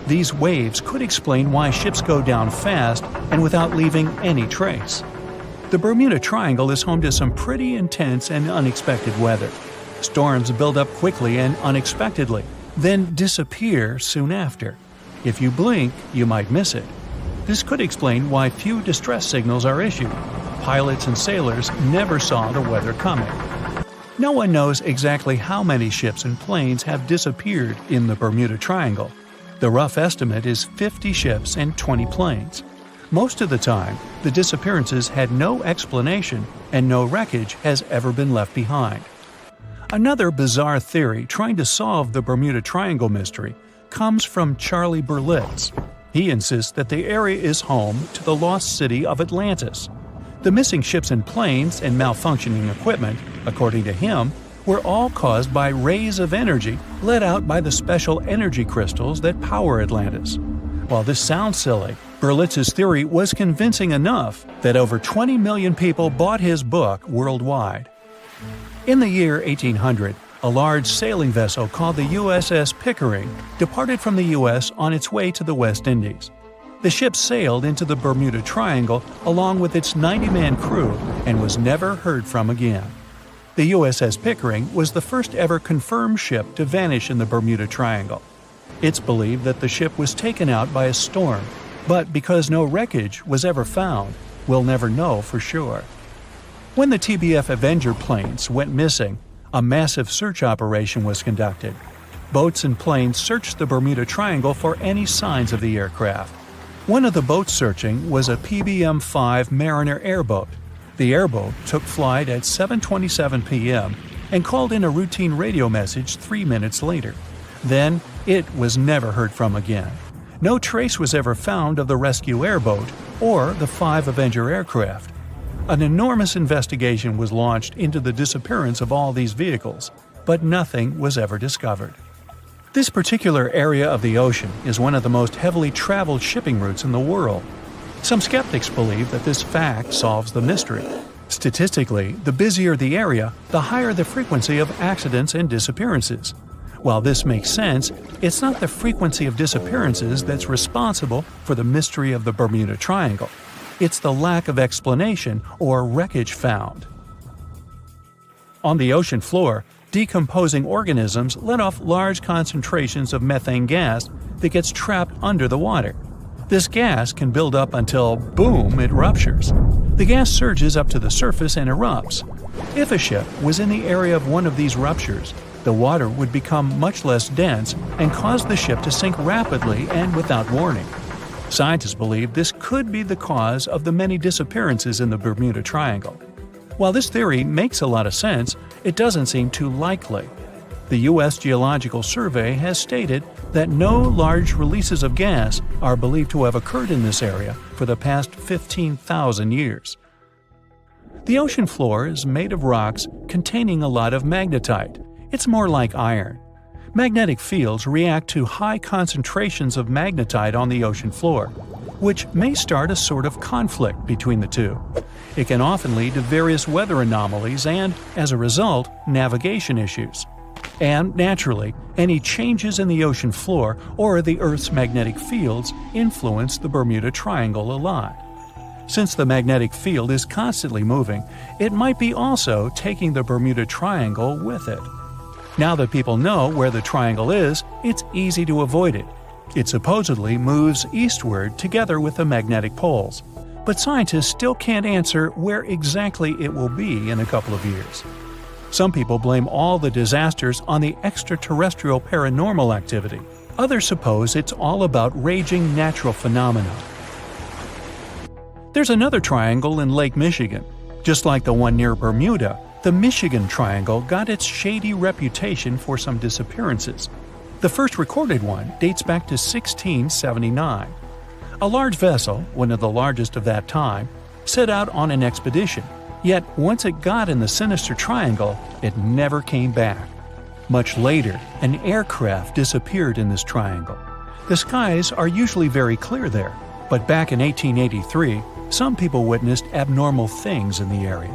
These waves could explain why ships go down fast and without leaving any trace. The Bermuda Triangle is home to some pretty intense and unexpected weather. Storms build up quickly and unexpectedly, then disappear soon after. If you blink, you might miss it. This could explain why few distress signals are issued. Pilots and sailors never saw the weather coming. No one knows exactly how many ships and planes have disappeared in the Bermuda Triangle. The rough estimate is 50 ships and 20 planes. Most of the time, the disappearances had no explanation and no wreckage has ever been left behind. Another bizarre theory trying to solve the Bermuda Triangle mystery comes from Charlie Berlitz. He insists that the area is home to the lost city of Atlantis. The missing ships and planes and malfunctioning equipment, according to him, were all caused by rays of energy let out by the special energy crystals that power Atlantis. While this sounds silly, Berlitz's theory was convincing enough that over 20 million people bought his book worldwide. In the year 1800, a large sailing vessel called the USS Pickering departed from the U.S. on its way to the West Indies. The ship sailed into the Bermuda Triangle along with its 90-man crew and was never heard from again. The USS Pickering was the first ever confirmed ship to vanish in the Bermuda Triangle. It's believed that the ship was taken out by a storm, But because no wreckage was ever found, we'll never know for sure. When the TBF Avenger planes went missing, a massive search operation was conducted. Boats and planes searched the Bermuda Triangle for any signs of the aircraft. One of the boats searching was a PBM-5 Mariner airboat. The airboat took flight at 7:27 p.m. and called in a routine radio message 3 minutes later. Then, it was never heard from again. No trace was ever found of the rescue airboat or the 5 Avenger aircraft. An enormous investigation was launched into the disappearance of all these vehicles, but nothing was ever discovered. This particular area of the ocean is one of the most heavily traveled shipping routes in the world. Some skeptics believe that this fact solves the mystery. Statistically, the busier the area, the higher the frequency of accidents and disappearances. While this makes sense, it's not the frequency of disappearances that's responsible for the mystery of the Bermuda Triangle. It's the lack of explanation or wreckage found. On the ocean floor, decomposing organisms let off large concentrations of methane gas that gets trapped under the water. This gas can build up until, boom, it ruptures. The gas surges up to the surface and erupts. If a ship was in the area of one of these ruptures, the water would become much less dense and cause the ship to sink rapidly and without warning. Scientists believe this could be the cause of the many disappearances in the Bermuda Triangle. While this theory makes a lot of sense, it doesn't seem too likely. The U.S. Geological Survey has stated that no large releases of gas are believed to have occurred in this area for the past 15,000 years. The ocean floor is made of rocks containing a lot of magnetite. It's more like iron. Magnetic fields react to high concentrations of magnetite on the ocean floor, which may start a sort of conflict between the two. It can often lead to various weather anomalies and, as a result, navigation issues. And, naturally, any changes in the ocean floor or the Earth's magnetic fields influence the Bermuda Triangle a lot. Since the magnetic field is constantly moving, it might be also taking the Bermuda Triangle with it. Now that people know where the triangle is, it's easy to avoid it. It supposedly moves eastward together with the magnetic poles. But scientists still can't answer where exactly it will be in a couple of years. Some people blame all the disasters on the extraterrestrial paranormal activity. Others suppose it's all about raging natural phenomena. There's another triangle in Lake Michigan. Just like the one near Bermuda, the Michigan Triangle got its shady reputation for some disappearances. The first recorded one dates back to 1679. A large vessel, one of the largest of that time, set out on an expedition. Yet once it got in the sinister triangle, it never came back. Much later, an aircraft disappeared in this triangle. The skies are usually very clear there, but back in 1883, some people witnessed abnormal things in the area.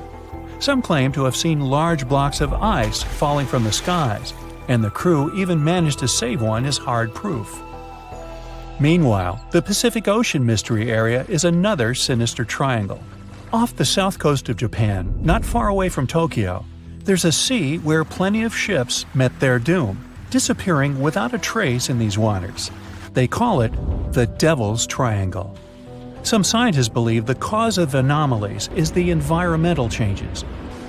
Some claim to have seen large blocks of ice falling from the skies, and the crew even managed to save one as hard proof. Meanwhile, the Pacific Ocean Mystery Area is another sinister triangle. Off the south coast of Japan, not far away from Tokyo, there's a sea where plenty of ships met their doom, disappearing without a trace in these waters. They call it the Devil's Triangle. Some scientists believe the cause of anomalies is the environmental changes.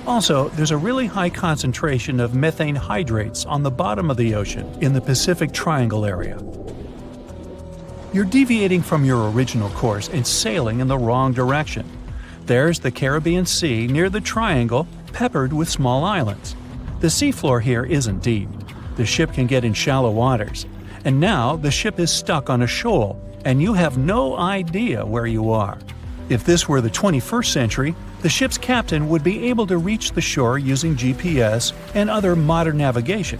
Also, there's a really high concentration of methane hydrates on the bottom of the ocean in the Pacific Triangle area. You're deviating from your original course and sailing in the wrong direction. There's the Caribbean Sea near the triangle, peppered with small islands. The seafloor here isn't deep. The ship can get in shallow waters. And now the ship is stuck on a shoal, and you have no idea where you are. If this were the 21st century, the ship's captain would be able to reach the shore using GPS and other modern navigation.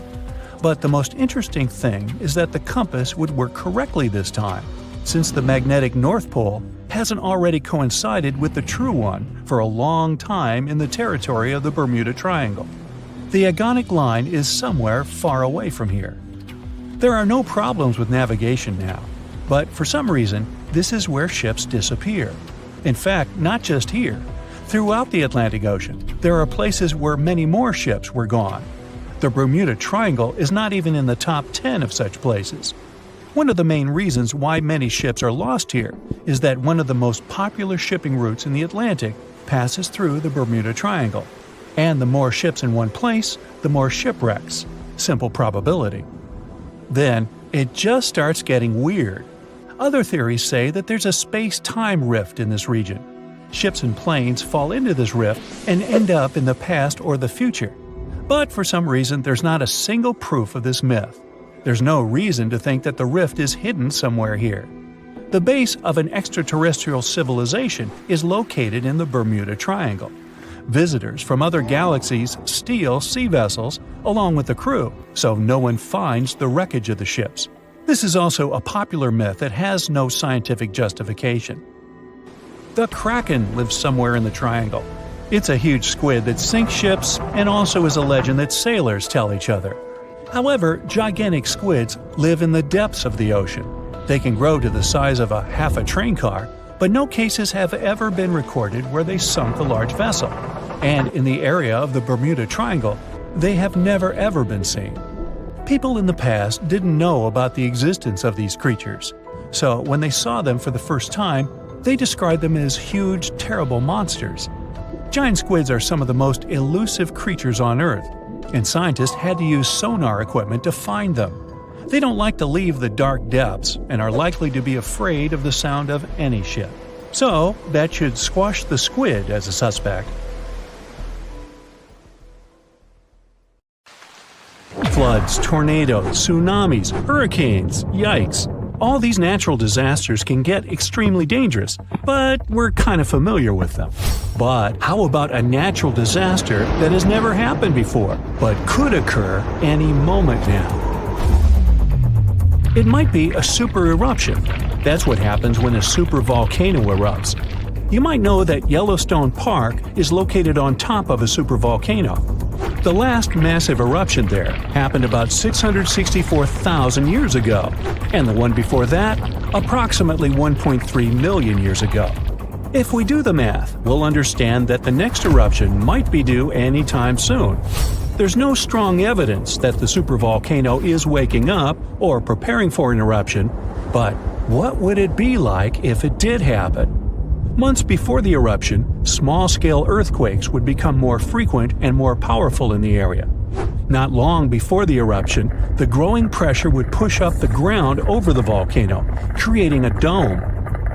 But the most interesting thing is that the compass would work correctly this time, since the magnetic North Pole hasn't already coincided with the true one for a long time in the territory of the Bermuda Triangle. The agonic line is somewhere far away from here. There are no problems with navigation now, but for some reason, this is where ships disappear. In fact, not just here. Throughout the Atlantic Ocean, there are places where many more ships were gone. The Bermuda Triangle is not even in the top 10 of such places. One of the main reasons why many ships are lost here is that one of the most popular shipping routes in the Atlantic passes through the Bermuda Triangle. And the more ships in one place, the more shipwrecks. Simple probability. Then, it just starts getting weird. Other theories say that there's a space-time rift in this region. Ships and planes fall into this rift and end up in the past or the future. But for some reason, there's not a single proof of this myth. There's no reason to think that the rift is hidden somewhere here. The base of an extraterrestrial civilization is located in the Bermuda Triangle. Visitors from other galaxies steal sea vessels along with the crew, so no one finds the wreckage of the ships. This is also a popular myth that has no scientific justification. The Kraken lives somewhere in the triangle. It's a huge squid that sinks ships and also is a legend that sailors tell each other. However, gigantic squids live in the depths of the ocean. They can grow to the size of half a train car, but no cases have ever been recorded where they sunk a large vessel. And in the area of the Bermuda Triangle, they have never ever been seen. People in the past didn't know about the existence of these creatures, so when they saw them for the first time, they described them as huge, terrible monsters. Giant squids are some of the most elusive creatures on Earth, and scientists had to use sonar equipment to find them. They don't like to leave the dark depths and are likely to be afraid of the sound of any ship. So, that should squash the squid as a suspect. Floods, tornadoes, tsunamis, hurricanes, yikes. All these natural disasters can get extremely dangerous, but we're kind of familiar with them. But how about a natural disaster that has never happened before, but could occur any moment now? It might be a super eruption. That's what happens when a super volcano erupts. You might know that Yellowstone Park is located on top of a super volcano. The last massive eruption there happened about 664,000 years ago, and the one before that, approximately 1.3 million years ago. If we do the math, we'll understand that the next eruption might be due anytime soon. There's no strong evidence that the supervolcano is waking up or preparing for an eruption, but what would it be like if it did happen? Months before the eruption, small-scale earthquakes would become more frequent and more powerful in the area. Not long before the eruption, the growing pressure would push up the ground over the volcano, creating a dome.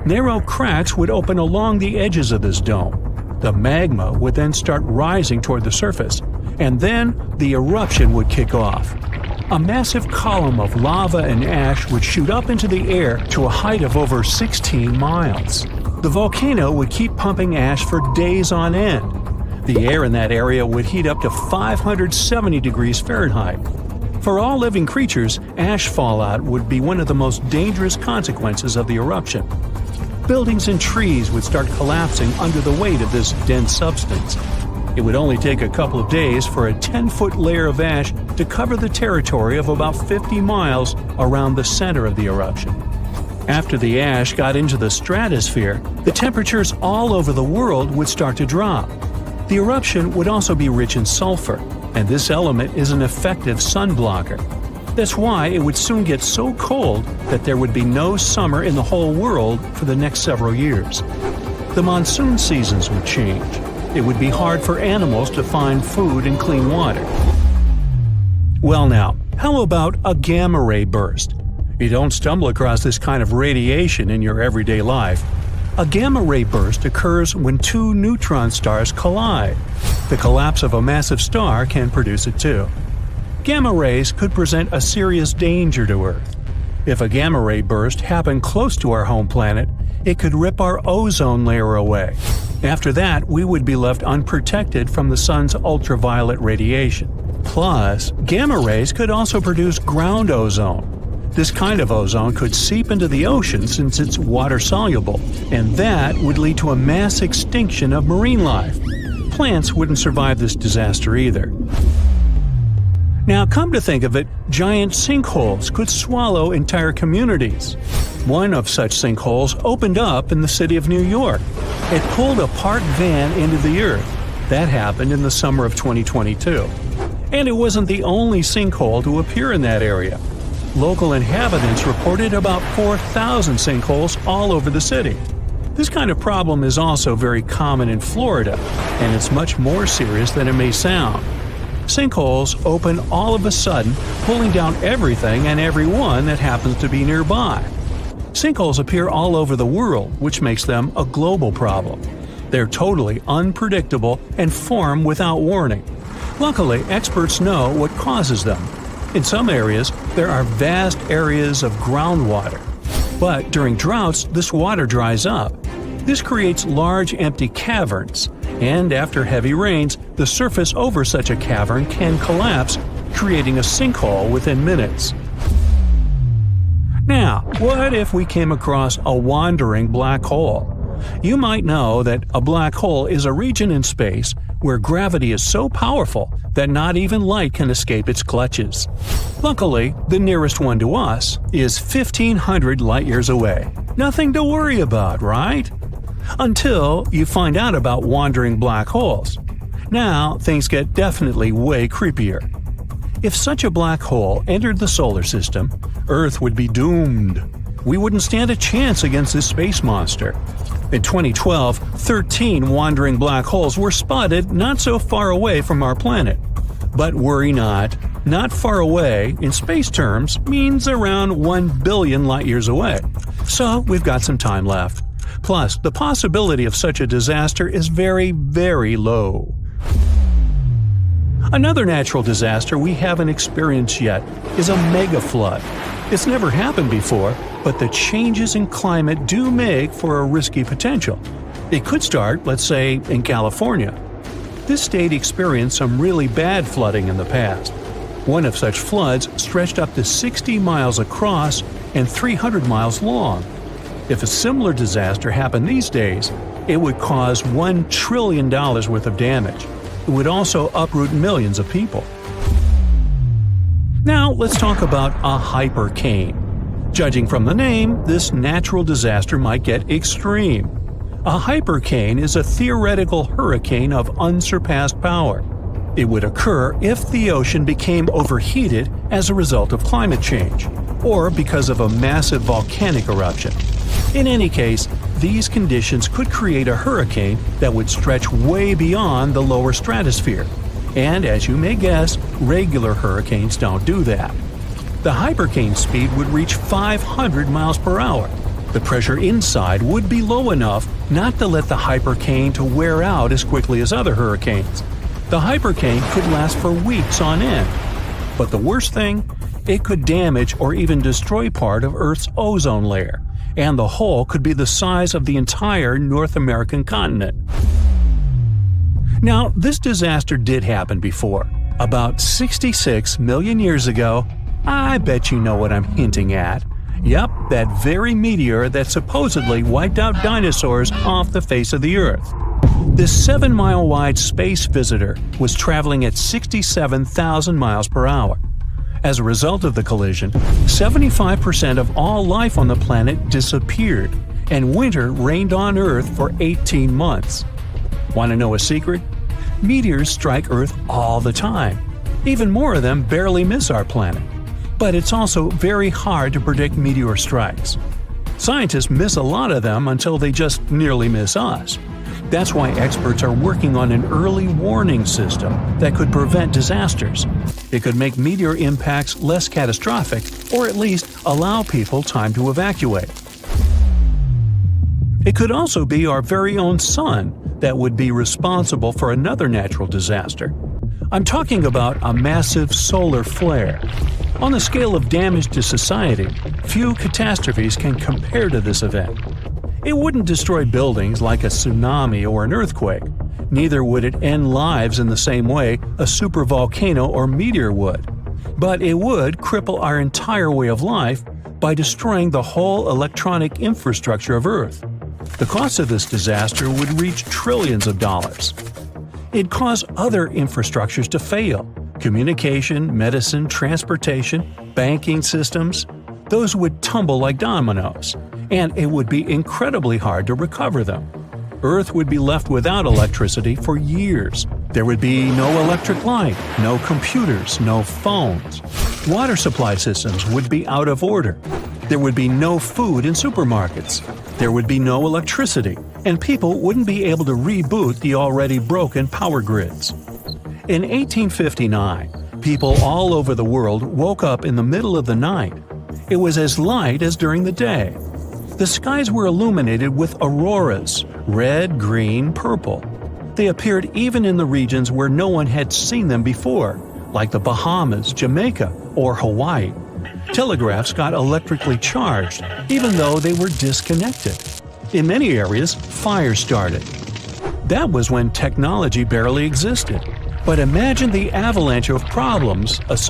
Narrow cracks would open along the edges of this dome. The magma would then start rising toward the surface, and then the eruption would kick off. A massive column of lava and ash would shoot up into the air to a height of over 16 miles. The volcano would keep pumping ash for days on end. The air in that area would heat up to 570 degrees Fahrenheit. For all living creatures, ash fallout would be one of the most dangerous consequences of the eruption. Buildings and trees would start collapsing under the weight of this dense substance. It would only take a couple of days for a 10-foot layer of ash to cover the territory of about 50 miles around the center of the eruption. After the ash got into the stratosphere, the temperatures all over the world would start to drop. The eruption would also be rich in sulfur, and this element is an effective sun blocker. That's why it would soon get so cold that there would be no summer in the whole world for the next several years. The monsoon seasons would change. It would be hard for animals to find food and clean water. Well now, how about a gamma ray burst? You don't stumble across this kind of radiation in your everyday life. A gamma ray burst occurs when two neutron stars collide. The collapse of a massive star can produce it too. Gamma rays could present a serious danger to Earth. If a gamma ray burst happened close to our home planet, it could rip our ozone layer away. After that, we would be left unprotected from the sun's ultraviolet radiation. Plus, gamma rays could also produce ground ozone. This kind of ozone could seep into the ocean since it's water-soluble, and that would lead to a mass extinction of marine life. Plants wouldn't survive this disaster either. Now, come to think of it, giant sinkholes could swallow entire communities. One of such sinkholes opened up in the city of New York. It pulled a parked van into the earth. That happened in the summer of 2022. And it wasn't the only sinkhole to appear in that area. Local inhabitants reported about 4,000 sinkholes all over the city. This kind of problem is also very common in Florida, and it's much more serious than it may sound. Sinkholes open all of a sudden, pulling down everything and everyone that happens to be nearby. Sinkholes appear all over the world, which makes them a global problem. They're totally unpredictable and form without warning. Luckily, experts know what causes them. In some areas, there are vast areas of groundwater. But during droughts, this water dries up. This creates large empty caverns, and after heavy rains, the surface over such a cavern can collapse, creating a sinkhole within minutes. Now, what if we came across a wandering black hole? You might know that a black hole is a region in space where gravity is so powerful that not even light can escape its clutches. Luckily, the nearest one to us is 1,500 light-years away. Nothing to worry about, right? Until you find out about wandering black holes. Now, things get definitely way creepier. If such a black hole entered the solar system, Earth would be doomed. We wouldn't stand a chance against this space monster. In 2012, 13 wandering black holes were spotted not so far away from our planet. But worry not. Not far away, in space terms, means around 1 billion light-years away. So we've got some time left. Plus, the possibility of such a disaster is very, very low. Another natural disaster we haven't experienced yet is a mega flood. It's never happened before, but the changes in climate do make for a risky potential. It could start, let's say, in California. This state experienced some really bad flooding in the past. One of such floods stretched up to 60 miles across and 300 miles long. If a similar disaster happened these days, it would cause $1 trillion worth of damage. It would also uproot millions of people. Now let's talk about a hypercane. Judging from the name, this natural disaster might get extreme. A hypercane is a theoretical hurricane of unsurpassed power. It would occur if the ocean became overheated as a result of climate change, or because of a massive volcanic eruption. In any case, these conditions could create a hurricane that would stretch way beyond the lower stratosphere. And as you may guess, regular hurricanes don't do that. The hypercane speed would reach 500 miles per hour. The pressure inside would be low enough not to let the hypercane to wear out as quickly as other hurricanes. The hypercane could last for weeks on end. But the worst thing? It could damage or even destroy part of Earth's ozone layer, and the hole could be the size of the entire North American continent. Now, this disaster did happen before. About 66 million years ago. I bet you know what I'm hinting at. Yep, that very meteor that supposedly wiped out dinosaurs off the face of the Earth. This 7-mile-wide space visitor was traveling at 67,000 miles per hour. As a result of the collision, 75% of all life on the planet disappeared, and winter reigned on Earth for 18 months. Want to know a secret? Meteors strike Earth all the time. Even more of them barely miss our planet. But it's also very hard to predict meteor strikes. Scientists miss a lot of them until they just nearly miss us. That's why experts are working on an early warning system that could prevent disasters. It could make meteor impacts less catastrophic, or at least allow people time to evacuate. It could also be our very own sun that would be responsible for another natural disaster. I'm talking about a massive solar flare. On the scale of damage to society, few catastrophes can compare to this event. It wouldn't destroy buildings like a tsunami or an earthquake. Neither would it end lives in the same way a supervolcano or meteor would. But it would cripple our entire way of life by destroying the whole electronic infrastructure of Earth. The cost of this disaster would reach trillions of dollars. It'd cause other infrastructures to fail. Communication, medicine, transportation, banking systems, those would tumble like dominoes, and it would be incredibly hard to recover them. Earth would be left without electricity for years, There would be no electric light, no computers, no phones. Water supply systems would be out of order. There would be no food in supermarkets. There would be no electricity, and people wouldn't be able to reboot the already broken power grids. In 1859, people all over the world woke up in the middle of the night. It was as light as during the day. The skies were illuminated with auroras, red, green, purple. They appeared even in the regions where no one had seen them before, like the Bahamas, Jamaica, or Hawaii. Telegraphs got electrically charged, even though they were disconnected. In many areas, fires started. That was when technology barely existed. But imagine the avalanche of problems associated